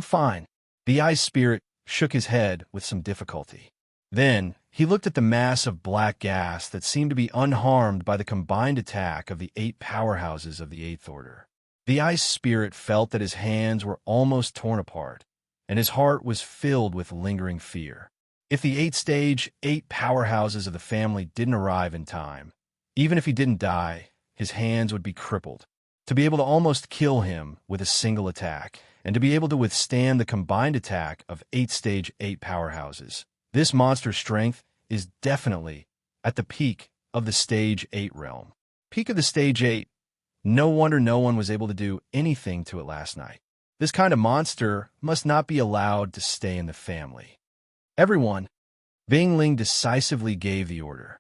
fine. The ice spirit shook his head with some difficulty. Then he looked at the mass of black gas that seemed to be unharmed by the combined attack of the 8 powerhouses of the 8th Order. The ice spirit felt that his hands were almost torn apart, and his heart was filled with lingering fear. If the 8th-stage 8 powerhouses of the family didn't arrive in time, even if he didn't die, his hands would be crippled. To be able to almost kill him with a single attack, and to be able to withstand the combined attack of 8th-stage 8 powerhouses, this monster's strength is definitely at the peak of the Stage 8 realm. Peak of the Stage 8. No wonder no one was able to do anything to it last night. This kind of monster must not be allowed to stay in the family. Everyone, Bing Ling decisively gave the order.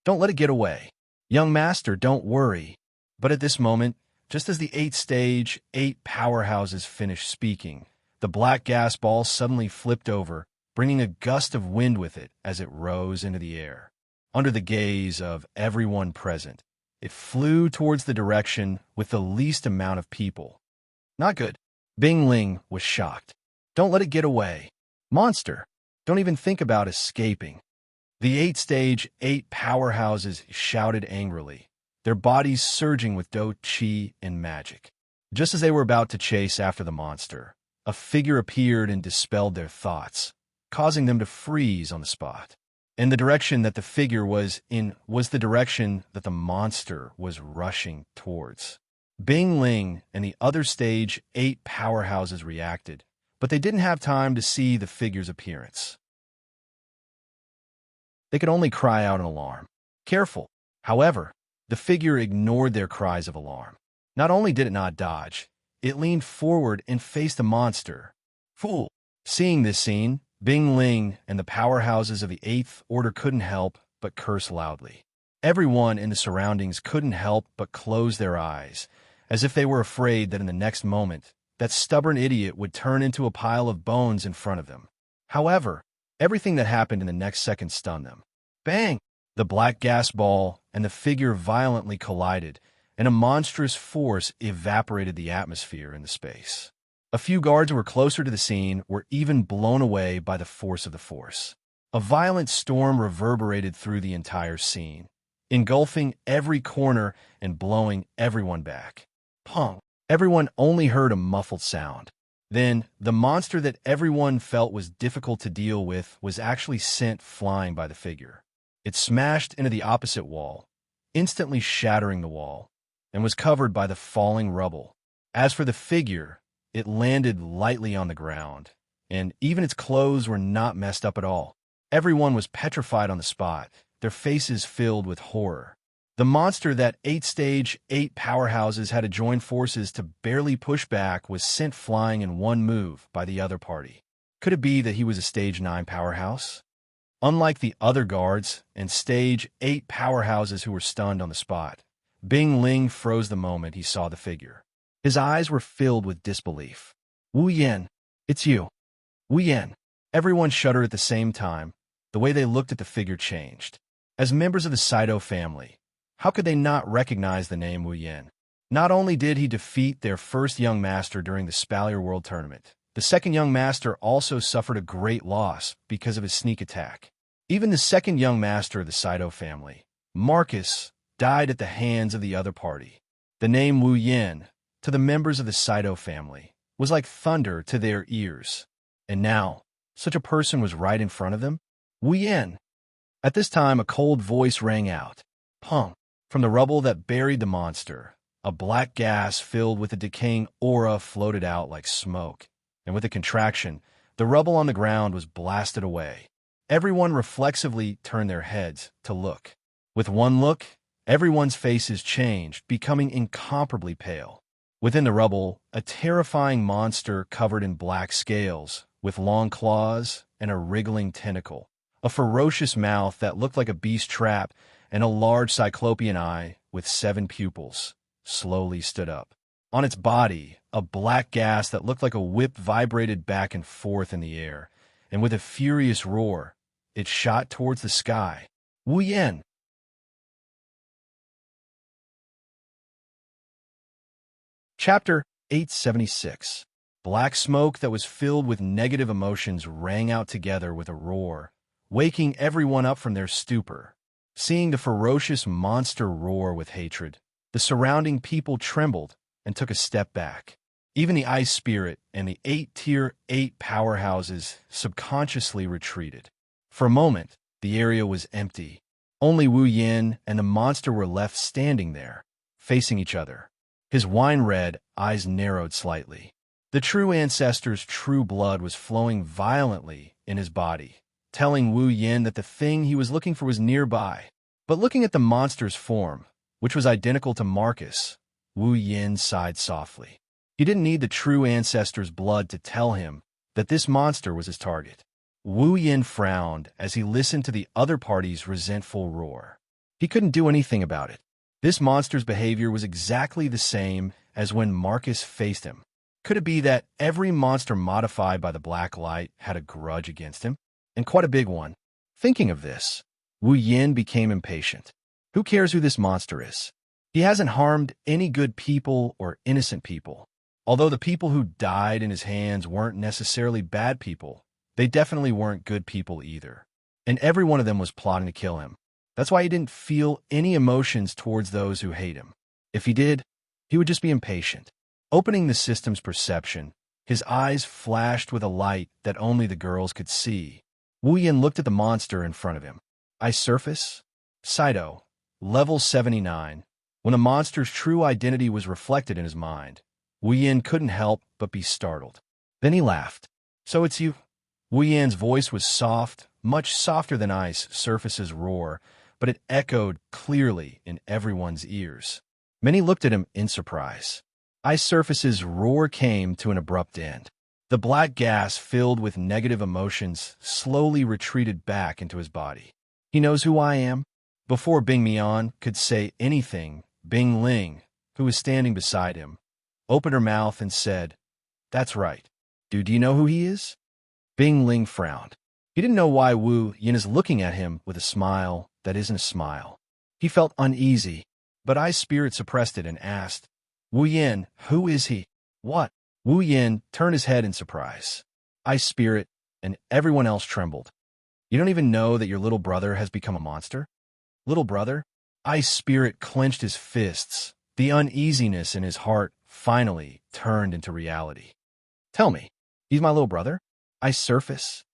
Don't let it get away. Young Master, don't worry. But at this moment, just as the 8th-stage 8 powerhouses finished speaking, the black gas ball suddenly flipped over, bringing a gust of wind with it as it rose into the air. Under the gaze of everyone present, it flew towards the direction with the least amount of people. Not good. Bing Ling was shocked. Don't let it get away. Monster, don't even think about escaping. The 8th-stage 8 powerhouses shouted angrily, their bodies surging with do-chi and magic. Just as they were about to chase after the monster, a figure appeared and dispelled their thoughts, causing them to freeze on the spot. And the direction that the figure was in was the direction that the monster was rushing towards. Bing Ling and the other Stage 8 powerhouses reacted, but they didn't have time to see the figure's appearance. They could only cry out in alarm. Careful. However, the figure ignored their cries of alarm. Not only did it not dodge, it leaned forward and faced the monster. Fool! Seeing this scene, Bing Ling and the powerhouses of the Eighth Order couldn't help but curse loudly. Everyone in the surroundings couldn't help but close their eyes, as if they were afraid that in the next moment, that stubborn idiot would turn into a pile of bones in front of them. However, everything that happened in the next second stunned them. Bang! The black gas ball and the figure violently collided, and a monstrous force evaporated the atmosphere in the space. A few guards who were closer to the scene were even blown away by the force of the force. A violent storm reverberated through the entire scene, engulfing every corner and blowing everyone back. Pong! Everyone only heard a muffled sound. Then, the monster that everyone felt was difficult to deal with was actually sent flying by the figure. It smashed into the opposite wall, instantly shattering the wall, and was covered by the falling rubble. As for the figure, it landed lightly on the ground, and even its clothes were not messed up at all. Everyone was petrified on the spot, their faces filled with horror. The monster that 8 powerhouses had to join forces to barely push back was sent flying in one move by the other party. Could it be that he was a Stage 9 powerhouse? Unlike the other guards and Stage 8 powerhouses who were stunned on the spot, Bing Ling froze the moment he saw the figure. His eyes were filled with disbelief. Wu Yen, it's you. Wu Yen. Everyone shuddered at the same time. The way they looked at the figure changed. As members of the Saito family, how could they not recognize the name Wu Yen? Not only did he defeat their first young master during the Spalier World Tournament, the second young master also suffered a great loss because of his sneak attack. Even the second young master of the Saito family, Marcus, died at the hands of the other party. The name Wu Yen, to the members of the Saito family, was like thunder to their ears. And now, such a person was right in front of them? Wu Yen! At this time, a cold voice rang out. Pong! From the rubble that buried the monster, a black gas filled with a decaying aura floated out like smoke. And with a contraction, the rubble on the ground was blasted away. Everyone reflexively turned their heads to look. With one look, everyone's faces changed, becoming incomparably pale. Within the rubble, a terrifying monster covered in black scales, with long claws and a wriggling tentacle, a ferocious mouth that looked like a beast trap, and a large cyclopean eye with 7 pupils, slowly stood up. On its body, a black gas that looked like a whip vibrated back and forth in the air, and with a furious roar, it shot towards the sky. Wu Yen! Chapter 876. Black smoke that was filled with negative emotions rang out together with a roar, waking everyone up from their stupor. Seeing the ferocious monster roar with hatred, the surrounding people trembled and took a step back. Even the Ice Spirit and the 8-tier 8 powerhouses subconsciously retreated. For a moment, the area was empty. Only Wu Yin and the monster were left standing there, facing each other. His wine-red eyes narrowed slightly. The true ancestor's true blood was flowing violently in his body, telling Wu Yin that the thing he was looking for was nearby. But looking at the monster's form, which was identical to Marcus, Wu Yin sighed softly. He didn't need the true ancestor's blood to tell him that this monster was his target. Wu Yin frowned as he listened to the other party's resentful roar. He couldn't do anything about it. This monster's behavior was exactly the same as when Marcus faced him. Could it be that every monster modified by the black light had a grudge against him? And quite a big one. Thinking of this, Wu Yin became impatient. Who cares who this monster is? He hasn't harmed any good people or innocent people. Although the people who died in his hands weren't necessarily bad people, they definitely weren't good people either. And every one of them was plotting to kill him. That's why he didn't feel any emotions towards those who hate him. If he did, he would just be impatient. Opening the system's perception, his eyes flashed with a light that only the girls could see. Wu Yin looked at the monster in front of him. Ice surface? Saito. Level 79. When the monster's true identity was reflected in his mind, Wu Yin couldn't help but be startled. Then he laughed. So it's you? Wu Yan's voice was soft, much softer than ice surface's roar, but it echoed clearly in everyone's ears. Many looked at him in surprise. Ice surface's roar came to an abrupt end. The black gas filled with negative emotions slowly retreated back into his body. He knows who I am? Before Bing Mian could say anything, Bing Ling, who was standing beside him, opened her mouth and said, "That's right. Do you know who he is?" Bing Ling frowned. He didn't know why Wu Yin is looking at him with a smile that isn't a smile. He felt uneasy, but Ice Spirit suppressed it and asked, "Wu Yin, who is he?" "What?" Wu Yin turned his head in surprise. Ice Spirit and everyone else trembled. "You don't even know that your little brother has become a monster?" "Little brother?" Ice Spirit clenched his fists. The uneasiness in his heart finally turned into reality. "Tell me, he's my little brother? Ice Surface?"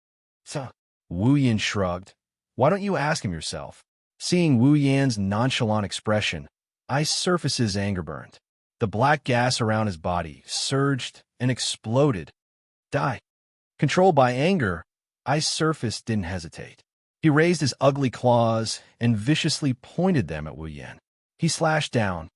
"So," Wu Yin shrugged. "Why don't you ask him yourself?" Seeing Wu Yan's nonchalant expression, Ice Surface's anger burned. The black gas around his body surged and exploded. Die. Controlled by anger, Ice Surface didn't hesitate. He raised his ugly claws and viciously pointed them at Wu Yan. He slashed down.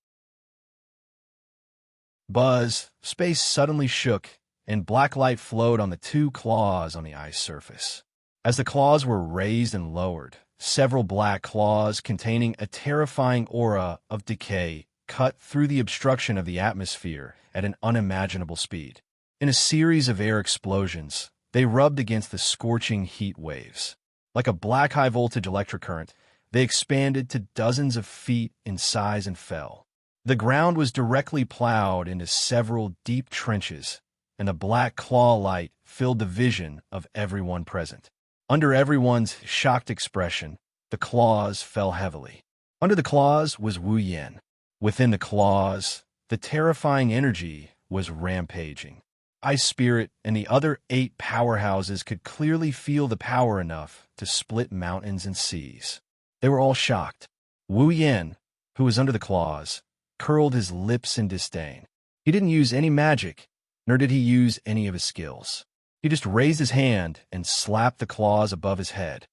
Buzz, space suddenly shook, and black light flowed on the two claws on the ice surface. As the claws were raised and lowered, several black claws containing a terrifying aura of decay cut through the obstruction of the atmosphere at an unimaginable speed. In a series of air explosions, they rubbed against the scorching heat waves. Like a black high-voltage electric current, they expanded to dozens of feet in size and fell. The ground was directly plowed into several deep trenches, and the black claw light filled the vision of everyone present. Under everyone's shocked expression, the claws fell heavily. Under the claws was Wu Yan. Within the claws, the terrifying energy was rampaging. Ice Spirit and the other 8 powerhouses could clearly feel the power enough to split mountains and seas. They were all shocked. Wu Yan, who was under the claws, curled his lips in disdain. He didn't use any magic, nor did he use any of his skills. He just raised his hand and slapped the claws above his head.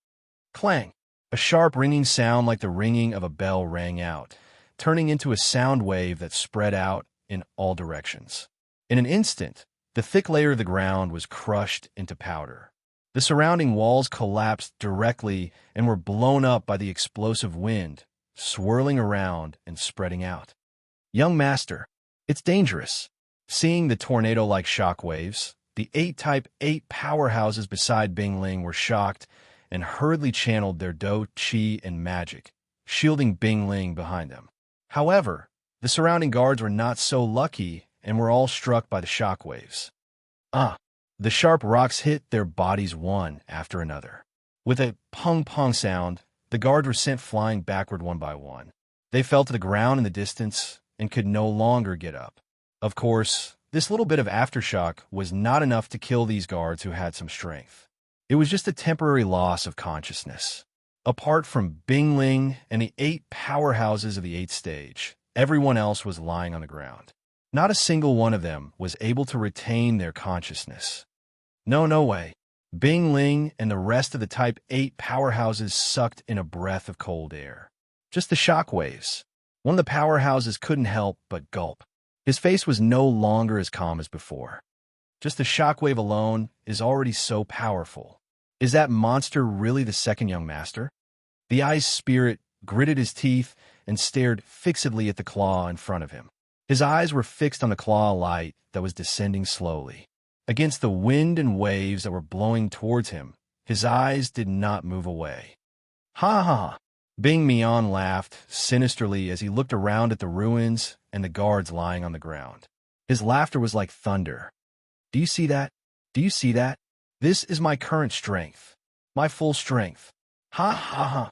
Clang! A sharp ringing sound like the ringing of a bell rang out, turning into a sound wave that spread out in all directions. In an instant, the thick layer of the ground was crushed into powder. The surrounding walls collapsed directly and were blown up by the explosive wind, swirling around and spreading out. "Young Master, it's dangerous." Seeing the tornado-like shockwaves, the 8 powerhouses beside Bing Ling were shocked and hurriedly channeled their Do, Qi, and magic, shielding Bing Ling behind them. However, the surrounding guards were not so lucky and were all struck by the shockwaves. The sharp rocks hit their bodies one after another. With a pong-pong sound, the guards were sent flying backward one by one. They fell to the ground in the distance and could no longer get up. Of course, this little bit of aftershock was not enough to kill these guards who had some strength. It was just a temporary loss of consciousness. Apart from Bing Ling and the 8 powerhouses of the 8th stage, everyone else was lying on the ground. Not a single one of them was able to retain their consciousness. No way. Bing Ling and the rest of the Type 8 powerhouses sucked in a breath of cold air. Just the shockwaves. One of the powerhouses couldn't help but gulp. His face was no longer as calm as before. Just the shockwave alone is already so powerful. Is that monster really the second young master? The Ice Spirit gritted his teeth and stared fixedly at the claw in front of him. His eyes were fixed on the claw light that was descending slowly. Against the wind and waves that were blowing towards him, his eyes did not move away. Ha ha! Bing Mian laughed sinisterly as he looked around at the ruins and the guards lying on the ground. His laughter was like thunder. Do you see that? Do you see that? This is my current strength. My full strength. Ha ha ha!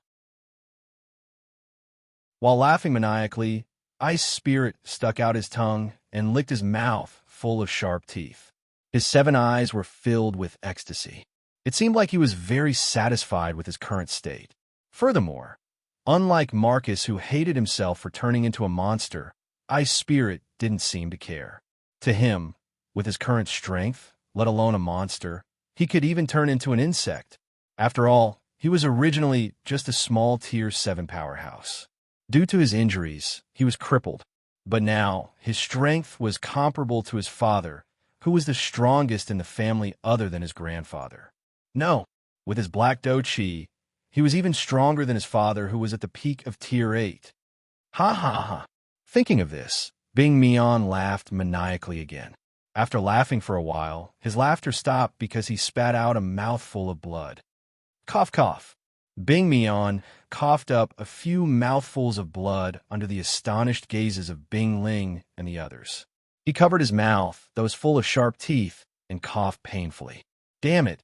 While laughing maniacally, Ice Spirit stuck out his tongue and licked his mouth full of sharp teeth. His 7 eyes were filled with ecstasy. It seemed like he was very satisfied with his current state. Furthermore, unlike Marcus, who hated himself for turning into a monster, Ice Spirit didn't seem to care. To him, with his current strength, let alone a monster, He could even turn into an insect. After all, he was originally just a small Tier 7 powerhouse. Due to his injuries, he was crippled. But now, his strength was comparable to his father, who was the strongest in the family other than his grandfather. No, with his black dough chi, he was even stronger than his father, who was at the peak of Tier 8. Ha ha ha. Thinking of this, Bing Mian laughed maniacally again. After laughing for a while, his laughter stopped because he spat out a mouthful of blood. Cough, cough. Bing Mian coughed up a few mouthfuls of blood under the astonished gazes of Bing Ling and the others. He covered his mouth, that was full of sharp teeth, and coughed painfully. Damn it!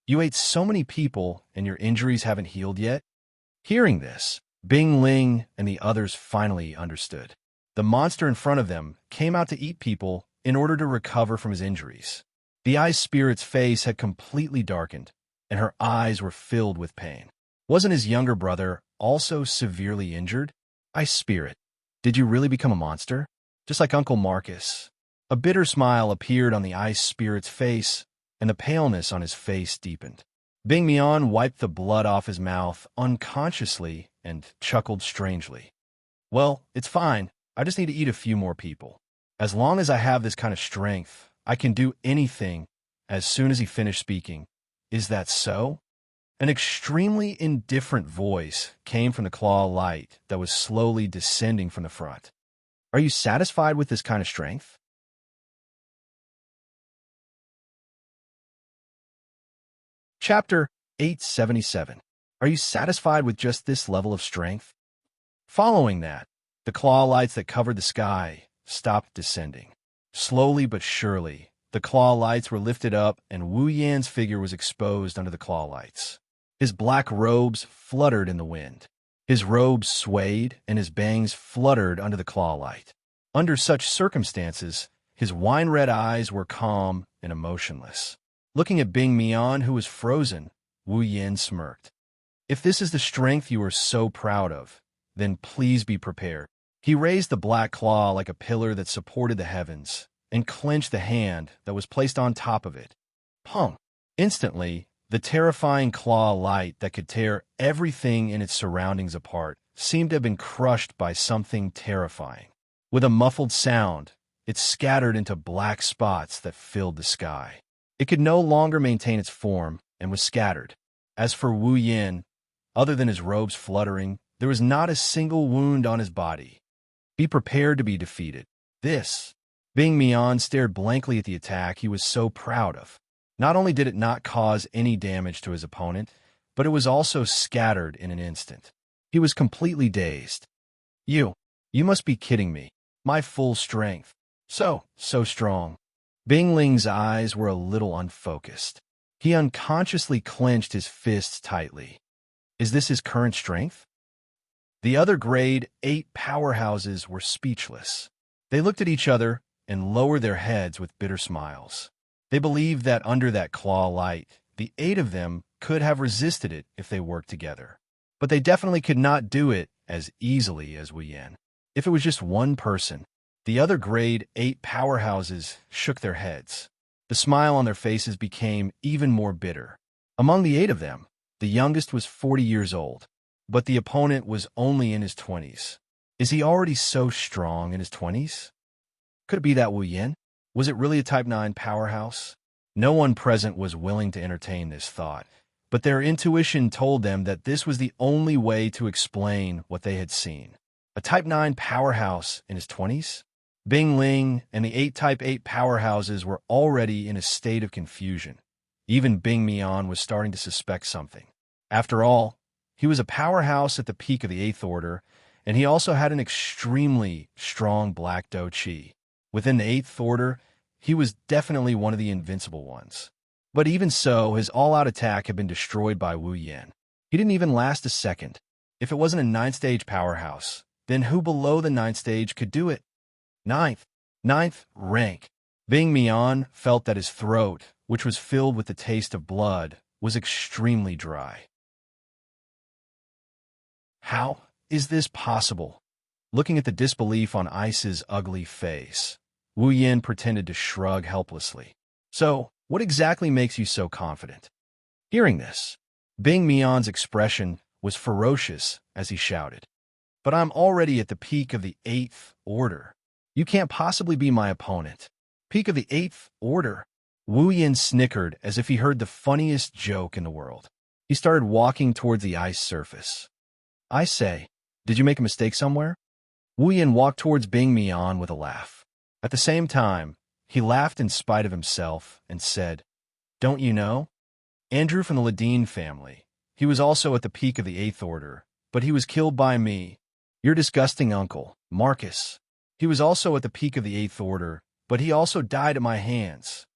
You ate so many people, and your injuries haven't healed yet? Hearing this, Bing Ling and the others finally understood. The monster in front of them came out to eat people in order to recover from his injuries. The ice spirit's face had completely darkened, and her eyes were filled with pain. Wasn't his younger brother also severely injured? Ice spirit, did you really become a monster? Just like Uncle Marcus. A bitter smile appeared on the ice spirit's face, and the paleness on his face deepened. Bing Mian wiped the blood off his mouth unconsciously and chuckled strangely. Well, it's fine. I just need to eat a few more people. As long as I have this kind of strength, I can do anything. As soon as he finished speaking, is that so? An extremely indifferent voice came from the claw light that was slowly descending from the front. Are you satisfied with this kind of strength? Chapter 877. Are you satisfied with just this level of strength? Following that, the claw lights that covered the sky stopped descending. Slowly but surely, the claw lights were lifted up and Wu Yan's figure was exposed under the claw lights. His black robes fluttered in the wind. His robes swayed and his bangs fluttered under the claw light. Under such circumstances, his wine-red eyes were calm and emotionless. Looking at Bing Mian, who was frozen, Wu Yan smirked. If this is the strength you are so proud of, then please be prepared. He raised the black claw like a pillar that supported the heavens and clenched the hand that was placed on top of it. Pong! Instantly, the terrifying claw light that could tear everything in its surroundings apart seemed to have been crushed by something terrifying. With a muffled sound, it scattered into black spots that filled the sky. It could no longer maintain its form and was scattered. As for Wu Yan, other than his robes fluttering, there was not a single wound on his body. Be prepared to be defeated. This. Bing Mian stared blankly at the attack he was so proud of. Not only did it not cause any damage to his opponent, but it was also scattered in an instant. He was completely dazed. You must be kidding me. My full strength. So strong. Bing Ling's eyes were a little unfocused. He unconsciously clenched his fists tightly. Is this his current strength? The other grade 8 powerhouses were speechless. They looked at each other and lowered their heads with bitter smiles. They believed that under that claw light, the 8 of them could have resisted it if they worked together. But they definitely could not do it as easily as Wu Yan. If it was just one person, the other grade 8 powerhouses shook their heads. The smile on their faces became even more bitter. Among the 8 of them, the youngest was 40 years old, but the opponent was only in his 20s. Is he already so strong in his 20s? Could it be that Wu Yan? Was it really a Type 9 powerhouse? No one present was willing to entertain this thought, but their intuition told them that this was the only way to explain what they had seen. A Type 9 powerhouse in his 20s? Bing Ling and the 8 Type 8 powerhouses were already in a state of confusion. Even Bing Mian was starting to suspect something. After all, he was a powerhouse at the peak of the 8th order, and he also had an extremely strong black dough chi. Within the 8th order, he was definitely one of the invincible ones. But even so, his all-out attack had been destroyed by Wu Yan. He didn't even last a second. If it wasn't a 9th-stage powerhouse, then who below the 9th stage could do it? Ninth rank. Bing Mian felt that his throat, which was filled with the taste of blood, was extremely dry. How is this possible? Looking at the disbelief on Ice's ugly face, Wu Yan pretended to shrug helplessly. So, What exactly makes you so confident? Hearing this, Bing Mion's expression was ferocious as he shouted. But I'm already at the peak of the 8th order. You can't possibly be my opponent. Peak of the 8th order? Wu Yin snickered as if he heard the funniest joke in the world. He started walking towards the ice surface. I say, did you make a mistake somewhere? Wu Yin walked towards Bing Mian with a laugh. At the same time, he laughed in spite of himself and said, don't you know? Andrew from the Ladine family. He was also at the peak of the 8th order, but he was killed by me. Your disgusting uncle, Marcus. He was also at the peak of the 8th order, but he also died at my hands.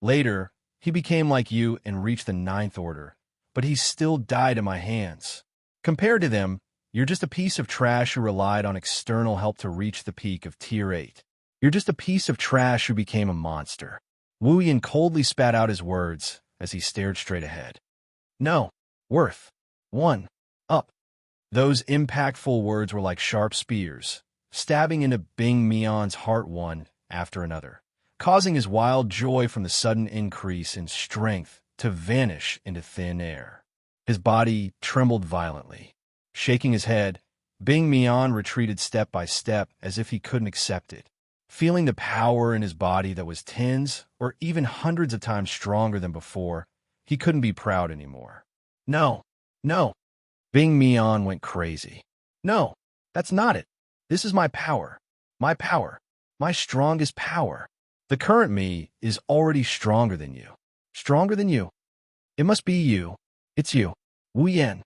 Later, he became like you and reached the 9th order, but he still died at my hands. Compared to them, you're just a piece of trash who relied on external help to reach the peak of Tier 8. You're just a piece of trash who became a monster. Wu Yin coldly spat out his words as he stared straight ahead. No. Worth. 1. Up. Those impactful words were like sharp spears, stabbing into Bing Mion's heart one after another, causing his wild joy from the sudden increase in strength to vanish into thin air. His body trembled violently. Shaking his head, Bing Mion retreated step by step as if he couldn't accept it. Feeling the power in his body that was tens or even hundreds of times stronger than before, he couldn't be proud anymore. No, no. Bing Mion went crazy. No, that's not it. This is my power. My power. My strongest power. The current me is already stronger than you. Stronger than you. It must be you. It's you. Wu Yen.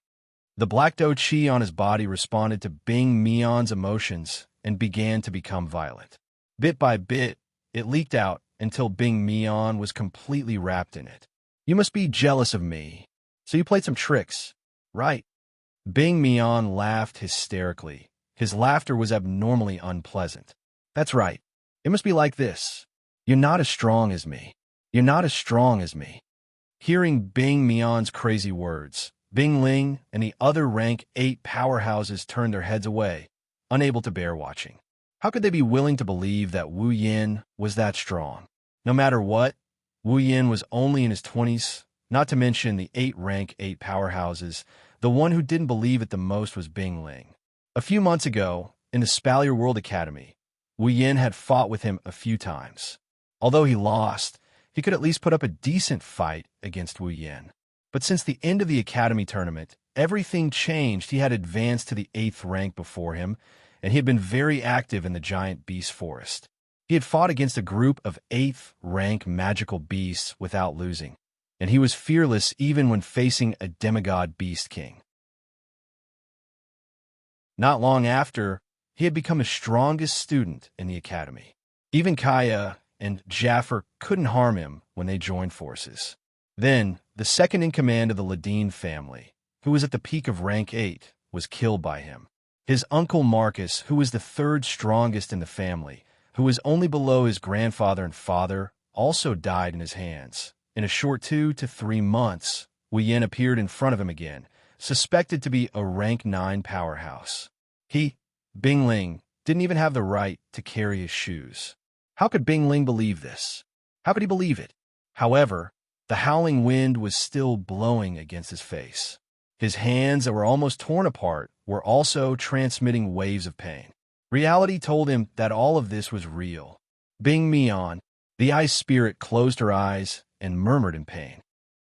The black dough chi on his body responded to Bing Mion's emotions and began to become violent. Bit by bit, it leaked out until Bing Mion was completely wrapped in it. You must be jealous of me. So you played some tricks, right? Bing Mion laughed hysterically. His laughter was abnormally unpleasant. That's right. It must be like this. You're not as strong as me. You're not as strong as me. Hearing Bing Mion's crazy words, Bing Ling and the other rank 8 powerhouses turned their heads away, unable to bear watching. How could they be willing to believe that Wu Yin was that strong? No matter what, Wu Yin was only in his 20s, not to mention the 8 rank 8 powerhouses. The one who didn't believe it the most was Bing Ling. A few months ago, in the Spalier World Academy, Wu Yin had fought with him a few times. Although he lost, he could at least put up a decent fight against Wu Yin. But since the end of the Academy tournament, everything changed. He had advanced to the 8th rank before him, and he had been very active in the giant beast forest. He had fought against a group of 8th rank magical beasts without losing, and he was fearless even when facing a demigod beast king. Not long after, he had become the strongest student in the academy. Even Kaya and Jaffer couldn't harm him when they joined forces. Then, the second in command of the Ladine family, who was at the peak of rank 8, was killed by him. His uncle Marcus, who was the 3rd strongest in the family, who was only below his grandfather and father, also died in his hands. In a short 2 to 3 months, Wu Yin appeared in front of him again, suspected to be a rank 9 powerhouse. He, Bing Ling, didn't even have the right to carry his shoes. How could Bing Ling believe this? How could he believe it? However, the howling wind was still blowing against his face. His hands that were almost torn apart were also transmitting waves of pain. Reality told him that all of this was real. Bing Mion, the ice spirit, closed her eyes and murmured in pain.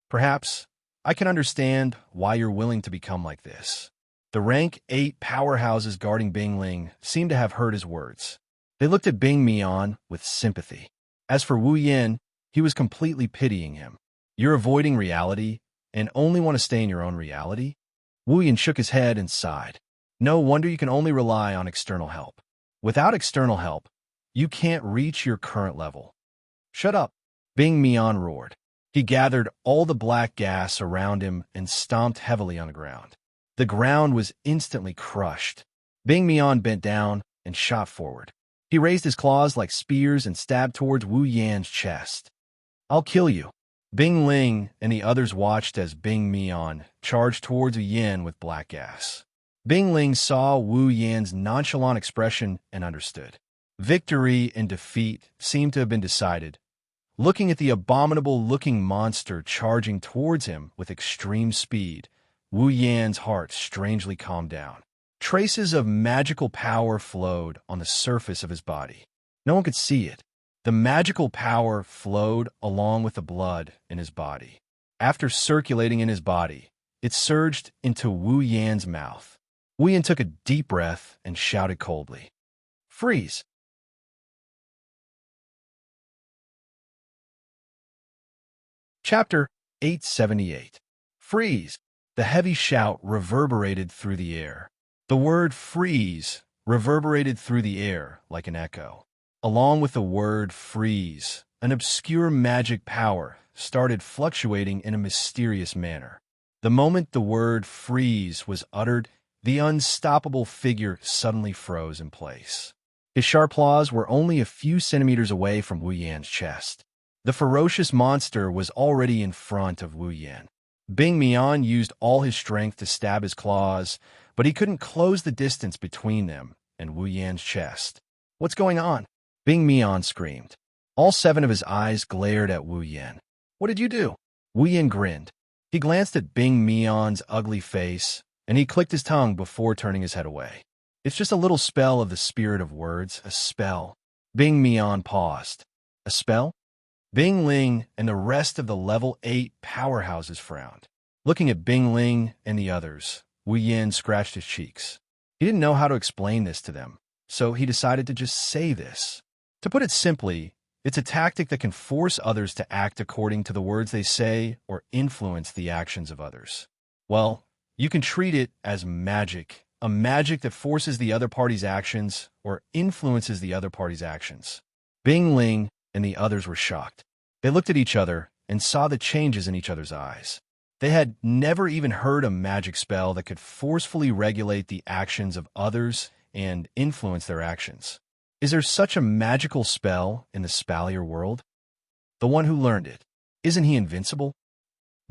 Perhaps I can understand why you're willing to become like this. The rank 8 powerhouses guarding Bing Ling seemed to have heard his words. They looked at Bing Mion with sympathy. As for Wu Yin, he was completely pitying him. You're avoiding reality and only want to stay in your own reality? Wu Yin shook his head and sighed. No wonder you can only rely on external help. Without external help, you can't reach your current level. Shut up, Bing Mion roared. He gathered all the black gas around him and stomped heavily on the ground. The ground was instantly crushed. Bing Mion bent down and shot forward. He raised his claws like spears and stabbed towards Wu Yan's chest. I'll kill you. Bing Ling and the others watched as Bing Mion charged towards Wu Yan with black gas. Bing Ling saw Wu Yan's nonchalant expression and understood. Victory and defeat seemed to have been decided. Looking at the abominable-looking monster charging towards him with extreme speed, Wu Yan's heart strangely calmed down. Traces of magical power flowed on the surface of his body. No one could see it. The magical power flowed along with the blood in his body. After circulating in his body, it surged into Wu Yan's mouth. Wu Yan took a deep breath and shouted coldly, "Freeze!" Chapter 878. Freeze! The heavy shout reverberated through the air. The word freeze reverberated through the air like an echo. Along with the word freeze, an obscure magic power started fluctuating in a mysterious manner. The moment the word freeze was uttered, the unstoppable figure suddenly froze in place. His sharp claws were only a few centimeters away from Wu Yan's chest. The ferocious monster was already in front of Wu Yan. Bing Mian used all his strength to stab his claws, but he couldn't close the distance between them and Wu Yan's chest. "What's going on?" Bing Mian screamed. All 7 of his eyes glared at Wu Yan. "What did you do?" Wu Yan grinned. He glanced at Bing Mian's ugly face, and he clicked his tongue before turning his head away. "It's just a little spell of the spirit of words, a spell." Bing Mian paused. "A spell?" Bing Ling and the rest of the level 8 powerhouses frowned. Looking at Bing Ling and the others, Wu Yan scratched his cheeks. He didn't know how to explain this to them, so he decided to just say this. To put it simply, it's a tactic that can force others to act according to the words they say or influence the actions of others. Well, you can treat it as magic, a magic that forces the other party's actions or influences the other party's actions. Bing Ling and the others were shocked. They looked at each other and saw the changes in each other's eyes. They had never even heard a magic spell that could forcefully regulate the actions of others and influence their actions. Is there such a magical spell in the Spalier world? The one who learned it, isn't he invincible?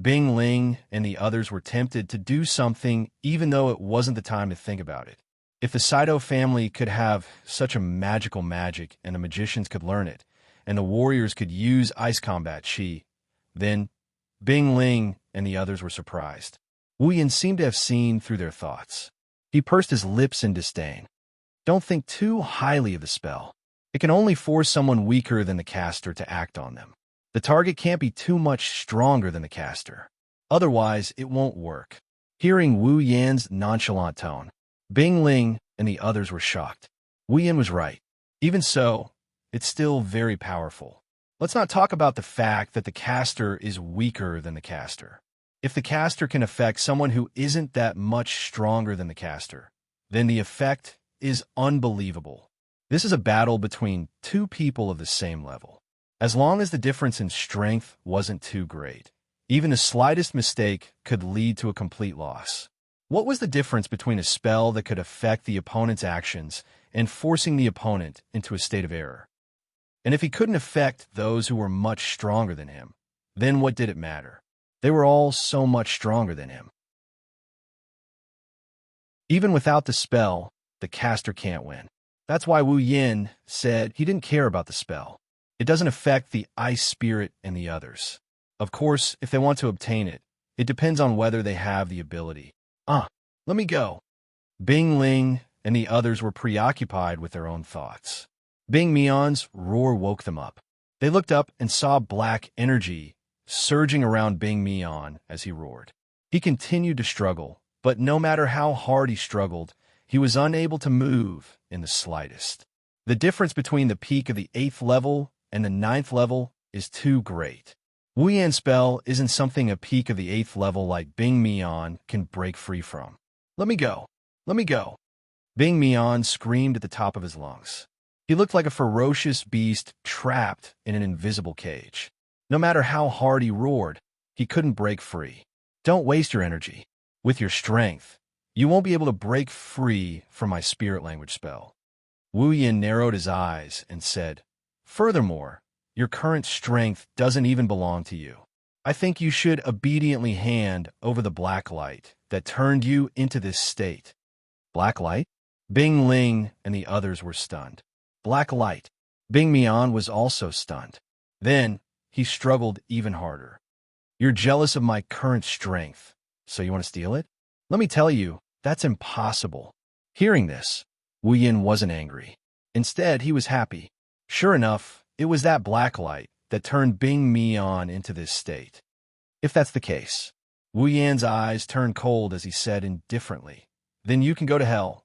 Bing Ling and the others were tempted to do something even though it wasn't the time to think about it. If the Saito family could have such a magical magic and the magicians could learn it, and the warriors could use ice combat chi, then Bing Ling and the others were surprised. Wu Yan seemed to have seen through their thoughts. He pursed his lips in disdain. Don't think too highly of the spell. It can only force someone weaker than the caster to act on them. The target can't be too much stronger than the caster. Otherwise, it won't work. Hearing Wu Yan's nonchalant tone, Bing Ling and the others were shocked. Wu Yan was right. Even so, it's still very powerful. Let's not talk about the fact that the caster is weaker than the caster. If the caster can affect someone who isn't that much stronger than the caster, then the effect is unbelievable. This is a battle between 2 people of the same level. As long as the difference in strength wasn't too great, even the slightest mistake could lead to a complete loss. What was the difference between a spell that could affect the opponent's actions and forcing the opponent into a state of error? And if he couldn't affect those who were much stronger than him, then what did it matter? They were all so much stronger than him. Even without the spell, the caster can't win. That's why Wu Yan said he didn't care about the spell. It doesn't affect the ice spirit and the others. Of course, if they want to obtain it, it depends on whether they have the ability. Let me go. Bing Ling and the others were preoccupied with their own thoughts. Bing Mian's roar woke them up. They looked up and saw black energy surging around Bing Mian as he roared. He continued to struggle, but no matter how hard he struggled, he was unable to move in the slightest. The difference between the peak of the 8th level and the 9th level is too great. Wu Yan's spell isn't something a peak of the 8th level like Bing Mian can break free from. Let me go. Let me go. Bing Mian screamed at the top of his lungs. He looked like a ferocious beast trapped in an invisible cage. No matter how hard he roared, he couldn't break free. Don't waste your energy. With your strength, you won't be able to break free from my spirit language spell. Wu Yan narrowed his eyes and said, "Furthermore, your current strength doesn't even belong to you. I think you should obediently hand over the black light that turned you into this state." Black light? Bing Ling and the others were stunned. Black light. Bing Mian was also stunned. Then, he struggled even harder. You're jealous of my current strength, so you want to steal it? Let me tell you, that's impossible. Hearing this, Wu Yin wasn't angry. Instead, he was happy. Sure enough, it was that black light that turned Bing Mi on into this state. If that's the case, Wu Yan's eyes turned cold as he said indifferently, then you can go to hell.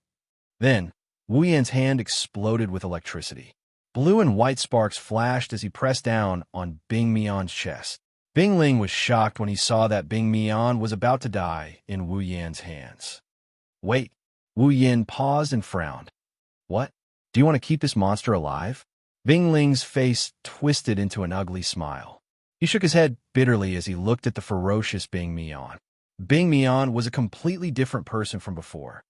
Then, Wu Yan's hand exploded with electricity. Blue and white sparks flashed as he pressed down on Bing Mian's chest. Bing Ling was shocked when he saw that Bing Mian was about to die in Wu Yan's hands. Wait, Wu Yan paused and frowned. What? Do you want to keep this monster alive? Bing Ling's face twisted into an ugly smile. He shook his head bitterly as he looked at the ferocious Bing Mian. Bing Mian was a completely different person from before.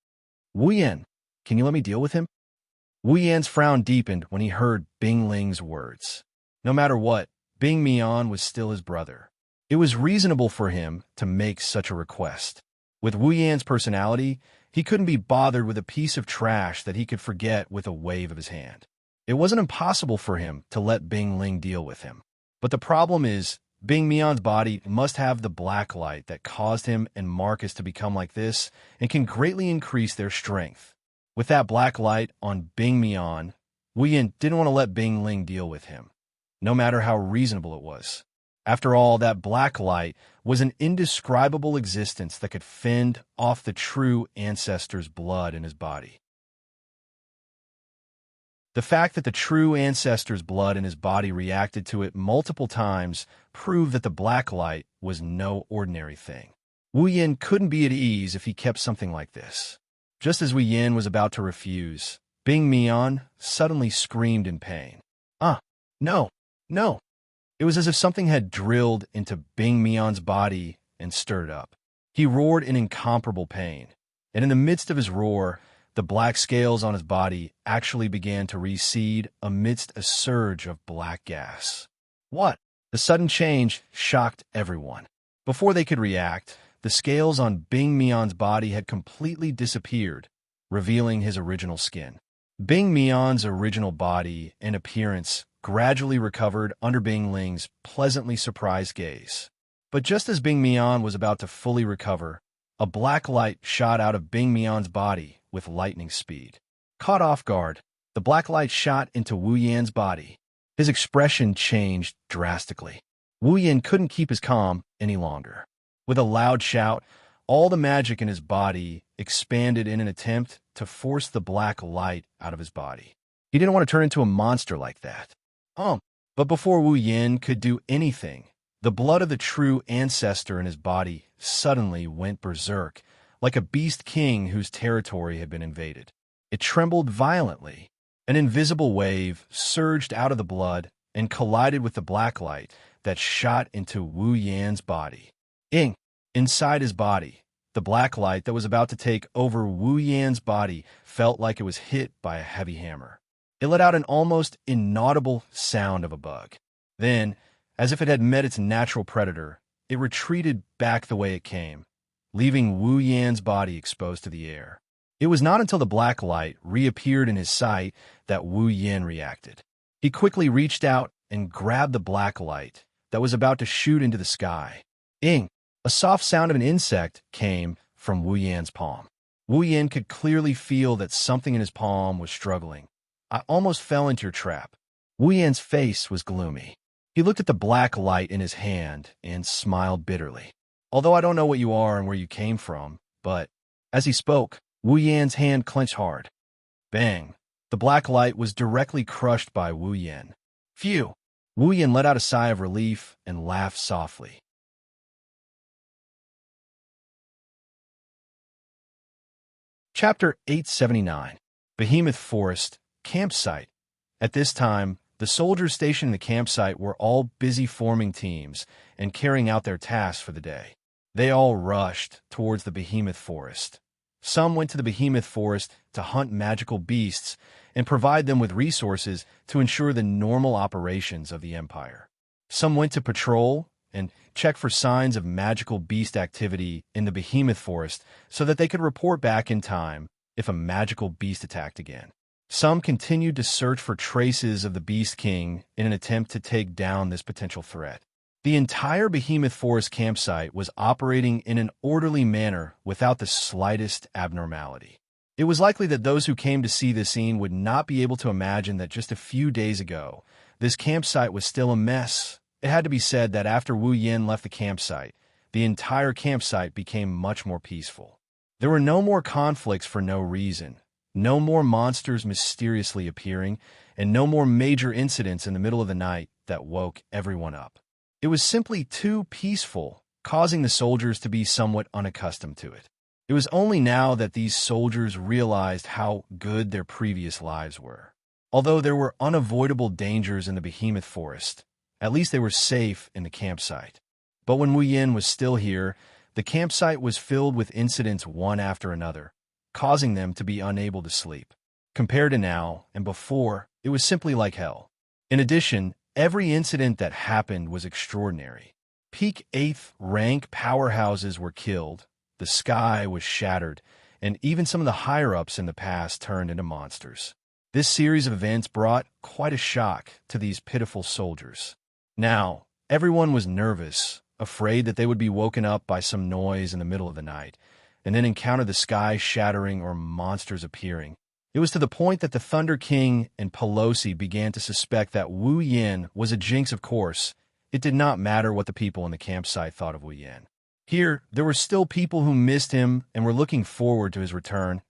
Wu Yan, can you let me deal with him? Wu Yan's frown deepened when he heard Bing Ling's words. No matter what, Bing Mian was still his brother. It was reasonable for him to make such a request. With Wu Yan's personality, he couldn't be bothered with a piece of trash that he could forget with a wave of his hand. It wasn't impossible for him to let Bing Ling deal with him. But the problem is, Bing Mian's body must have the black light that caused him and Marcus to become like this and can greatly increase their strength. With that black light on Bing Mian, Wu Yan didn't want to let Bing Ling deal with him, no matter how reasonable it was. After all, that black light was an indescribable existence that could fend off the true ancestor's blood in his body. The fact that the true ancestor's blood in his body reacted to it multiple times proved that the black light was no ordinary thing. Wu Yan couldn't be at ease if he kept something like this. Just as Wu Yan was about to refuse, Bing Mian suddenly screamed in pain. No, no. It was as if something had drilled into Bing Mian's body and stirred it up. He roared in incomparable pain, and in the midst of his roar, the black scales on his body actually began to recede amidst a surge of black gas. What? The sudden change shocked everyone. Before they could react, the scales on Bing Mian's body had completely disappeared, revealing his original skin. Bing Mian's original body and appearance gradually recovered under Bing Ling's pleasantly surprised gaze. But just as Bing Mian was about to fully recover, a black light shot out of Bing Mian's body with lightning speed. Caught off guard, the black light shot into Wu Yan's body. His expression changed drastically. Wu Yan couldn't keep his calm any longer. With a loud shout, all the magic in his body expanded in an attempt to force the black light out of his body. He didn't want to turn into a monster like that. But before Wu Yan could do anything, the blood of the true ancestor in his body suddenly went berserk, like a beast king whose territory had been invaded. It trembled violently. An invisible wave surged out of the blood and collided with the black light that shot into Wu Yan's body. Inside his body, the black light that was about to take over Wu Yan's body felt like it was hit by a heavy hammer. It let out an almost inaudible sound of a bug. Then, as if it had met its natural predator, it retreated back the way it came, leaving Wu Yan's body exposed to the air. It was not until the black light reappeared in his sight that Wu Yan reacted. He quickly reached out and grabbed the black light that was about to shoot into the sky. A soft sound of an insect came from Wu Yan's palm. Wu Yan could clearly feel that something in his palm was struggling. I almost fell into your trap. Wu Yan's face was gloomy. He looked at the black light in his hand and smiled bitterly. Although I don't know what you are and where you came from, but as he spoke, Wu Yan's hand clenched hard. Bang! The black light was directly crushed by Wu Yan. Phew! Wu Yan let out a sigh of relief and laughed softly. Chapter 879. Behemoth Forest Campsite. At this time, the soldiers stationed in the campsite were all busy forming teams and carrying out their tasks for the day. They all rushed towards the Behemoth Forest. Some went to the Behemoth Forest to hunt magical beasts and provide them with resources to ensure the normal operations of the Empire. Some went to patrol and check for signs of magical beast activity in the Behemoth Forest so that they could report back in time if a magical beast attacked again. Some continued to search for traces of the Beast King in an attempt to take down this potential threat. The entire Behemoth Forest campsite was operating in an orderly manner without the slightest abnormality. It was likely that those who came to see this scene would not be able to imagine that just a few days ago, this campsite was still a mess. It had to be said that after Wu Yin left the campsite, the entire campsite became much more peaceful. There were no more conflicts for no reason, no more monsters mysteriously appearing, and no more major incidents in the middle of the night that woke everyone up. It was simply too peaceful, causing the soldiers to be somewhat unaccustomed to it. It was only now that these soldiers realized how good their previous lives were. Although there were unavoidable dangers in the Behemoth Forest, at least they were safe in the campsite. But when Wu Yin was still here, the campsite was filled with incidents one after another, causing them to be unable to sleep. Compared to now and before, it was simply like hell. In addition, every incident that happened was extraordinary. Peak 8th rank powerhouses were killed, the sky was shattered, and even some of the higher-ups in the past turned into monsters. This series of events brought quite a shock to these pitiful soldiers. Now, everyone was nervous, afraid that they would be woken up by some noise in the middle of the night, and then encounter the sky shattering or monsters appearing. It was to the point that the Thunder King and Pelosi began to suspect that Wu Yin was a jinx. Of course, it did not matter what the people in the campsite thought of Wu Yin. Here, there were still people who missed him and were looking forward to his return.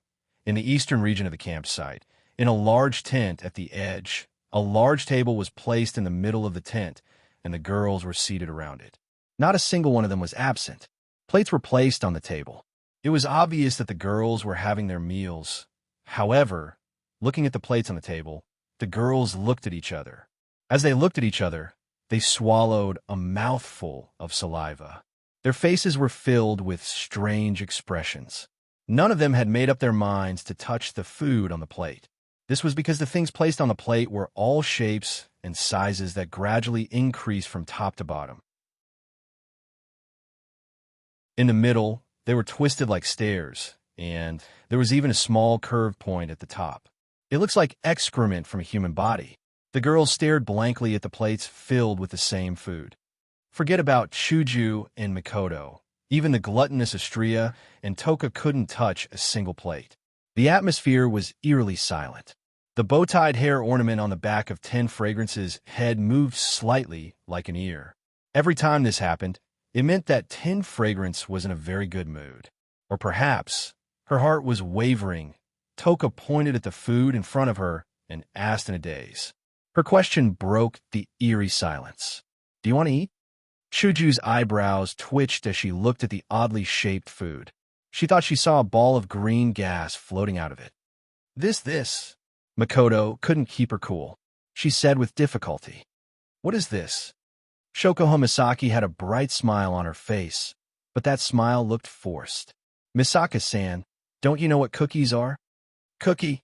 In the eastern region of the campsite, in a large tent at the edge, a large table was placed in the middle of the tent, and the girls were seated around it. Not a single one of them was absent. Plates were placed on the table. It was obvious that the girls were having their meals. However, looking at the plates on the table, the girls looked at each other. As they looked at each other, they swallowed a mouthful of saliva. Their faces were filled with strange expressions. None of them had made up their minds to touch the food on the plate. This was because the things placed on the plate were all shapes and sizes that gradually increased from top to bottom. In the middle, they were twisted like stairs, and there was even a small curved point at the top. It looks like excrement from a human body. The girls stared blankly at the plates filled with the same food. Forget about Chuju and Mikoto. Even the gluttonous Astria and Toka couldn't touch a single plate. The atmosphere was eerily silent. The bow-tied hair ornament on the back of 10 Fragrance's head moved slightly like an ear. Every time this happened, it meant that 10 Fragrance was in a very good mood. Or perhaps her heart was wavering. Toka pointed at the food in front of her and asked in a daze. Her question broke the eerie silence. "Do you want to eat?" Chuju's eyebrows twitched as she looked at the oddly shaped food. She thought she saw a ball of green gas floating out of it. This. Mikoto couldn't keep her cool. She said with difficulty, "What is this?" Shoko Misaki had a bright smile on her face, but that smile looked forced. "Misaka-san, don't you know what cookies are?" Cookie.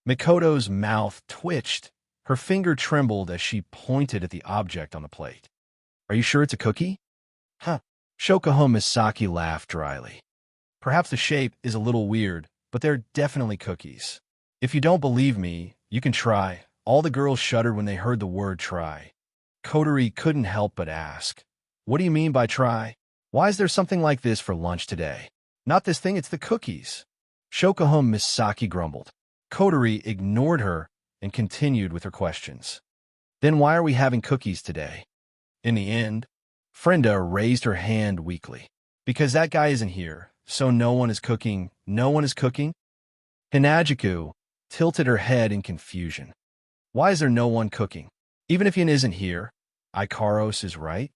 Mikoto's mouth twitched. Her finger trembled as she pointed at the object on the plate. "Are you sure it's a cookie?" "Huh." Shoko Misaki laughed dryly. "Perhaps the shape is a little weird, but they're definitely cookies. If you don't believe me, you can try." All the girls shuddered when they heard the word try. Kotori couldn't help but ask, "What do you mean by try? Why is there something like this for lunch today?" "Not this thing, it's the cookies." Shoko Misaki grumbled. Kotori ignored her and continued with her questions. "Then why are we having cookies today?" In the end, Frenda raised her hand weakly. "Because that guy isn't here, so no one is cooking." "No one is cooking?" Hinajiku tilted her head in confusion. "Why is there no one cooking? Even if Yin isn't here, Ikaros is right."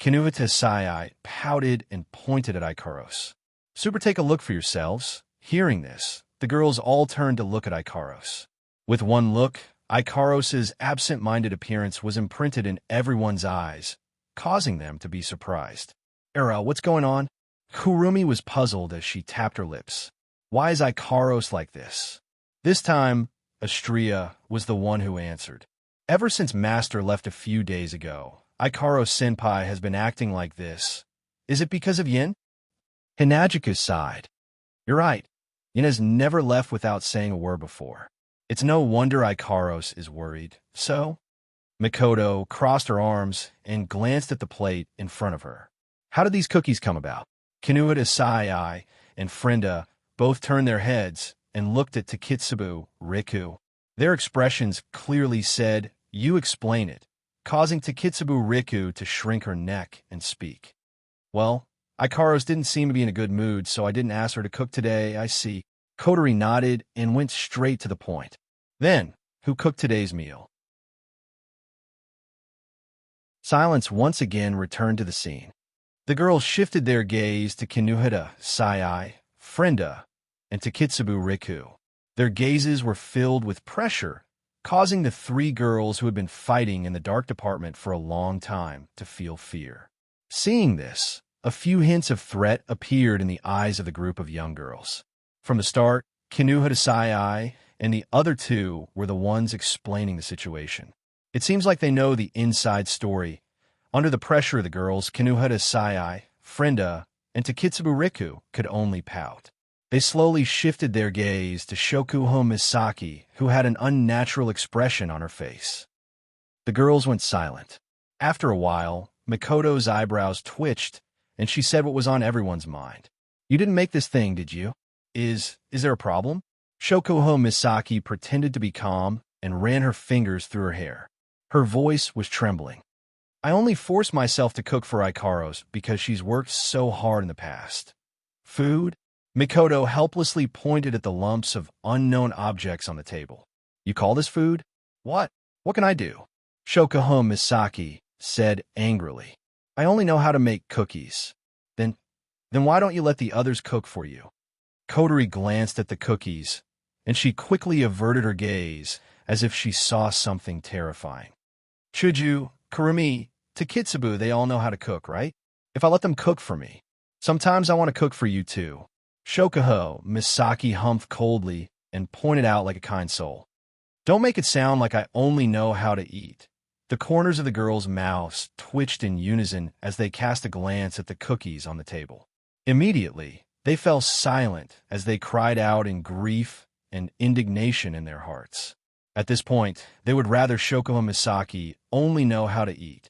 Kinuata Sai pouted and pointed at Ikaros. "Super, take a look for yourselves." Hearing this, the girls all turned to look at Ikaros. With one look, Ikaros's absent-minded appearance was imprinted in everyone's eyes, causing them to be surprised. "Era, what's going on?" Kurumi was puzzled as she tapped her lips. "Why is Ikaros like this?" This time, Astria was the one who answered. "Ever since Master left a few days ago, Ikaros-senpai has been acting like this. Is it because of Yin?" Hinajiku sighed. "You're right. Yin has never left without saying a word before. It's no wonder Ikaros is worried. So? Mikoto crossed her arms and glanced at the plate in front of her. How did these cookies come about? Kinuhata Sai and Frenda both turned their heads and looked at Takitsubu Riku. Their expressions clearly said, "You explain it," causing Takitsubu Riku to shrink her neck and speak. Well, Ikaros didn't seem to be in a good mood, so I didn't ask her to cook today, I see. Kotori nodded and went straight to the point. Then, who cooked today's meal? Silence once again returned to the scene. The girls shifted their gaze to Kinuhata Sai, Frenda, and Takitsubu Riku. Their gazes were filled with pressure, causing the three girls who had been fighting in the dark department for a long time to feel fear. Seeing this, a few hints of threat appeared in the eyes of the group of young girls. From the start, Kinuhata Sai and the other two were the ones explaining the situation. It seems like they know the inside story. Under the pressure of the girls, Kinuhata Sai, Frenda, and Takitsubu Riku could only pout. They slowly shifted their gaze to Shokuho Misaki, who had an unnatural expression on her face. The girls went silent. After a while, Mikoto's eyebrows twitched, and she said what was on everyone's mind. You didn't make this thing, did you? Is there a problem? Shokuho Misaki pretended to be calm and ran her fingers through her hair. Her voice was trembling. I only forced myself to cook for Ikaros because she's worked so hard in the past. Food? Mikoto helplessly pointed at the lumps of unknown objects on the table. You call this food? What? What can I do? Shokuho Misaki said angrily. I only know how to make cookies. Then why don't you let the others cook for you? Kotori glanced at the cookies, and she quickly averted her gaze as if she saw something terrifying. Chuju, Kurumi, Takitsubu, they all know how to cook, right? If I let them cook for me. Sometimes I want to cook for you too. Shokuho Misaki humphed coldly and pointed out like a kind soul. Don't make it sound like I only know how to eat. The corners of the girls' mouths twitched in unison as they cast a glance at the cookies on the table. Immediately, they fell silent as they cried out in grief and indignation in their hearts. At this point, they would rather Shokuho Misaki only know how to eat.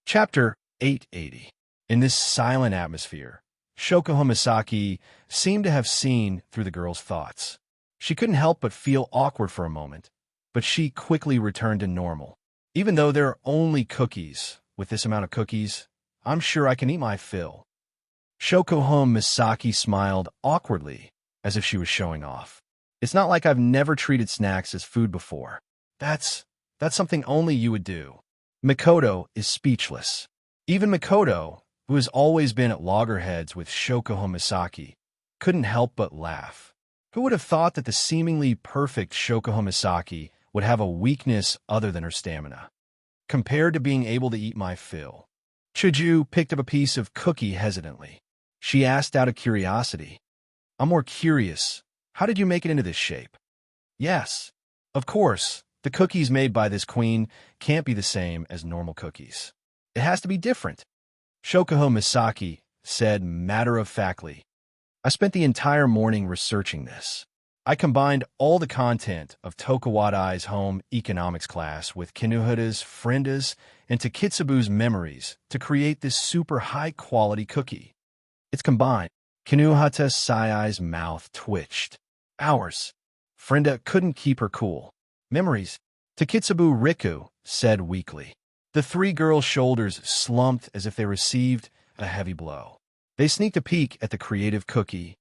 Chapter 880. In this silent atmosphere, Shokuho Misaki seemed to have seen through the girl's thoughts. She couldn't help but feel awkward for a moment, but she quickly returned to normal. Even though there are only cookies, with this amount of cookies, I'm sure I can eat my fill. Shokuho Misaki smiled awkwardly, as if she was showing off. It's not like I've never treated snacks as food before. That's something only you would do. Mikoto is speechless. Even Mikoto, who has always been at loggerheads with Shokuho Misaki, couldn't help but laugh. Who would have thought that the seemingly perfect Shokuho Misaki would have a weakness other than her stamina? Compared to being able to eat my fill. Chuju picked up a piece of cookie hesitantly. She asked out of curiosity. I'm more curious. How did you make it into this shape? Yes, of course. The cookies made by this queen can't be the same as normal cookies. It has to be different. Shokuho Misaki said matter-of-factly. I spent the entire morning researching this. I combined all the content of Tokuwadai's home economics class with Kinuhata's, Frenda's, and Takitsubu's memories to create this super high-quality cookie. It's combined. Kinuhata Sai's mouth twitched. Hours. Frenda couldn't keep her cool. Memories. Takitsubu Riku said weakly. The three girls' shoulders slumped as if they received a heavy blow. They sneaked a peek at the creative cookie.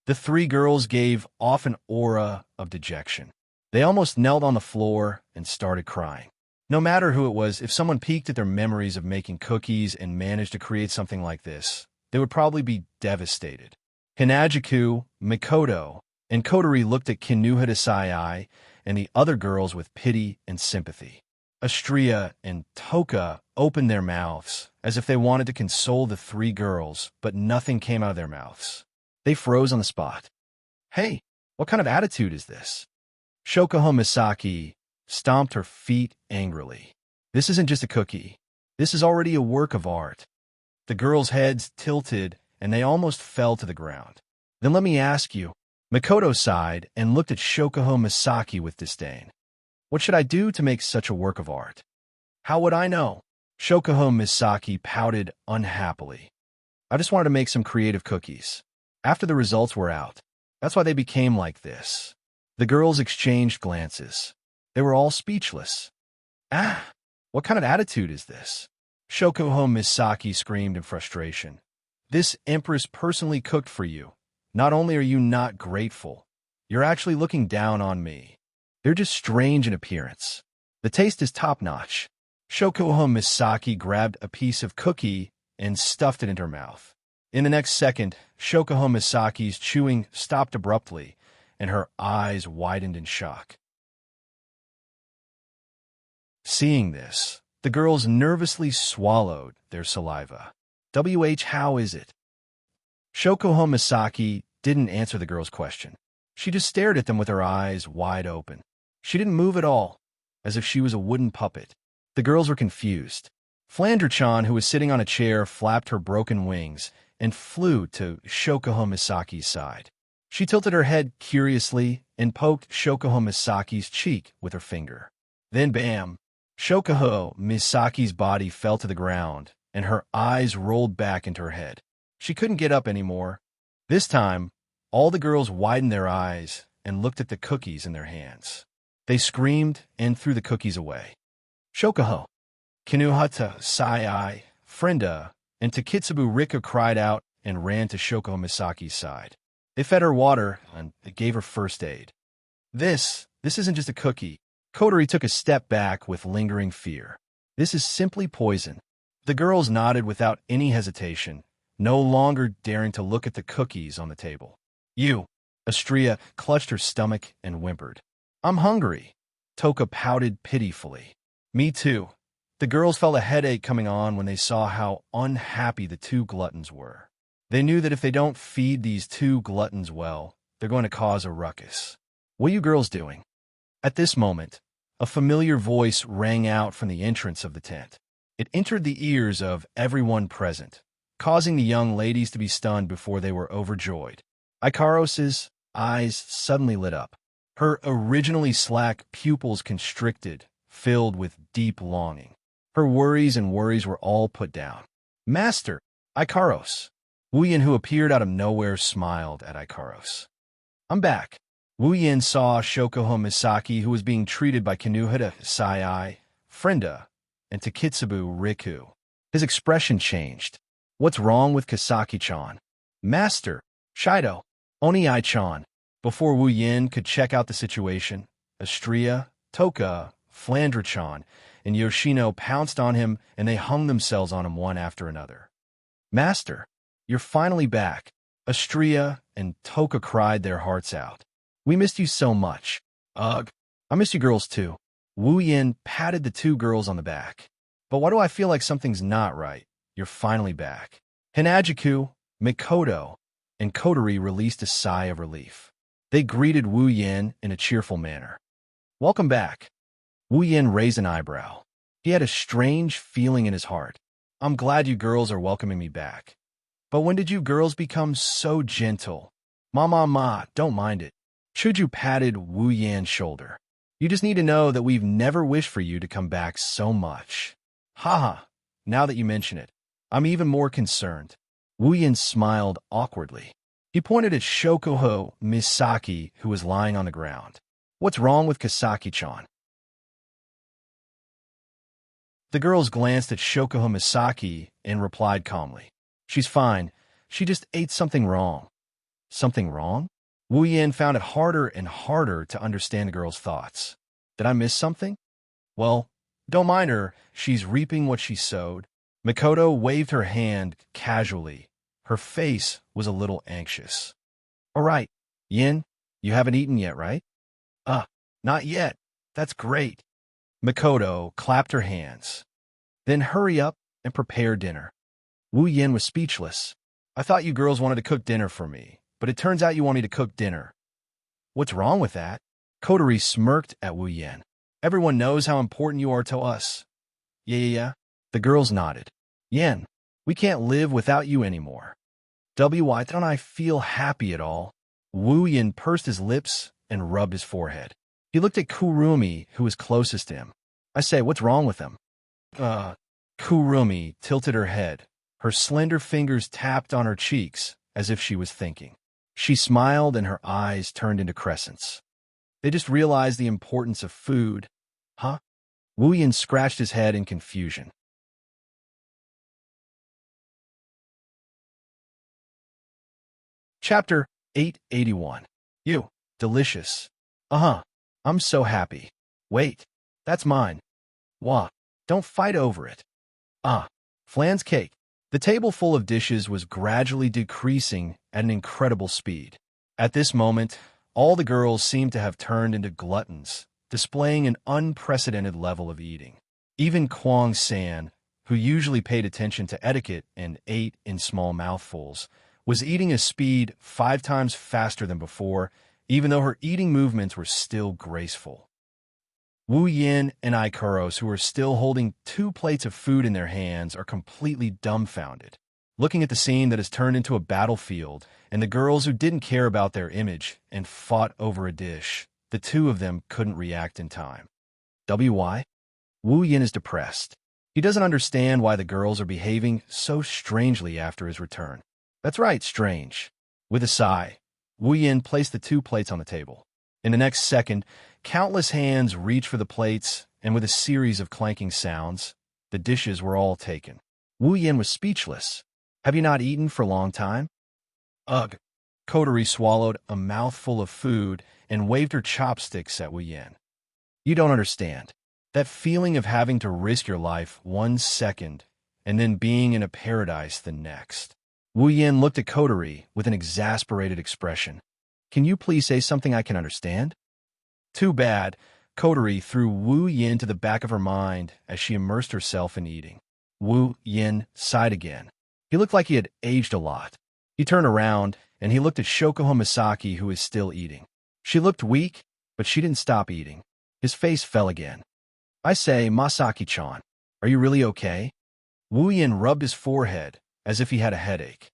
The three girls gave off an aura of dejection. They almost knelt on the floor and started crying. No matter who it was, if someone peeked at their memories of making cookies and managed to create something like this, they would probably be devastated. Hinajiku, Mikoto, and Kotori looked at Kinuhata Sai and the other girls with pity and sympathy. Astria and Toka opened their mouths as if they wanted to console the three girls, but nothing came out of their mouths. They froze on the spot. Hey, what kind of attitude is this? Shokuho Misaki stomped her feet angrily. This isn't just a cookie. This is already a work of art. The girls' heads tilted and they almost fell to the ground. Then let me ask you. Makoto sighed and looked at Shokuho Misaki with disdain. What should I do to make such a work of art? How would I know? Shokuho Misaki pouted unhappily. I just wanted to make some creative cookies. After the results were out. That's why they became like this. The girls exchanged glances. They were all speechless. Ah! What kind of attitude is this? Shokuho Misaki screamed in frustration. This empress personally cooked for you. Not only are you not grateful, you're actually looking down on me. They're just strange in appearance. The taste is top-notch. Shokuho Misaki grabbed a piece of cookie and stuffed it into her mouth. In the next second, Shokuho Misaki's chewing stopped abruptly, and her eyes widened in shock. Seeing this, the girls nervously swallowed their saliva. How is it? Shokuho Misaki didn't answer the girl's question. She just stared at them with her eyes wide open. She didn't move at all, as if she was a wooden puppet. The girls were confused. Flandre-chan, who was sitting on a chair, flapped her broken wings and flew to Shokuho Misaki's side. She tilted her head curiously and poked Shokuho Misaki's cheek with her finger. Then bam! Shokuho Misaki's body fell to the ground, and her eyes rolled back into her head. She couldn't get up anymore. This time, all the girls widened their eyes and looked at the cookies in their hands. They screamed and threw the cookies away. Shokuho, Kinuhata, Sai, Frenda, and Takitsubu Rika cried out and ran to Shokuho Misaki's side. They fed her water and gave her first aid. This isn't just a cookie. Kotori took a step back with lingering fear. This is simply poison. The girls nodded without any hesitation, no longer daring to look at the cookies on the table. You! Astria clutched her stomach and whimpered. I'm hungry. Toka pouted pitifully. Me too. The girls felt a headache coming on when they saw how unhappy the two gluttons were. They knew that if they don't feed these two gluttons well, they're going to cause a ruckus. What are you girls doing? At this moment, a familiar voice rang out from the entrance of the tent. It entered the ears of everyone present, causing the young ladies to be stunned before they were overjoyed. Ikaros's eyes suddenly lit up. Her originally slack pupils constricted, filled with deep longing. Her worries were all put down. Master, Ikaros. Wu Yin, who appeared out of nowhere, smiled at Ikaros. I'm back. Wu Yin saw Shokuho Misaki, who was being treated by Kinuhata, Sai, Frenda, and Takitsubu Riku. His expression changed. What's wrong with Kasaki-chan? Master, Shido, Onii-chan. Before Wu Yin could check out the situation, Astria, Toka, Flandre-chan, and Yoshino pounced on him, and they hung themselves on him one after another. Master, you're finally back. Astria and Toka cried their hearts out. We missed you so much. Ugh, I miss you girls too. Wu Yin patted the two girls on the back. But why do I feel like something's not right? You're finally back. Hinajiku, Mikoto, and Kotori released a sigh of relief. They greeted Wu Yin in a cheerful manner. Welcome back. Wu Yin raised an eyebrow. He had a strange feeling in his heart. I'm glad you girls are welcoming me back. But when did you girls become so gentle? Ma, don't mind it. Chuju patted Wu Yan's shoulder. You just need to know that we've never wished for you to come back so much. Haha, now that you mention it, I'm even more concerned. Wu Yin smiled awkwardly. He pointed at Shokuho Misaki, who was lying on the ground. What's wrong with Kasaki-chan? The girls glanced at Shokuho Misaki and replied calmly. She's fine. She just ate something wrong. Something wrong? Wu Yin found it harder and harder to understand the girl's thoughts. Did I miss something? Well, don't mind her. She's reaping what she sowed. Mikoto waved her hand casually. Her face was a little anxious. All right, Yin, you haven't eaten yet, right? Not yet. That's great. Mikoto clapped her hands. Then hurry up and prepare dinner. Wu Yin was speechless. I thought you girls wanted to cook dinner for me, but it turns out you want me to cook dinner. What's wrong with that? Kotori smirked at Wu Yin. Everyone knows how important you are to us. Yeah. The girls nodded. Yin, we can't live without you anymore. Why don't I feel happy at all? Wu Yin pursed his lips and rubbed his forehead. He looked at Kurumi, who was closest to him. I say, what's wrong with him? Kurumi tilted her head. Her slender fingers tapped on her cheeks as if she was thinking. She smiled and her eyes turned into crescents. They just realized the importance of food. Huh? Wu Yin scratched his head in confusion. Chapter 881. You. Delicious. Uh-huh. I'm so happy. Wait. That's mine. Wah. Don't fight over it. Ah. Flan's cake. The table full of dishes was gradually decreasing at an incredible speed. At this moment, all the girls seemed to have turned into gluttons, displaying an unprecedented level of eating. Even Kwang San, who usually paid attention to etiquette and ate in small mouthfuls, was eating a speed 5 times faster than before, even though her eating movements were still graceful. Wu Yin and Ikaros, who are still holding 2 plates of food in their hands, are completely dumbfounded, looking at the scene that has turned into a battlefield, and the girls who didn't care about their image and fought over a dish. The 2 of them couldn't react in time. Why? Wu Yin is depressed. He doesn't understand why the girls are behaving so strangely after his return. That's right, strange. With a sigh, Wu Yin placed the 2 plates on the table. In the next second, countless hands reached for the plates, and with a series of clanking sounds, the dishes were all taken. Wu Yin was speechless. Have you not eaten for a long time? Ugh. Coterie swallowed a mouthful of food and waved her chopsticks at Wu Yin. You don't understand. That feeling of having to risk your life 1 second and then being in a paradise the next. Wu Yin looked at Coterie with an exasperated expression. Can you please say something I can understand? Too bad. Coterie threw Wu Yin to the back of her mind as she immersed herself in eating. Wu Yin sighed again. He looked like he had aged a lot. He turned around, and he looked at Shokuho Misaki, who was still eating. She looked weak, but she didn't stop eating. His face fell again. I say, Masaki-chan, are you really okay? Wu Yin rubbed his forehead as if he had a headache.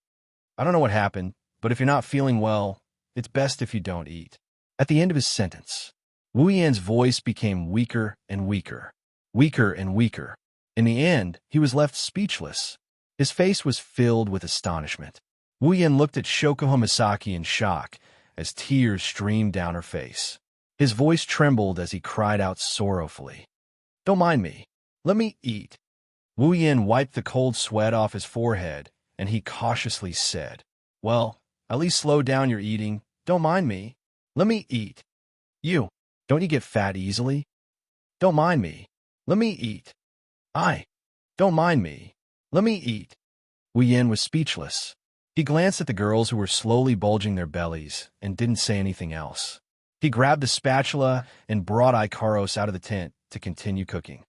I don't know what happened, but if you're not feeling well, it's best if you don't eat. At the end of his sentence, Wu Yin's voice became weaker and weaker, weaker and weaker. In the end, he was left speechless. His face was filled with astonishment. Wu Yin looked at Shokuho Misaki in shock as tears streamed down her face. His voice trembled as he cried out sorrowfully. Don't mind me. Let me eat. Wu Yin wiped the cold sweat off his forehead, and he cautiously said, Well, at least slow down your eating. Don't mind me. Let me eat. You, don't you get fat easily? Don't mind me. Let me eat. Don't mind me. Let me eat. Wu Yin was speechless. He glanced at the girls who were slowly bulging their bellies and didn't say anything else. He grabbed the spatula and brought Ikaros out of the tent to continue cooking.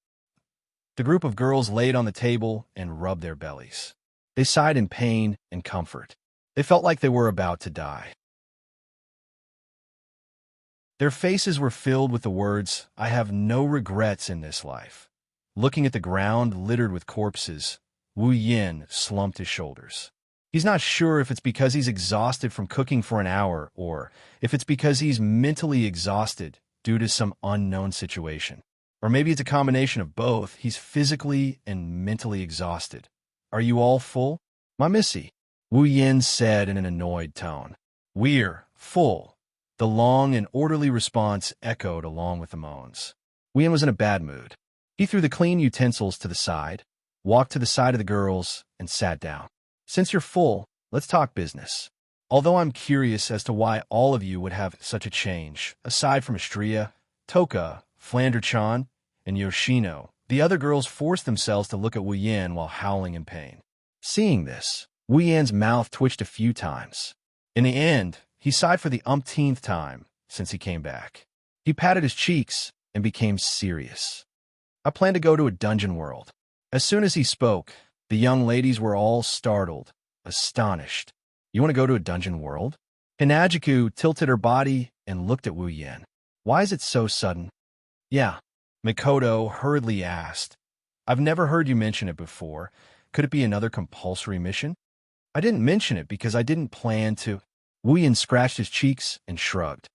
The group of girls laid on the table and rubbed their bellies. They sighed in pain and comfort. They felt like they were about to die. Their faces were filled with the words, I have no regrets in this life. Looking at the ground littered with corpses, Wu Yin slumped his shoulders. He's not sure if it's because he's exhausted from cooking for an hour or if it's because he's mentally exhausted due to some unknown situation. Or maybe it's a combination of both. He's physically and mentally exhausted. Are you all full? My missy, Wu Yin said in an annoyed tone. We're full. The long and orderly response echoed along with the moans. Wu Yin was in a bad mood. He threw the clean utensils to the side, walked to the side of the girls, and sat down. Since you're full, let's talk business. Although I'm curious as to why all of you would have such a change, aside from Astria, Toka, Flander-chan, and Yoshino, the other girls forced themselves to look at Wu Yin while howling in pain. Seeing this, Wu Yin's mouth twitched a few times. In the end, he sighed for the umpteenth time since he came back. He patted his cheeks and became serious. I plan to go to a dungeon world. As soon as he spoke, the young ladies were all startled, astonished. You want to go to a dungeon world? Hinajiku tilted her body and looked at Wu Yin. Why is it so sudden? Yeah, Mikoto hurriedly asked. I've never heard you mention it before. Could it be another compulsory mission? I didn't mention it because I didn't plan to. Wu Yin scratched his cheeks and shrugged.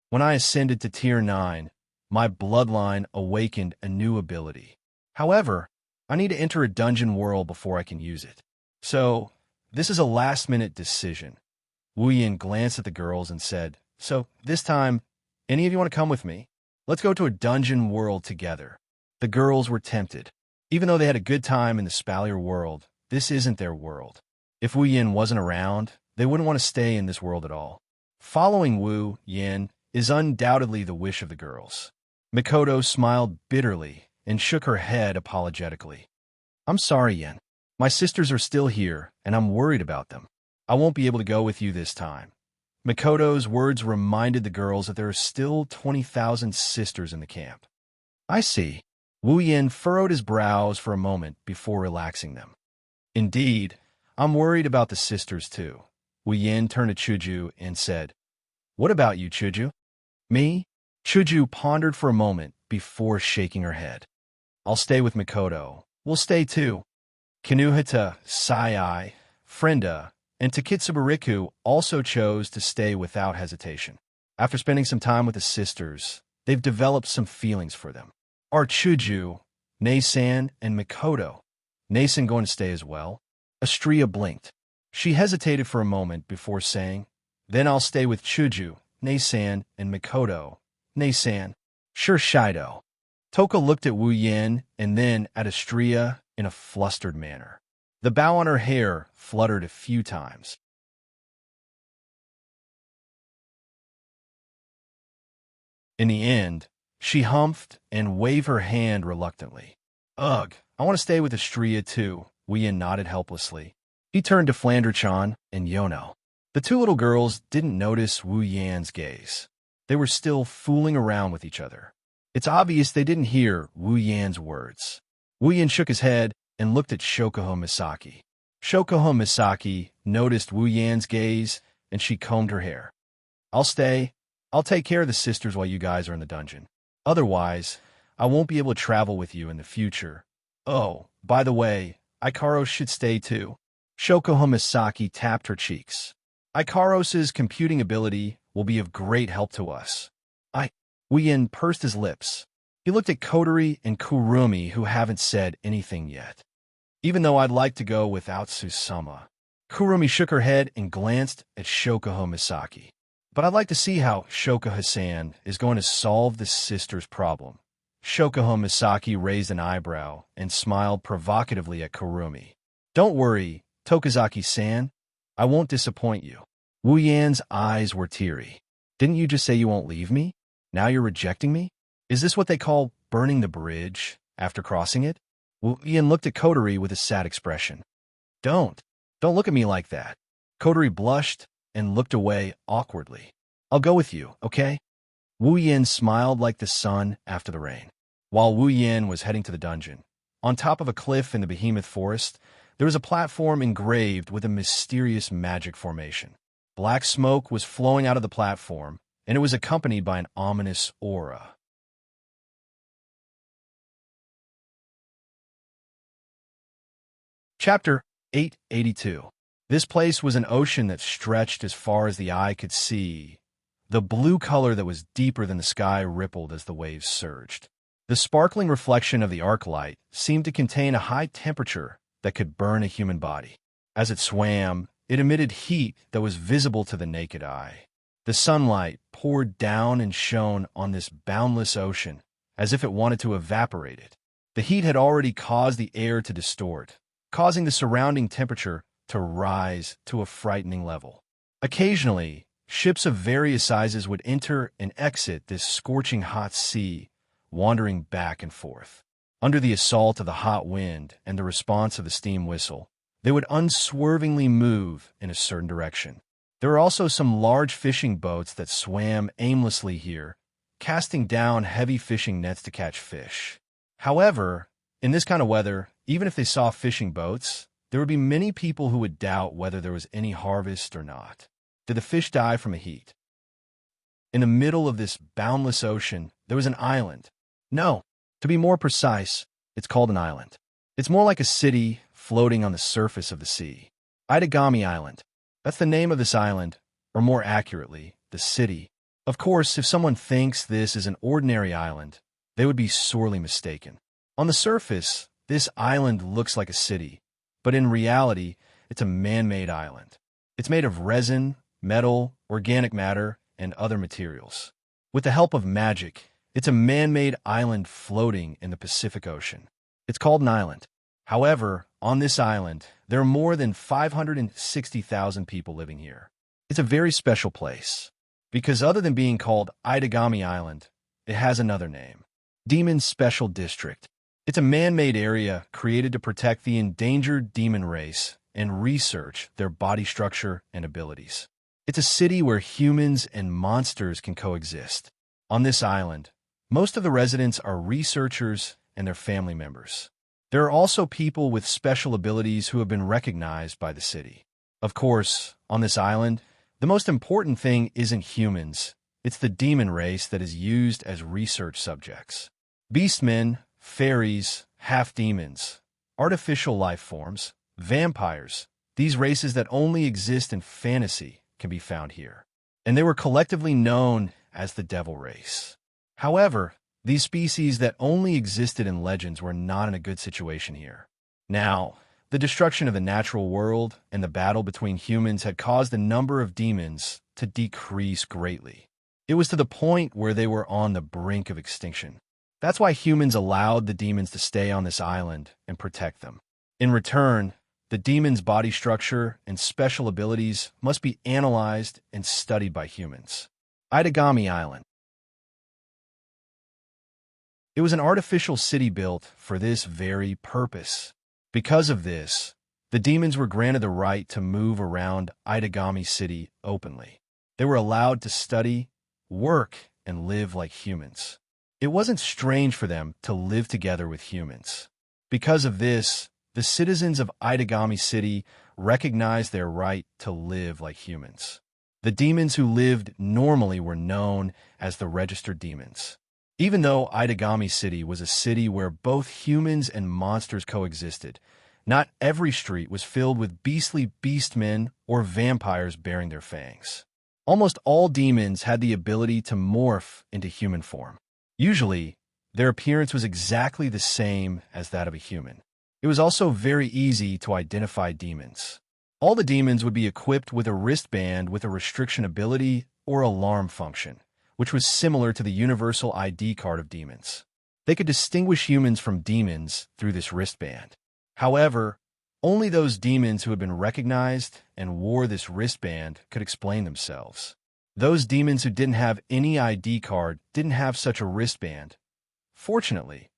When I ascended to Tier 9, my bloodline awakened a new ability. However, I need to enter a dungeon world before I can use it. So, this is a last-minute decision. Wu Yin glanced at the girls and said, "So, this time, any of you want to come with me? Let's go to a dungeon world together." The girls were tempted. Even though they had a good time in the Spalier world, this isn't their world. If Wu Yin wasn't around, they wouldn't want to stay in this world at all. Following Wu Yin is undoubtedly the wish of the girls. Mikoto smiled bitterly and shook her head apologetically. "I'm sorry, Yin. My sisters are still here, and I'm worried about them. I won't be able to go with you this time." Mikoto's words reminded the girls that there are still 20,000 sisters in the camp. "I see." Wu Yin furrowed his brows for a moment before relaxing them. "Indeed, I'm worried about the sisters too." Wu Yin turned to Chuju and said, "What about you, Chuju?" "Me?" Chuju pondered for a moment before shaking her head. "I'll stay with Mikoto. We'll stay too." Kinuhita, Sai, Frenda, and Takitsubariku also chose to stay without hesitation. After spending some time with the sisters, they've developed some feelings for them. Are Chuju, Nasan, and Mikoto. Nasan going to stay as well? Astria blinked. She hesitated for a moment before saying, "Then I'll stay with Chuju, Nasan, and Mikoto." Nasan. "Sure, Shido." Toka looked at Wu Yin and then at Astria in a flustered manner. The bow on her hair fluttered a few times. In the end, she humphed and waved her hand reluctantly. "Ugh, I want to stay with Astria too." Wu Yin nodded helplessly. He turned to Flanderchan and Yono. The two little girls didn't notice Wu Yan's gaze. They were still fooling around with each other. It's obvious they didn't hear Wu Yan's words. Wu Yin shook his head and looked at Shokuho Misaki. Shokuho Misaki noticed Wu Yan's gaze, and she combed her hair. "I'll stay. I'll take care of the sisters while you guys are in the dungeon. Otherwise, I won't be able to travel with you in the future. Oh, by the way, Ikaros should stay too." Shokuho Misaki tapped her cheeks. "Ikaros's computing ability will be of great help to us." Wu Yin pursed his lips. He looked at Kotori and Kurumi, who haven't said anything yet. "Even though I'd like to go without Susama." Kurumi shook her head and glanced at Shokuho Misaki. "But I'd like to see how Shokuho-san is going to solve the sister's problem." Shokuho Misaki raised an eyebrow and smiled provocatively at Kurumi. "Don't worry, Tokazaki-san. I won't disappoint you." Wu Yan's eyes were teary. "Didn't you just say you won't leave me? Now you're rejecting me? Is this what they call burning the bridge after crossing it?" Wu Yan looked at Kotori with a sad expression. Don't look at me like that." Kotori blushed and looked away awkwardly. "I'll go with you, okay?" Wu Yan smiled like the sun after the rain. While Wu Yan was heading to the dungeon, on top of a cliff in the behemoth forest, there was a platform engraved with a mysterious magic formation. Black smoke was flowing out of the platform, and it was accompanied by an ominous aura. Chapter 882. This place was an ocean that stretched as far as the eye could see. The blue color that was deeper than the sky rippled as the waves surged. The sparkling reflection of the arc light seemed to contain a high temperature that could burn a human body. As it swam, it emitted heat that was visible to the naked eye. The sunlight poured down and shone on this boundless ocean as if it wanted to evaporate it. The heat had already caused the air to distort, causing the surrounding temperature to rise to a frightening level. Occasionally, ships of various sizes would enter and exit this scorching hot sea, wandering back and forth. Under the assault of the hot wind and the response of the steam whistle, they would unswervingly move in a certain direction. There were also some large fishing boats that swam aimlessly here, casting down heavy fishing nets to catch fish. However, in this kind of weather, even if they saw fishing boats, there would be many people who would doubt whether there was any harvest or not. Did the fish die from the heat? In the middle of this boundless ocean, there was an island. No, to be more precise, it's called an island. It's more like a city floating on the surface of the sea. Itagami Island. That's the name of this island, or more accurately, the city. Of course, if someone thinks this is an ordinary island, they would be sorely mistaken. On the surface, this island looks like a city, but in reality, it's a man-made island. It's made of resin, metal, organic matter, and other materials. With the help of magic, it's a man-made island floating in the Pacific Ocean. It's called an island. However, on this island, there are more than 560,000 people living here. It's a very special place, because other than being called Itagami Island, it has another name. Demon Special District. It's a man-made area created to protect the endangered demon race and research their body structure and abilities. It's a city where humans and monsters can coexist. On this island, most of the residents are researchers and their family members. There are also people with special abilities who have been recognized by the city. Of course, on this island, the most important thing isn't humans. It's the demon race that is used as research subjects. Beastmen, fairies, half-demons, artificial life forms, vampires, these races that only exist in fantasy can be found here. And they were collectively known as the devil race. However, these species that only existed in legends were not in a good situation here. Now, the destruction of the natural world and the battle between humans had caused the number of demons to decrease greatly. It was to the point where they were on the brink of extinction. That's why humans allowed the demons to stay on this island and protect them. In return, the demon's body structure and special abilities must be analyzed and studied by humans. Itagami Island. It was an artificial city built for this very purpose. Because of this, the demons were granted the right to move around Itagami City openly. They were allowed to study, work, and live like humans. It wasn't strange for them to live together with humans. Because of this, the citizens of Itagami City recognized their right to live like humans. The demons who lived normally were known as the registered demons. Even though Itagami City was a city where both humans and monsters coexisted, not every street was filled with beastly beastmen or vampires bearing their fangs. Almost all demons had the ability to morph into human form. Usually, their appearance was exactly the same as that of a human. It was also very easy to identify demons. All the demons would be equipped with a wristband with a restriction ability or alarm function, which was similar to the universal ID card of demons. They could distinguish humans from demons through this wristband. However, only those demons who had been recognized and wore this wristband could explain themselves. Those demons who didn't have any ID card didn't have such a wristband. Fortunately,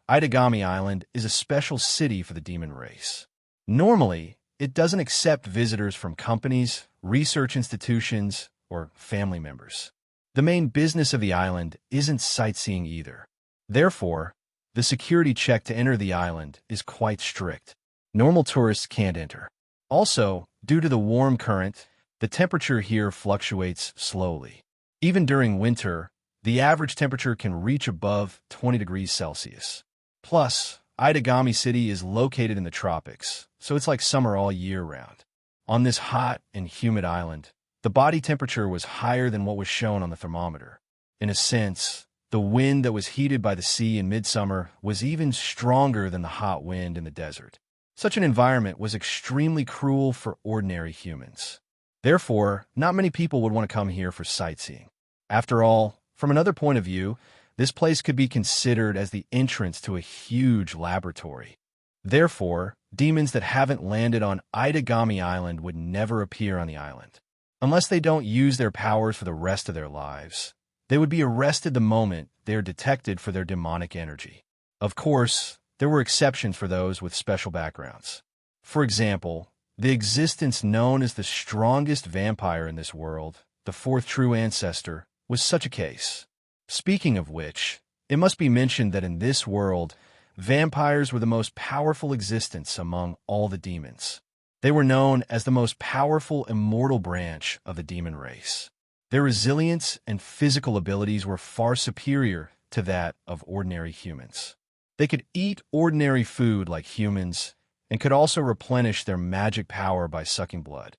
Itagami Island is a special city for the demon race. Normally, it doesn't accept visitors from companies, research institutions, or family members. The main business of the island isn't sightseeing either. Therefore, the security check to enter the island is quite strict. Normal tourists can't enter. Also, due to the warm current, the temperature here fluctuates slowly. Even during winter, the average temperature can reach above 20 degrees Celsius. Plus, Itagami City is located in the tropics, so it's like summer all year round. On this hot and humid island, the body temperature was higher than what was shown on the thermometer. In a sense, the wind that was heated by the sea in midsummer was even stronger than the hot wind in the desert. Such an environment was extremely cruel for ordinary humans. Therefore, not many people would want to come here for sightseeing. After all, from another point of view, this place could be considered as the entrance to a huge laboratory. Therefore, demons that haven't landed on Itagami Island would never appear on the island. Unless they don't use their powers for the rest of their lives, they would be arrested the moment they are detected for their demonic energy. Of course, there were exceptions for those with special backgrounds. For example, the existence known as the strongest vampire in this world, the fourth true ancestor, was such a case. Speaking of which, it must be mentioned that in this world, vampires were the most powerful existence among all the demons. They were known as the most powerful immortal branch of the demon race. Their resilience and physical abilities were far superior to that of ordinary humans. They could eat ordinary food like humans and could also replenish their magic power by sucking blood.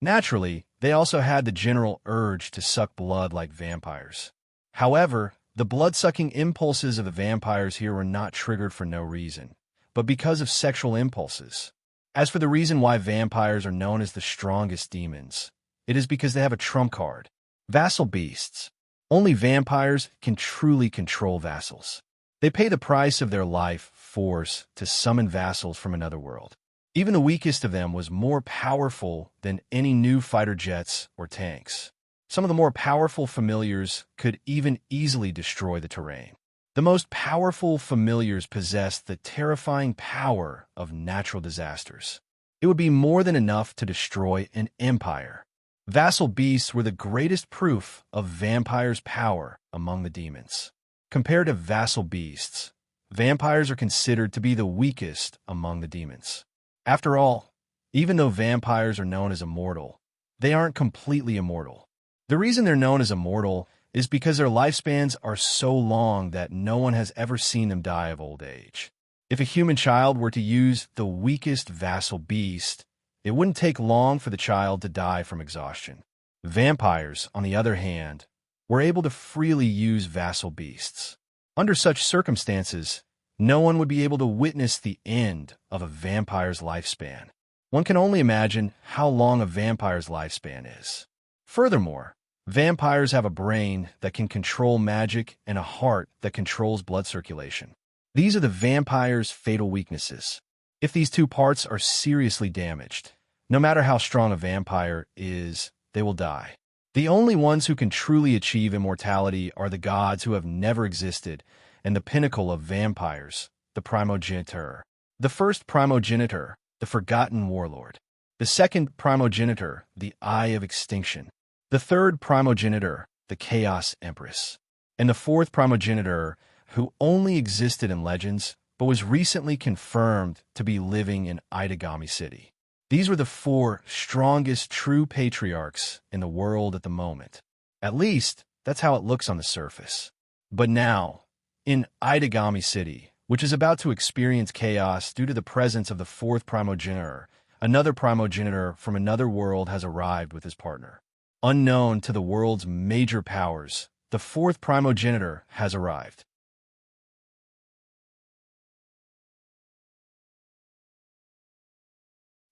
Naturally, they also had the general urge to suck blood like vampires. However, the blood-sucking impulses of the vampires here were not triggered for no reason, but because of sexual impulses. As for the reason why vampires are known as the strongest demons, it is because they have a trump card: vassal beasts. Only vampires can truly control vassals. They pay the price of their life force to summon vassals from another world. Even the weakest of them was more powerful than any new fighter jets or tanks. Some of the more powerful familiars could even easily destroy the terrain. The most powerful familiars possessed the terrifying power of natural disasters. It would be more than enough to destroy an empire. Vassal beasts were the greatest proof of vampires' power among the demons. Compared to vassal beasts, vampires are considered to be the weakest among the demons. After all, even though vampires are known as immortal, they aren't completely immortal. The reason they're known as immortal is because their lifespans are so long that no one has ever seen them die of old age. If a human child were to use the weakest vassal beast, it wouldn't take long for the child to die from exhaustion. Vampires, on the other hand, were able to freely use vassal beasts. Under such circumstances, no one would be able to witness the end of a vampire's lifespan. One can only imagine how long a vampire's lifespan is. Furthermore, vampires have a brain that can control magic and a heart that controls blood circulation. These are the vampire's fatal weaknesses. If these two parts are seriously damaged, no matter how strong a vampire is, they will die. The only ones who can truly achieve immortality are the gods who have never existed, and the pinnacle of vampires, the primogenitor. The first primogenitor, the forgotten warlord. The second primogenitor, the eye of extinction. The third primogenitor, the chaos empress. And the fourth primogenitor, who only existed in legends, but was recently confirmed to be living in Itagami City. These were the four strongest true patriarchs in the world at the moment. At least, that's how it looks on the surface. But now, in Itagami City, which is about to experience chaos due to the presence of the fourth primogenitor, another primogenitor from another world has arrived with his partner. Unknown to the world's major powers, the fourth primogenitor has arrived.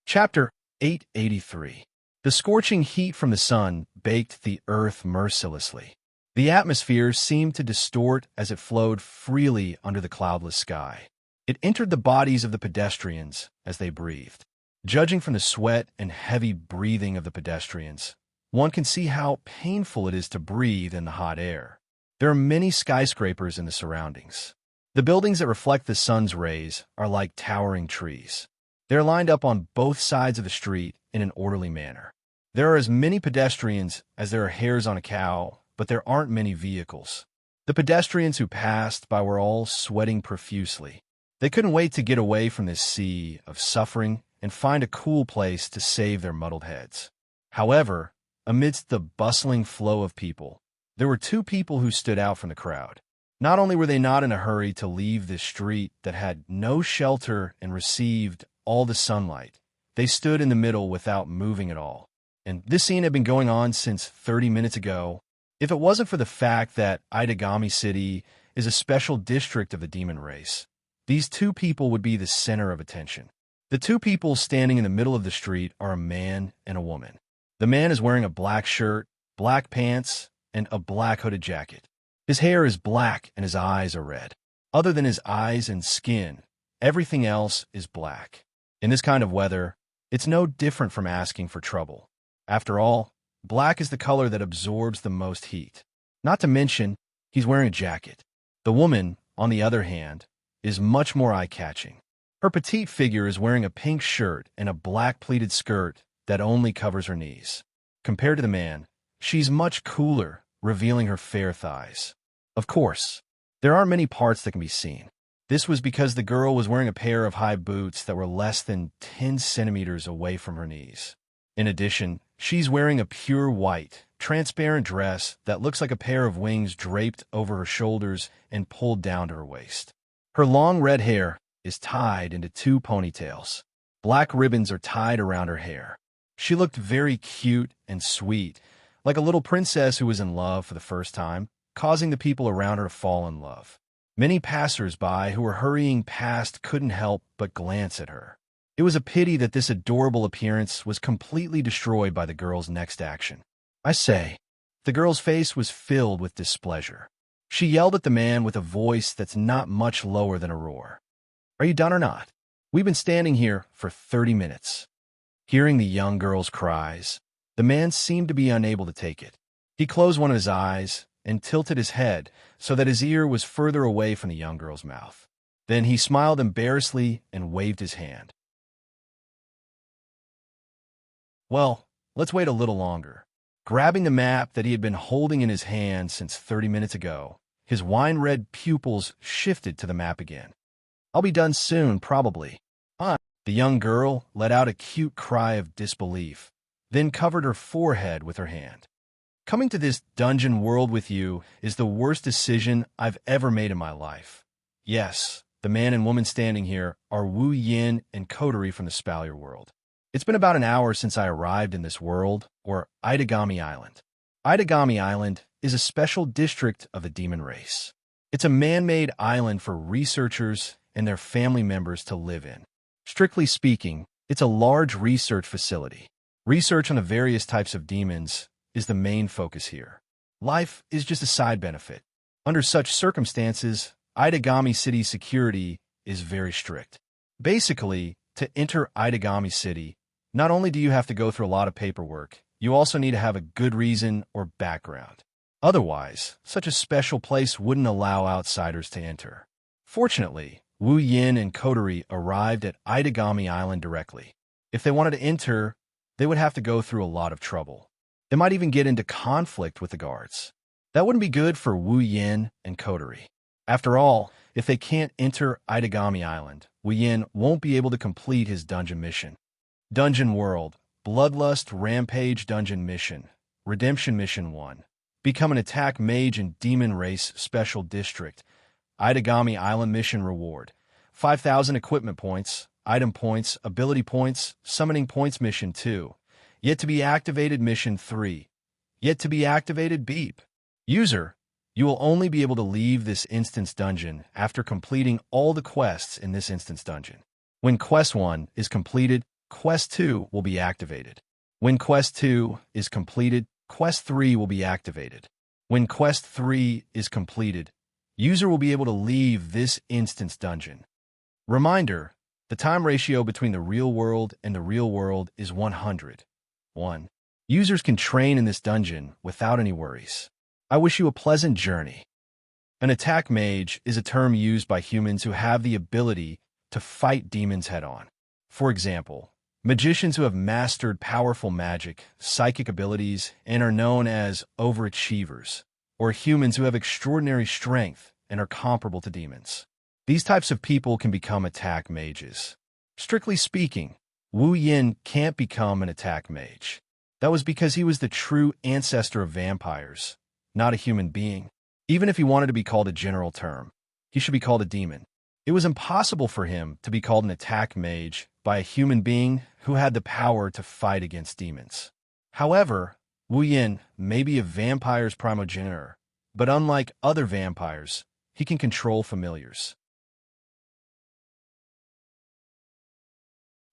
Chapter 883. The scorching heat from the sun baked the earth mercilessly. The atmosphere seemed to distort as it flowed freely under the cloudless sky. It entered the bodies of the pedestrians as they breathed. Judging from the sweat and heavy breathing of the pedestrians, one can see how painful it is to breathe in the hot air. There are many skyscrapers in the surroundings. The buildings that reflect the sun's rays are like towering trees. They are lined up on both sides of the street in an orderly manner. There are as many pedestrians as there are hairs on a cow, but there aren't many vehicles. The pedestrians who passed by were all sweating profusely. They couldn't wait to get away from this sea of suffering and find a cool place to save their muddled heads. However, amidst the bustling flow of people, there were two people who stood out from the crowd. Not only were they not in a hurry to leave this street that had no shelter and received all the sunlight, they stood in the middle without moving at all. And this scene had been going on since 30 minutes ago. If it wasn't for the fact that Itagami City is a special district of the demon race, these two people would be the center of attention. The two people standing in the middle of the street are a man and a woman. The man is wearing a black shirt, black pants, and a black hooded jacket. His hair is black and his eyes are red. Other than his eyes and skin, everything else is black. In this kind of weather, it's no different from asking for trouble. After all, black is the color that absorbs the most heat. Not to mention, he's wearing a jacket. The woman, on the other hand, is much more eye-catching. Her petite figure is wearing a pink shirt and a black pleated skirt that only covers her knees. Compared to the man, she's much cooler, revealing her fair thighs. Of course, there aren't many parts that can be seen. This was because the girl was wearing a pair of high boots that were less than 10 centimeters away from her knees. In addition, she's wearing a pure white, transparent dress that looks like a pair of wings draped over her shoulders and pulled down to her waist. Her long red hair is tied into two ponytails. Black ribbons are tied around her hair. She looked very cute and sweet, like a little princess who was in love for the first time, causing the people around her to fall in love. Many passers-by who were hurrying past couldn't help but glance at her. It was a pity that this adorable appearance was completely destroyed by the girl's next action. I say, the girl's face was filled with displeasure. She yelled at the man with a voice that's not much lower than a roar. Are you done or not? We've been standing here for 30 minutes. Hearing the young girl's cries, the man seemed to be unable to take it. He closed one of his eyes and tilted his head so that his ear was further away from the young girl's mouth. Then he smiled embarrassedly and waved his hand. Well, let's wait a little longer. Grabbing the map that he had been holding in his hand since 30 minutes ago, his wine-red pupils shifted to the map again. I'll be done soon, probably. The young girl let out a cute cry of disbelief, then covered her forehead with her hand. Coming to this dungeon world with you is the worst decision I've ever made in my life. Yes, the man and woman standing here are Wu Yin and Coterie from the Spalier world. It's been about an hour since I arrived in this world, or Itagami Island. Itagami Island is a special district of the demon race. It's a man-made island for researchers and their family members to live in. Strictly speaking, it's a large research facility. Research on the various types of demons is the main focus here. Life is just a side benefit. Under such circumstances, Itagami City's security is very strict. Basically, to enter Itagami City, not only do you have to go through a lot of paperwork, you also need to have a good reason or background. Otherwise, such a special place wouldn't allow outsiders to enter. Fortunately, Wu Yin and Coterie arrived at Itagami Island directly. If they wanted to enter, they would have to go through a lot of trouble. They might even get into conflict with the guards. That wouldn't be good for Wu Yin and Coterie. After all, if they can't enter Itagami Island, Wu Yin won't be able to complete his dungeon mission. Dungeon World, Bloodlust Rampage Dungeon Mission, Redemption Mission 1. Become an attack mage in Demon Race Special District. Itagami Island Mission Reward. 5,000 equipment points, item points, ability points, summoning points Mission 2. Yet to be activated Mission 3. Yet to be activated Beep. User, you will only be able to leave this instance dungeon after completing all the quests in this instance dungeon. When Quest 1 is completed, Quest 2 will be activated. When Quest 2 is completed, Quest 3 will be activated. When Quest 3 is completed, user will be able to leave this instance dungeon. Reminder, the time ratio between the real world and the real world is 100. 1. Users can train in this dungeon without any worries. I wish you a pleasant journey. An attack mage is a term used by humans who have the ability to fight demons head-on. For example, magicians who have mastered powerful magic, psychic abilities, and are known as overachievers, or humans who have extraordinary strength and are comparable to demons. These types of people can become attack mages. Strictly speaking, Wu Yin can't become an attack mage. That was because he was the true ancestor of vampires, not a human being. Even if he wanted to be called a general term, he should be called a demon. It was impossible for him to be called an attack mage by a human being who had the power to fight against demons. However, Wu Yin may be a vampire's primogenitor, but unlike other vampires, he can control familiars.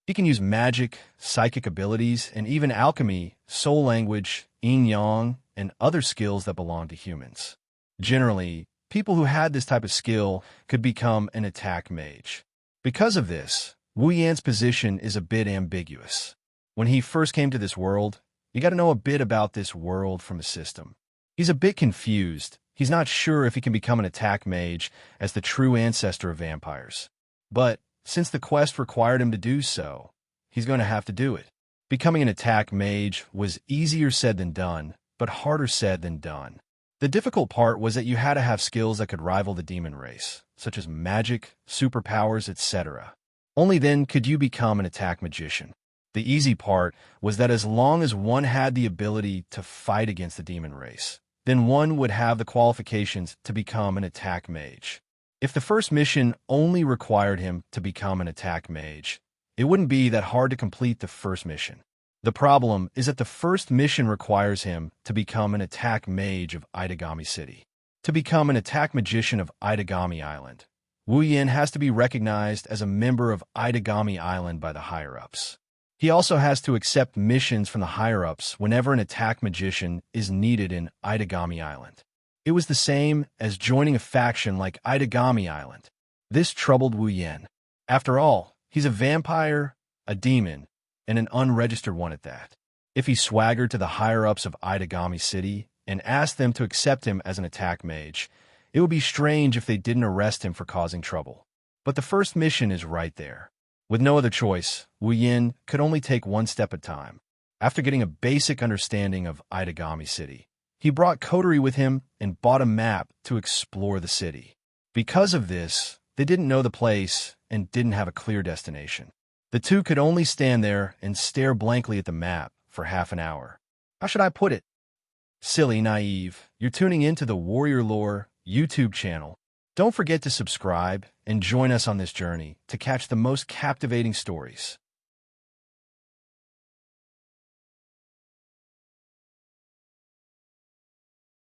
He can use magic, psychic abilities, and even alchemy, soul language, yin-yang, and other skills that belong to humans. Generally, people who had this type of skill could become an attack mage. Because of this, Wu Yan's position is a bit ambiguous. When he first came to this world, you got to know a bit about this world from the system. He's a bit confused. He's not sure if he can become an attack mage as the true ancestor of vampires. But since the quest required him to do so, he's going to have to do it. Becoming an attack mage was easier said than done, but harder said than done. The difficult part was that you had to have skills that could rival the demon race, such as magic, superpowers, etc. Only then could you become an attack magician. The easy part was that as long as one had the ability to fight against the demon race, then one would have the qualifications to become an attack mage. If the first mission only required him to become an attack mage, it wouldn't be that hard to complete the first mission. The problem is that the first mission requires him to become an attack mage of Itagami City. To become an attack magician of Itagami Island, Wu Yin has to be recognized as a member of Itagami Island by the higher-ups. He also has to accept missions from the higher-ups whenever an attack magician is needed in Itagami Island. It was the same as joining a faction like Itagami Island. This troubled Wu Yin. After all, he's a vampire, a demon, and an unregistered one at that. If he swaggered to the higher-ups of Itagami City and asked them to accept him as an attack mage, it would be strange if they didn't arrest him for causing trouble. But the first mission is right there. With no other choice, Wu Yin could only take one step at a time. After getting a basic understanding of Itagami City, he brought Coterie with him and bought a map to explore the city. Because of this, they didn't know the place and didn't have a clear destination. The two could only stand there and stare blankly at the map for half an hour. How should I put it? Silly, naive, you're tuning into the Warrior Lore YouTube channel. Don't forget to subscribe and join us on this journey to catch the most captivating stories.